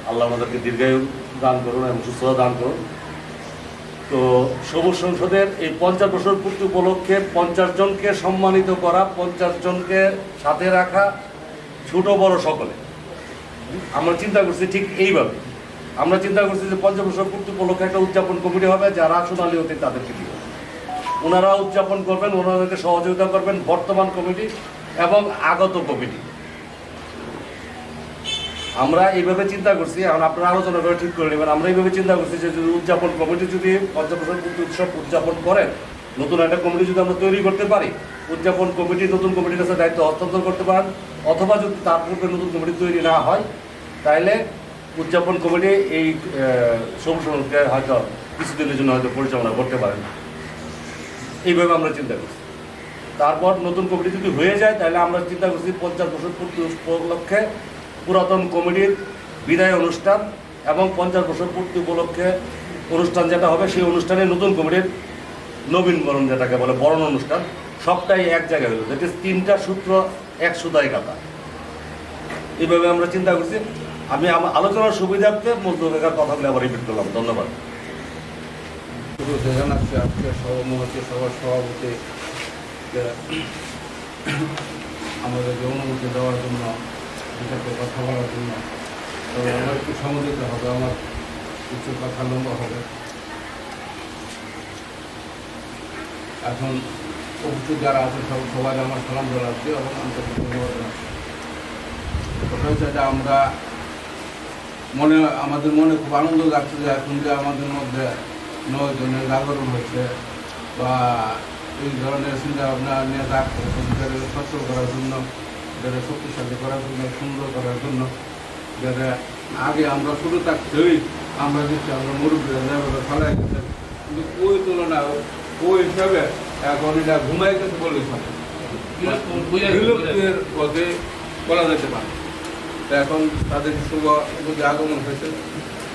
S7: আল্লাহ ওনাদেরকে দীর্ঘায়ু দান করুন এবং সুস্থতা দান করুন। তো সবুজ সংসদের এই 50 বছর পূর্তি উপলক্ষে 50 জনকে সম্মানিত করা, 50 জনকে সাথে রাখা, ছোট বড় সকলে,
S2: আমরা চিন্তা করছি ঠিক এইভাবে। আমরা চিন্তা করছি যে 50 বছর পূর্তি উপলক্ষে একটা উদযাপন কমিটি হবে, যারা সোনালী অতীত তাদেরকে দিয়ে ওনারা উদযাপন করবেন, ওনাদেরকে সহযোগিতা করবেন বর্তমান কমিটি এবং আগত কমিটি। আমরা এইভাবে চিন্তা করছি, এখন আপনারা আলোচনা করে ঠিক করে নেবেন। আমরা এইভাবে চিন্তা করছি যে যদি উদযাপন কমিটি যদি 50 বছর পূর্তি উৎসব উদযাপন করেন, নতুন একটা কমিটি যদি আমরা তৈরি করতে পারি, উদযাপন কমিটি নতুন কমিটির কাছে দায়িত্ব হস্তান্তর করতে পারেন, অথবা যদি তার পূর্বে নতুন কমিটি তৈরি না হয় তাহলে উদযাপন কমিটি এই সবুজ সমাজকে হয়তো কিছুদিনের জন্য হয়তো পরিচালনা করতে পারেন। এইভাবে আমরা চিন্তা করছি। তারপর নতুন কমিটি যদি হয়ে যায় তাহলে আমরা চিন্তা করছি 50 বছর পূর্তি উপলক্ষে পুরাতন কমিটির বিদায় অনুষ্ঠান এবং 50 বছর পূর্তি উপলক্ষে অনুষ্ঠান যেটা হবে, সেই অনুষ্ঠানে নতুন কমিটির নবীনবরণ, যেটাকে বলে বরণ অনুষ্ঠান, সবটাই এক জায়গায় হলো, দ্যাট ইজ 3টা সূত্র এক সুতায় কাটা। এইভাবে আমরা চিন্তা করছি। আমি আমার আলোচনার সুবিধার্থে মধ্যকার কথাগুলো আবার রিপিট করলাম। ধন্যবাদ।
S6: জানাচ্ছি আজকে সভাপতি সবার সভাপতি আমাদেরকে অনুমতি দেওয়ার জন্য, এটাতে কথা বলার জন্য। তবে আমার একটু সময় দিতে হবে, আমার কিছু কথা লম্বা হবে। এখন উপস্থিত যারা আছে সবাই আমার সালাম জানাচ্ছি এবং আন্তরিক ধন্যবাদ জানাচ্ছি। কথা হচ্ছে যে আমাদের মনে খুব আনন্দ লাগছে যে এখন যে আমাদের মধ্যে 9 জনের জাগরণ হয়েছে, বা এই ধরনের চিন্তা ভাবনা নিয়ে রাখছে সচ্ছল করার জন্য, যারা শক্তিশালী করার জন্য, সুন্দর করার জন্য, যারা আগে আমরা শুরু থাকতেই আমরা দেখছি আমরা মুরব্বীরা যেভাবে ফেলাই গেছে, কিন্তু ওই তুলনায় ওই হিসাবে এখন এটা ঘুমাই গেছে বলে বিলুপ্তির পথে বলা যেতে পারে। তো এখন তাদের শুভ যদি আগমন হয়েছে,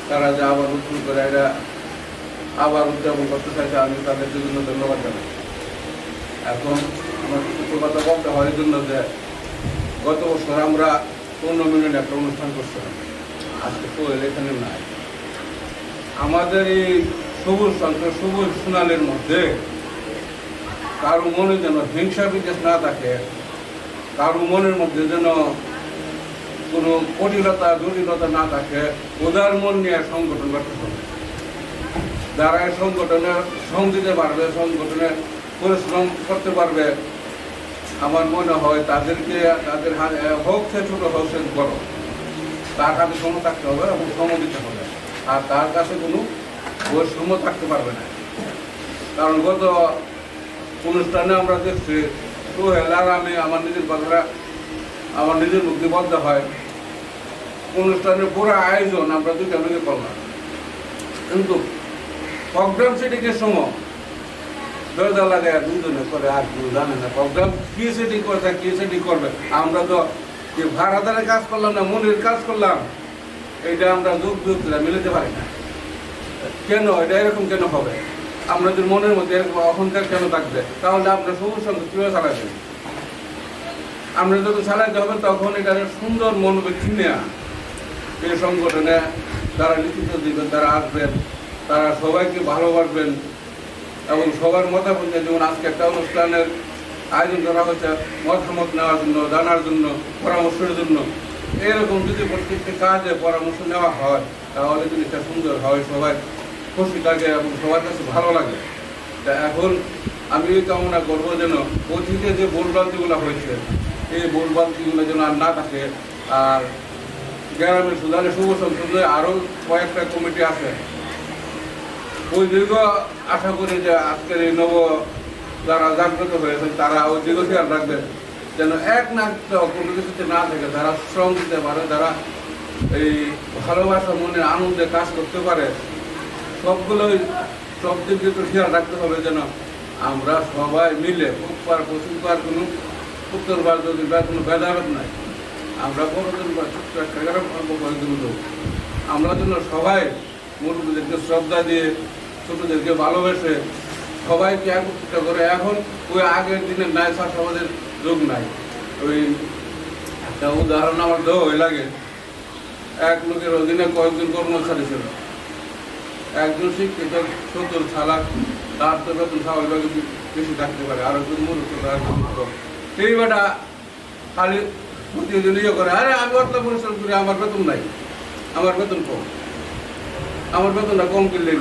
S6: তারা যে আবার নতুন করে এটা আবার উদযাপন করতে চাইছে, আমি তাদের জন্য ধন্যবাদ জানাই। এখন আমার কিছু কথা বলতে হয় এই জন্য যে গত বছর আমরা 15 মিনিট একটা অনুষ্ঠান করছিলাম, আজকে কোয়েল এখানে নাই। আমাদের এই সবুজ সংসদ সবুজ সোনালের মধ্যে কারো মনে যেন হিংসা বিদ্বেষ না থাকে, কারো মনের মধ্যে যেন কোনো কঠিনতা জটিলতা না থাকে, উদার মন নিয়ে সংগঠন করতে হবে। যারা এই সংগঠনে শ্রম দিতে পারবে, সংগঠনে পরিশ্রম করতে পারবে, আমার মনে হয় তাদেরকে তাদের হোক সে ছোট হোক সে বড়, তার কাছে শ্রম থাকতে হবে এবং শ্রম দিতে হবে, আর তার কাছে কোনো বৈষম্য থাকতে পারবে না। কারণ গত অনুষ্ঠানে আমরা দেখছি সোহেল আর আমি আমার নিজের কথাটা আমার নিজের মুক্তি বলতে হয়, অনুষ্ঠানের পুরো আয়োজন আমরা দুইটা মিলে করলাম, কিন্তু প্রোগ্রাম সেটিংয়ের সময় দরজা লাগায় দুজনে করে আর কেউ জানে না প্রোগ্রাম কি সেটিং করছে, কি সেটিং করবে। আমরা তো ভাড়াদারের কাজ করলাম না, মনের কাজ করলাম, এইটা আমরা যোগ মিলাতে পারি না। কেন এটা এরকম কেন হবে? আমরা যদি মনের মধ্যে এরকম অহংকার কেন থাকবে, তাহলে আমরা সবুজ সঙ্গে কীভাবে চালাবেন? আমরা যখন চালাইতে হবে তখন এটা সুন্দর মনোবৃত্তি নেওয়া, এই সংগঠনে তারা নেতৃত্ব দিবেন, তারা আসবেন, তারা সবাইকে ভালোবাসবেন এবং সবার মতামত যেমন আজকে একটা অনুষ্ঠানের আয়োজন করা হয়েছে মতামত নেওয়ার জন্য, জানার জন্য, পরামর্শের জন্য। এরকম যদি প্রত্যেকটি কাজে পরামর্শ নেওয়া হয় তাহলে জিনিসটা সুন্দর হয়, সবাই খুশি থাকে এবং সবার কাছে ভালো লাগে। তা এখন আমি কামনা করবো যেন অতীতে যে ভুলভ্রান্তিগুলো হয়েছে এই ভুলভ্রান্তিগুলো যেন আর না থাকে। আর গ্রামের সুধারে শুভ সংসদে আরও কয়েকটা কমিটি আছে, ওই দীর্ঘ আশা করি যে আজকের এই নব যারা জাগ্রত হয়েছে তারা ওই দীর্ঘ খেয়াল রাখবেন যেন এক না কোনো কিছুতে না থাকে, যারা শ্রম দিতে পারে, যারা এই ভালোবাসা মনে আনন্দে কাজ করতে পারে, সবগুলোই সব দিক দিয়ে খেয়াল রাখতে হবে যেন আমরা সবাই মিলে পূর্ববার পশ্চিমবার কোনো উত্তরবার যদি কোনো ভেদাভেদ নাই, আমরা বড়জন বা ছোট্ট একটা গ্রাম আমরা যেন সবাই মুরব্বীদেরকে শ্রদ্ধা দিয়ে ছোটদেরকে ভালোবেসে সবাইকে একত্রিত করে। এখন ওই আগের দিনের ন্যায় চাষাবাদের যোগ নাই। ওই একটা উদাহরণ আমার দেওয়া লাগে, এক লোকের অধীনে কয়েকজন কর্মচারী ছিল, একজন শিক্ষিত 70 ছাড়া, তার তো বেতন স্বাভাবিকভাবে বেশি থাকতে পারে, আর একজন মূর্খ, এই বেটা খালি
S2: প্রতিদিন ইয়ে করে, আরে আমি অর্থ পরিশ্রম করি, আমার বেতন নাই, আমার বেতন কম, আমার বেতনটা কম করলে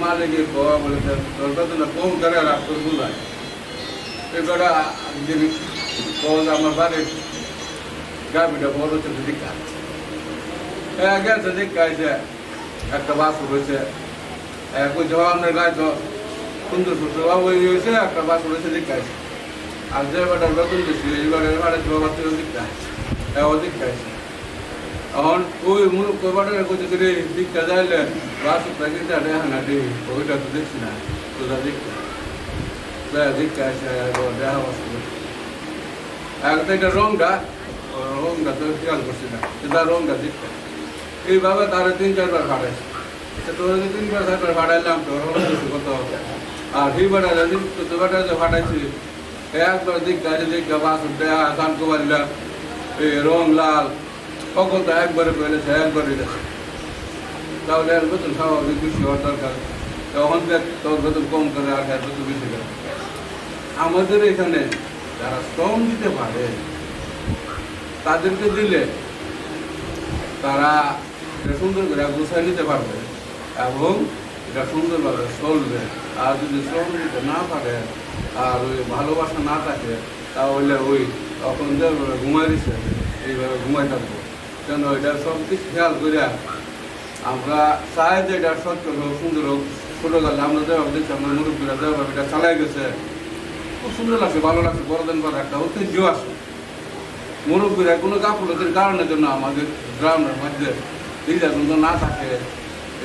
S2: মালিকে বলে তোর বেতনটা কম করে রাখতে বুঝায়। এবারে যদি আমার বাড়ির গাড়িটা বড় হচ্ছে দীক্ষা, হ্যাঁ গেছে দীক্ষা আছে, একটা বাস হয়েছে, আপনার গায়ে তো সুন্দর সুন্দর হয়েছে, একটা বাস হয়েছে দীক্ষা আছে। আর যে বেটার বেতন বেশি এইবারে ভাড়া বাবা থেকে দীক্ষা আছে, দীক্ষা আছে। এখন ওই মূলক বাটারে কোথায় করে দীক্ষা যাইলে বাস কিনতে হানা দিই, ওইটা তো দেখছি না, তোরা দীক্ষা দীক্ষা আছে দেখা বসে। একটা এটা রংটা তো খেয়াল করছি না, এটা রংটা দীক্ষা। এইভাবে তারা 3-4 বার ভাড়াইছে, তোর 3-4 বার ভাড়াইলাম তো কত হবে। আর সেই বেটারে বেটারে যে ভাড়াইছি একবার দীক্ষা দীক্ষা বাস দেয়া ধান কোবারিলা এই রং লাল সকল তো একবারে পেলেছে, একবারে গেছে। তাহলে এর বেতন স্বাভাবিক বেশি হওয়ার দরকার, তখন দেখ তোর বেতন কম করে আর বেতন বেশি করে। আমাদের এখানে যারা শ্রম দিতে পারে তাদেরকে দিলে তারা এটা সুন্দর করে গুছাই নিতে পারবে এবং এটা সুন্দরভাবে চলবে। আর যদি শ্রম দিতে না পারে আর ওই ভালোবাসা না থাকে তাহলে ওই তখন যেভাবে ঘুমাই দিচ্ছে এইভাবে ঘুমাই থাকবো। কেন এটা সব কিছু খেয়াল করে আমরা চাই যে এটা সত্য হোক, সুন্দর হোক। ছোটো গেলে আমরা যেভাবে দেখছি আমরা মুরব্বীরা যেভাবে এটা চালাই গেছে খুব সুন্দর লাগছে, ভালো লাগছে। বড়দিন পর একটা ঐতিহ্য আসে, মুরব্বীরা কোনো গাফলতির কারণের জন্য আমাদের গ্রামের মধ্যে নির্যাতন না থাকে,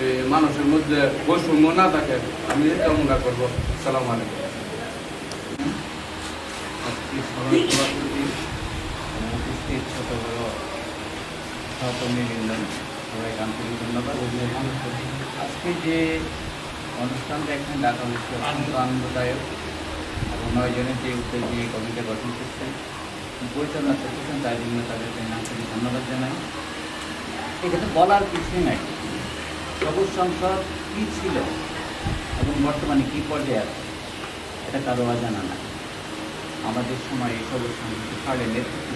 S2: এই মানুষের মধ্যে বৈষম্য না থাকে, আমি এটা মনে করবো। সালাম আলাইকুম।
S6: ছোট বড় সহকর্মীবৃন্দ সবাই আন্তরিক ধন্যবাদ। আজকে যে অনুষ্ঠানটা এখানে ডাকা হয়েছে অত্যন্ত আনন্দদায়ক এবং 9 জনের যে উদ্যোগী কমিটি গঠন করছেন, পরিচালনা করতেছেন, তার জন্য তাদেরকে আন্তরিক ধন্যবাদ জানাই। এখানে বলার কিছুই নাই সবুজ সংসদ কী ছিল এবং বর্তমানে কী পর্যায়ে আছে এটা কারো জানা না। আমাদের সময় এই সবুজ সংসদ ছাড়ে নেতৃত্ব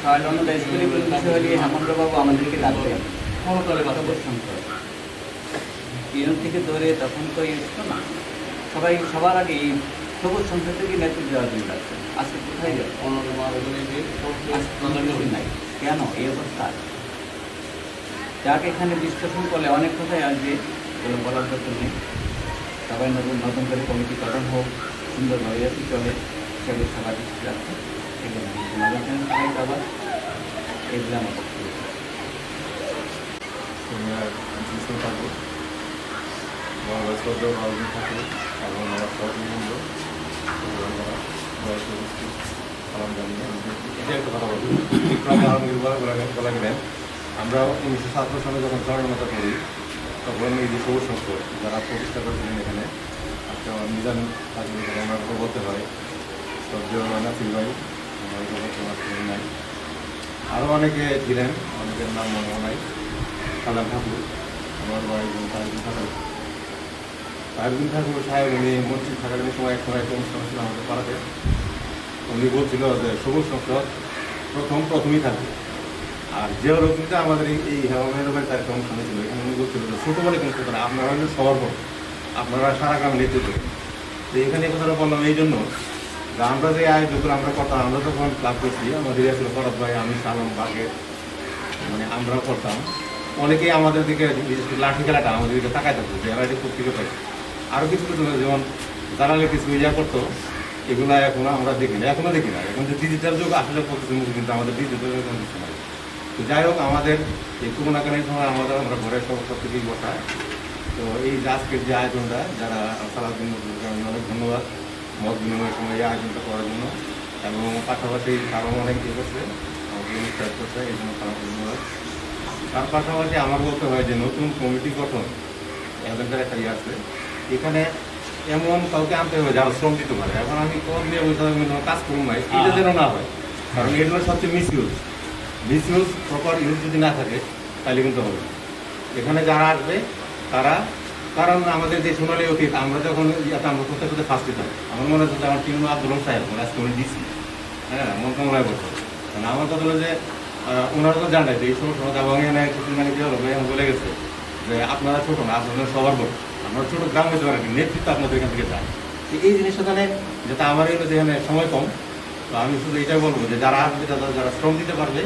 S6: তাহলে অন্যটা স্কুলে বিষয় হলে হেমন্তবাবু আমাদেরকে ডাকতেন সবুজ সংসদ ইউনিট থেকে ধরে, তখন তো ছিল না। সবাই সবার আগে এই সবুজ সংসদ থেকে নেতৃত্ব দেওয়ার জন্য আছে। আজকে কোথায় যাবে নাই কেন এই অবস্থা? যাকে এখানে বিশ্লেষণ করলে অনেক কথাই আসবে, এগুলো বলার দরকার নেই। সবাই নতুন করে কমিটি গঠন হোক, সুন্দরভাবে যাতে চলে সেগুলো সবাই দৃষ্টি রাখছে। এগুলো সবাই আবার এগুলো আমার পক্ষে
S12: থাকবো থাকবে এবং আমার সহযোগীবৃন্দ সালাম জানিয়ে এটা একটা কথা বলবো। বলা গেলেন আমরা 1907 সালে যখন জন্মতা করি তখন এই যে সবুজ সংসদ যারা প্রতিষ্ঠা করেছিলেন এখানে একটা নিজাম থাকলে আমরা বলতে হয় নাসির ভাই, নাই আরও অনেকে ছিলেন, অনেকের নাম মনে নাই। সালাম ঠাকুর, আমার ভাই তাহিরুদ্দিন ঠাকুর, তাহিরুদ্দিন ঠাকুর সাহেব উনি মন্ত্রী থাকাকালীন সময় এক সময় একটা অনুষ্ঠান ছিল আমাদের পাড়াতে। উনি বলছিল যে সবুজ সংসদ প্রথমেই থাকবে। আর যে রকমটা আমাদের এই হেমামের তার একটা অনুষ্ঠান ছিল, এখানে উনি বলছিল যে ছোটো বলে কোনো কথা না, আপনারা হলেন সবার বড়, আপনারা সারা গ্রাম নেতৃত্ব। তো এখানে কথাটা বললাম এই জন্য যে আমরা যে আয়োজন করে আমরা কথা আমরা যখন ক্লাব করছি, আমাদের ছিল ফরদ ভাই, আমি সালাম বাগে, মানে আমরাও করতাম। অনেকেই আমাদের দিকে বিশেষ করে লাঠি খেলাটা আমাদের দিকে তাকায় থাকতো যে এরা এটা পত্রিকা পাই। আরও কিছু কিছু যেমন দালালে কিছু ইয়া করতো, এগুলো এখন আমরা দেখি না, এখনও দেখি না। এখন যে ডিজিটাল যুগ আসলে করতেছে কিন্তু আমাদের ডিজিটাল কোনো কিছু নাই। তো যাই হোক, আমাদের এই করোনাকালীন সময় আমরা ঘরের সব থেকেই বসায়। তো এই আজকের যে আয়োজনটা, যারা সারাদিন আমি অনেক ধন্যবাদ মত বিনিময়ের সময় এই আয়োজনটা করার জন্য, এবং পাশাপাশি কারণ অনেক ইয়ে করছে, আমাকে ইনস্টার্ট করছে, এই জন্য তারা ধন্যবাদ। তার পাশাপাশি আমার বলতে হয় যে নতুন কমিটি গঠন এলাকার একটা ইয়ে আছে, এখানে এমন কাউকে আনতে হবে যারা শ্রম দিতে পারে। এখন আমি কোন দিয়ে বলতে কাজ করুন নাই, এটা যেন না হয়, কারণ এগুলো সবচেয়ে মিসইউজ প্রপার ইউজ যদি না থাকে তাহলে কিন্তু হবে। এখানে যারা আসবে তারা, কারণ আমাদের যে সোনালী অতীত, আমরা যখন আমরা কোথায় কোথায় ফার্স্ট দিতাম, আমার মনে হচ্ছে আমার টিম আব্দুল সাহেব আজকে উনি ডিসি, হ্যাঁ মন্ত্রণালয় বলছে। মানে আমার কথা হলো যে ওনারা তো জানে যে এই সমস্ত এবং এখানে মানে কি হলো বলে গেছে যে আপনারা ছোট না, আপনারা সবার বড়, আমরা ছোট গ্রাম হতে পারেন, নেতৃত্ব আপনাদের এখান থেকে যায়। এই জিনিসটা জানে যাতে আমার এগুলো যেখানে সময় কম, তো আমি শুধু এটাই বলবো যে যারা আসবে, যারা শ্রম দিতে পারবে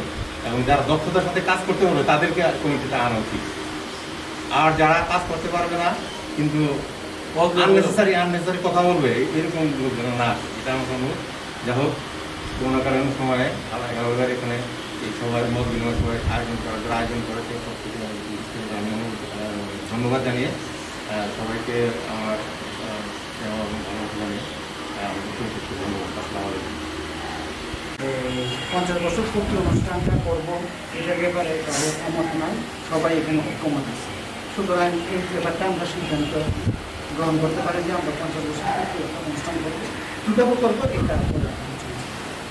S12: এবং যারা দক্ষতার সাথে কাজ করতে পারবে তাদেরকে কমিটিতে আনা উচিত। আর যারা কাজ করতে পারবে না কিন্তু আননেসেসারি কথা বলবে এরকম লোক যেন না আসে, এটা আমার অনুরোধ। যাই হোক, কোনো কারণ সময়ে আলাদা এখানে এই সবার মত বিনিময় সবাই আয়োজন করার যারা আয়োজন করেছে সব কিছু আমি ধন্যবাদ জানিয়ে সবাইকে আমার জানিয়ে ধন্যবাদ। আসসালামু আলাইকুম।
S1: 50 বছর পূর্তি অনুষ্ঠানটা করব এটার ব্যাপারে কারো একমত নাই, সবাই এখানে ঐক্যমত আছে। সুতরাং এই ব্যাপারটা আমরা সিদ্ধান্ত গ্রহণ করতে পারি যে আমরা 50 বছর পূর্তি অনুষ্ঠান করবো, কীভাবে করবো এটা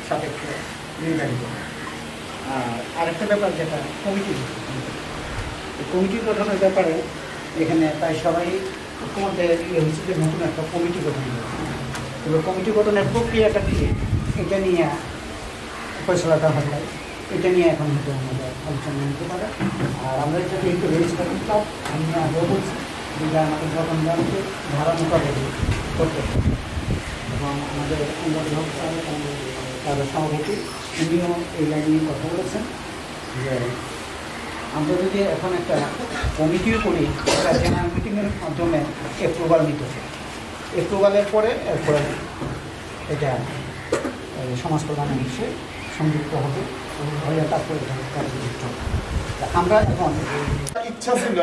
S1: সাপেক্ষে নির্ধারিত। আর আরেকটা ব্যাপার যেটা কমিটি গঠনের ব্যাপারে এখানে প্রায় সবাই ঐক্যমতে হয়েছে যে নতুন একটা কমিটি গঠন করবে। তবে কমিটি গঠনের প্রক্রিয়াটা কি এটা নিয়ে ফয়সলাটা হয়, এটা নিয়ে এখন হয়তো আমাদের আলোচনা নিতে পারে। আর আমরা যদি একটু রেজিস্টার করতাম, আমি আগেও বলছি যে আমাদের যখন জানতে ধারা মোতাবেক করতে হবে। এবং আমাদের অঙ্গন তাদের সভাপতি উনিও এই লাইন নিয়ে কথা বলেছেন যে আমরা যদি এখন একটা কমিটিও করি, একটা জেনারেল মিটিংয়ের মাধ্যমে অ্যাপ্রুভাল নিতে হবে। অ্যাপ্রুভালের পরে এরপরে এটা সমাজ প্রধান হিসেবে সংযুক্ত হবে হয়ে তারপরে আমরা এখন
S10: ইচ্ছা ছিল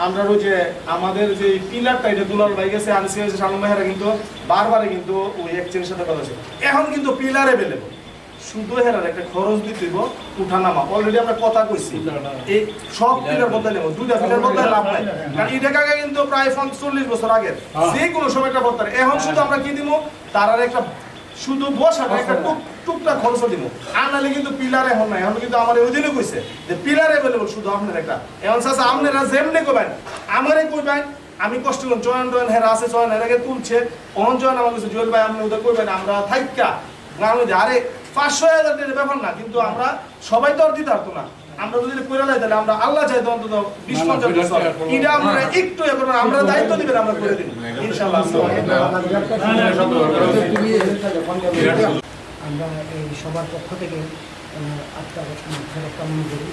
S10: আমরা ওই যে আমাদের যে পিলারটা এটা দুলাল ভাই গেছে, আনিস গেছে, সালম ভাইরা কিন্তু বারবারে কিন্তু ওই একচেনের সাথে কথা ছিল। এখন কিন্তু পিলার অ্যাভেলেবল, শুধু হেরার একটা খরচ দিতে হইব উঠানামা। অলরেডি আমরা কথা কইছি এই সব পিলার বদলে নেব, 2টা পিলার বদলে লাভ নাই, কারণ এটা কাকা কিন্তু প্রায় 40 বছর আগের যে কোনো সময়টা বদলে। এখন শুধু আমরা কি দিব, তার আর একটা শুধু বসার একটা টুকটাক খরচ দিব। আর নাহলে কিন্তু পিলার এখন নাই। এখন কিন্তু আমার ওই দিনে কইছে যে পিলার অ্যাভেলেবল শুধু আপনার একটা। এখন চাচা আপনারা যেমনি কইবেন আমারে কইবেন, আমি কষ্ট করুন জয়েন হেরা আছে, জয়েন হেরাকে তুলছে অন জয়েন আমার কাছে জুয়েল ভাই আপনি ওদের কইবেন আমরা থাইকা গ্রামে আরে 500,000 টাকার ব্যাপার না, কিন্তু আমরা সবাই তো আর দিতে পারতো না। আমরা যদি করে লাই তাহলে আমরা আল্লাহ চাইতো অন্তত 20-50 বছর এটা আমরা একটু এখন আমরা দায়িত্ব দিবেন, আমরা করে দিব ইনশাআল্লাহ।
S1: আমরা এই সবার পক্ষ থেকে আপনার কামনা করি।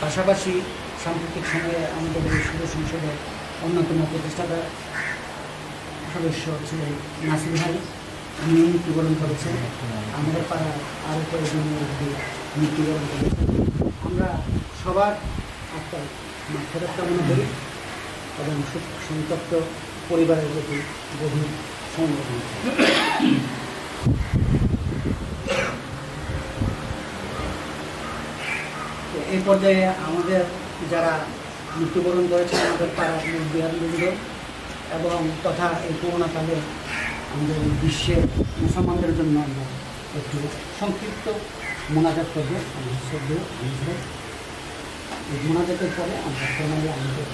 S1: পাশাপাশি সাম্প্রতিক সময়ে আমাদের এই শুভ সংসদের অন্যতম প্রতিষ্ঠাতা সদস্য ছিলেন নাসির ভাই, উনি মৃত্যুবরণ করেছেন। আমাদের পাড়ার আরও কয়েকজনের মৃত্যুবরণ করেছেন। আমরা সবার আপনার মাত্রার কামনা করি এবং সন্তপ্ত পরিবারের প্রতি গভীর সমবেদনা। এই পর্যায়ে আমাদের যারা মৃত্যুবরণ করেছেন আমাদের পাড়ার মুরব্বিয়ানবৃন্দ এবং তথা এই করোনাকালে আমাদের বিশ্বের মুসলমানদের জন্য আমরা একটু সংক্ষিপ্ত মোনাজাত করবো। আমাদের শ্রদ্ধেয় এই মোনাজাতের পরে আমরা ফর্মালি আমাদের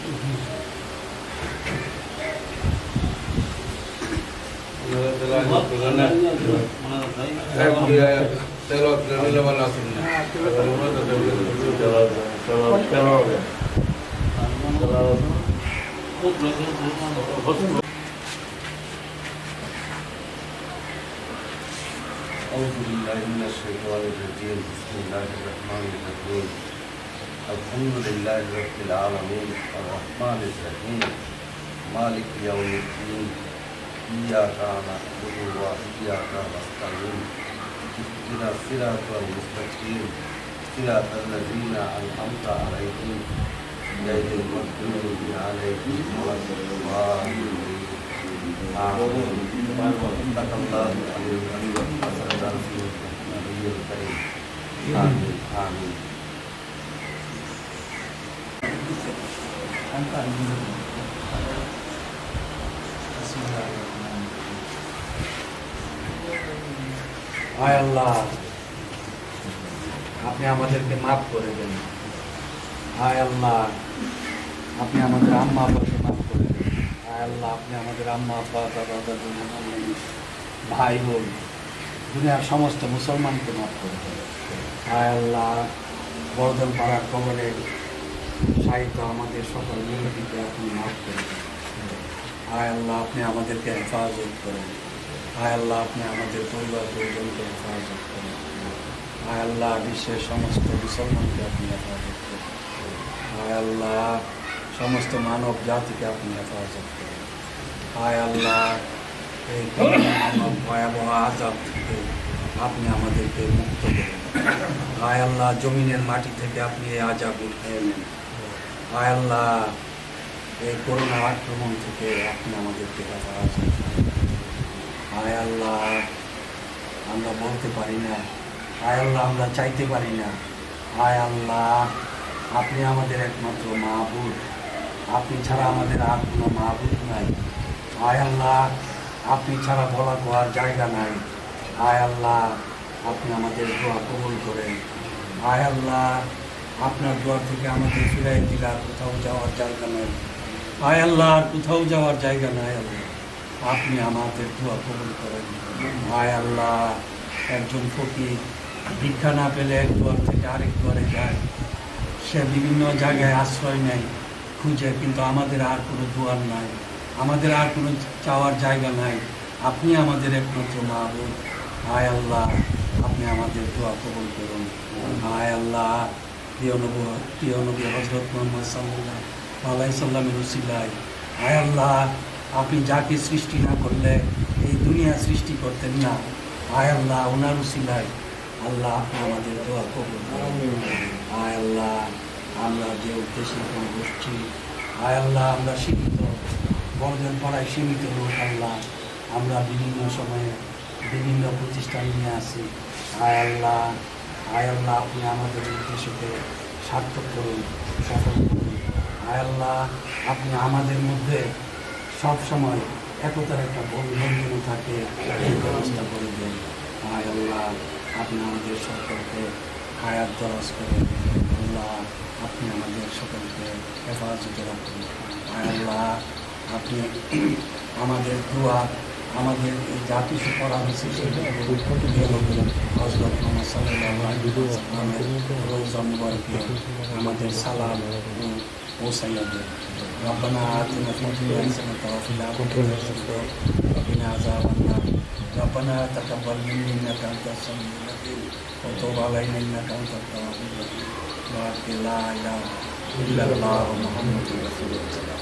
S6: أعوذ بالله من الشيطان الرجيم بسم الله الرحمن الرحيم الحمد لله رب العالمين الرحمن الرحيم مالك يوم الدين إياك نعبد وإياك نستعين اهدنا الصراط المستقيم صراط الذين أنعمت عليهم غير المغضوب عليهم ولا الضالين
S13: হায় আল্লাহ, আপনি আমাদেরকে মাফ করে দেন। হায় আল্লাহ, আপনি আমাদের আম্মা আব্বাকে মাফ করে দেন। হায় আল্লাহ, আপনি আমাদের আম্মা আব্বা দাদা দাদু ভাই বোন দুনিয়ার সমস্ত মুসলমানকে মাফ করে দেন। হায় আল্লাহ, বর্ধন পাড়ার কবরে সাহিত্য আমাদের সকল মিলটিকে আপনি মাফ করে দেন। হায় আল্লাহ, আপনি আমাদেরকে হেফাজত করেন। হায় আল্লাহ, আপনি আমাদের পরিবার পরিজনকে হেফাজত করেন। হায় আল্লাহ, বিশ্বের সমস্ত মুসলমানকে আপনি হেফাজত করেন। হায় আল্লাহ, সমস্ত মানব জাতিকে আপনি হেফাজত করেন। হায় আল্লাহ, এই মানব ভয়াবহ আযাব থেকে আপনি আমাদেরকে মুক্ত করেন। হায় আল্লাহ, জমিনের মাটি থেকে আপনি এই আযাব উঠিয়ে নেন। হায় আল্লাহ, এই করোনা আক্রমণ থেকে আপনি আমাদেরকে হেফাজত করেন। হায় আল্লাহ, আমরা বলতে পারি না, হায় আল্লাহ, আমরা চাইতে পারি না। হায় আল্লাহ, আপনি আমাদের একমাত্র মাহবুব, আপনি ছাড়া আমাদের আর কোনো মাহবুব নাই। হায় আল্লাহ, আপনি ছাড়া বলা কোয়ার জায়গা নাই। হায় আল্লাহ, আপনি আমাদের দোয়া কবুল করেন। হায় আল্লাহ, আপনার দোয়া থেকে আমাদের ফিরাই দিলে আর কোথাও যাওয়ার জায়গা নাই। হায় আল্লাহ, আর কোথাও যাওয়ার জায়গা নাই। আল্লাহ, আপনি আমাদের দোয়া কবুল করেন। হায় আল্লাহ, একজন ফকির ভিক্ষা না পেলে এক দুয়ার থেকে আরেক দুয়ারে যায়, সে বিভিন্ন জায়গায় আশ্রয় নেয় খুঁজে, কিন্তু আমাদের আর কোনো দুয়ার নাই, আমাদের আর কোনো চাওয়ার জায়গা নাই। আপনি আমাদের একমাত্র মাহবুব। হায় আল্লাহ, আপনি আমাদের দোয়া কবুল করুন। হায় আল্লাহ, প্রিয় নবী হযরত মুহাম্মদ সাল্লাল্লাহু আলাইহি সাল্লামের উসিলায়, হায় আল্লাহ, আপনি যাকে সৃষ্টি না করলে এই দুনিয়া সৃষ্টি করতেন না। হায় আল্লাহ, ওনার উসিলায় আল্লাহ আপনি আমাদের দোয়া কবুল করুন। হায় আল্লাহ, আমরা যে উদ্দেশ্যে বসছি, হায় আল্লাহ, আমরা সীমিত বর্জন পাড়ায় সীমিত লোক। আল্লাহ, আমরা বিভিন্ন সময়ে বিভিন্ন প্রতিষ্ঠান নিয়ে আসি। হায় আল্লাহ, হায় আল্লাহ, আপনি আমাদের উদ্দেশ্যকে সার্থক করুন, সফল করুন। হায় আল্লাহ, আপনি আমাদের মধ্যে সব সময় একতার একটা বন্ধন থাকে, এই ব্যবস্থা করে দেন। হায় আল্লাহ, আপনি আমাদের সকলকে হায়াত দরাজ করেন। আল্লাহ, আপনি আমাদের সকলকে হেফাজতে রাখুন। হায় আল্লাহ, আপনি আমাদের দোয়া, আমাদের এই যা কিছু করা হয়েছে সেটা হযরত মুহাম্মদ সাল্লাল্লাহু আলাইহি ওয়াসাল্লামের রওজা মুবারকে আমাদের সালাম পৌঁছাইয়া দেন। রব্বানা আতিনা ফিদ দুনিয়া হাসানাতাও ওয়া ফিল আখিরাতি হাসানাতাও ওয়া কিনা আযাবান নার। রব্বানা তাকাব্বাল মিন্না ইন্নাকা আনতাস সামিউল আলিম ওয়া তুব আলাইনা ইন্নাকা আনতাত তাওয়াবুর রাহিম। লা ইলাহা ইল্লাল্লাহ মুহাম্মাদুর রাসূলুল্লাহ।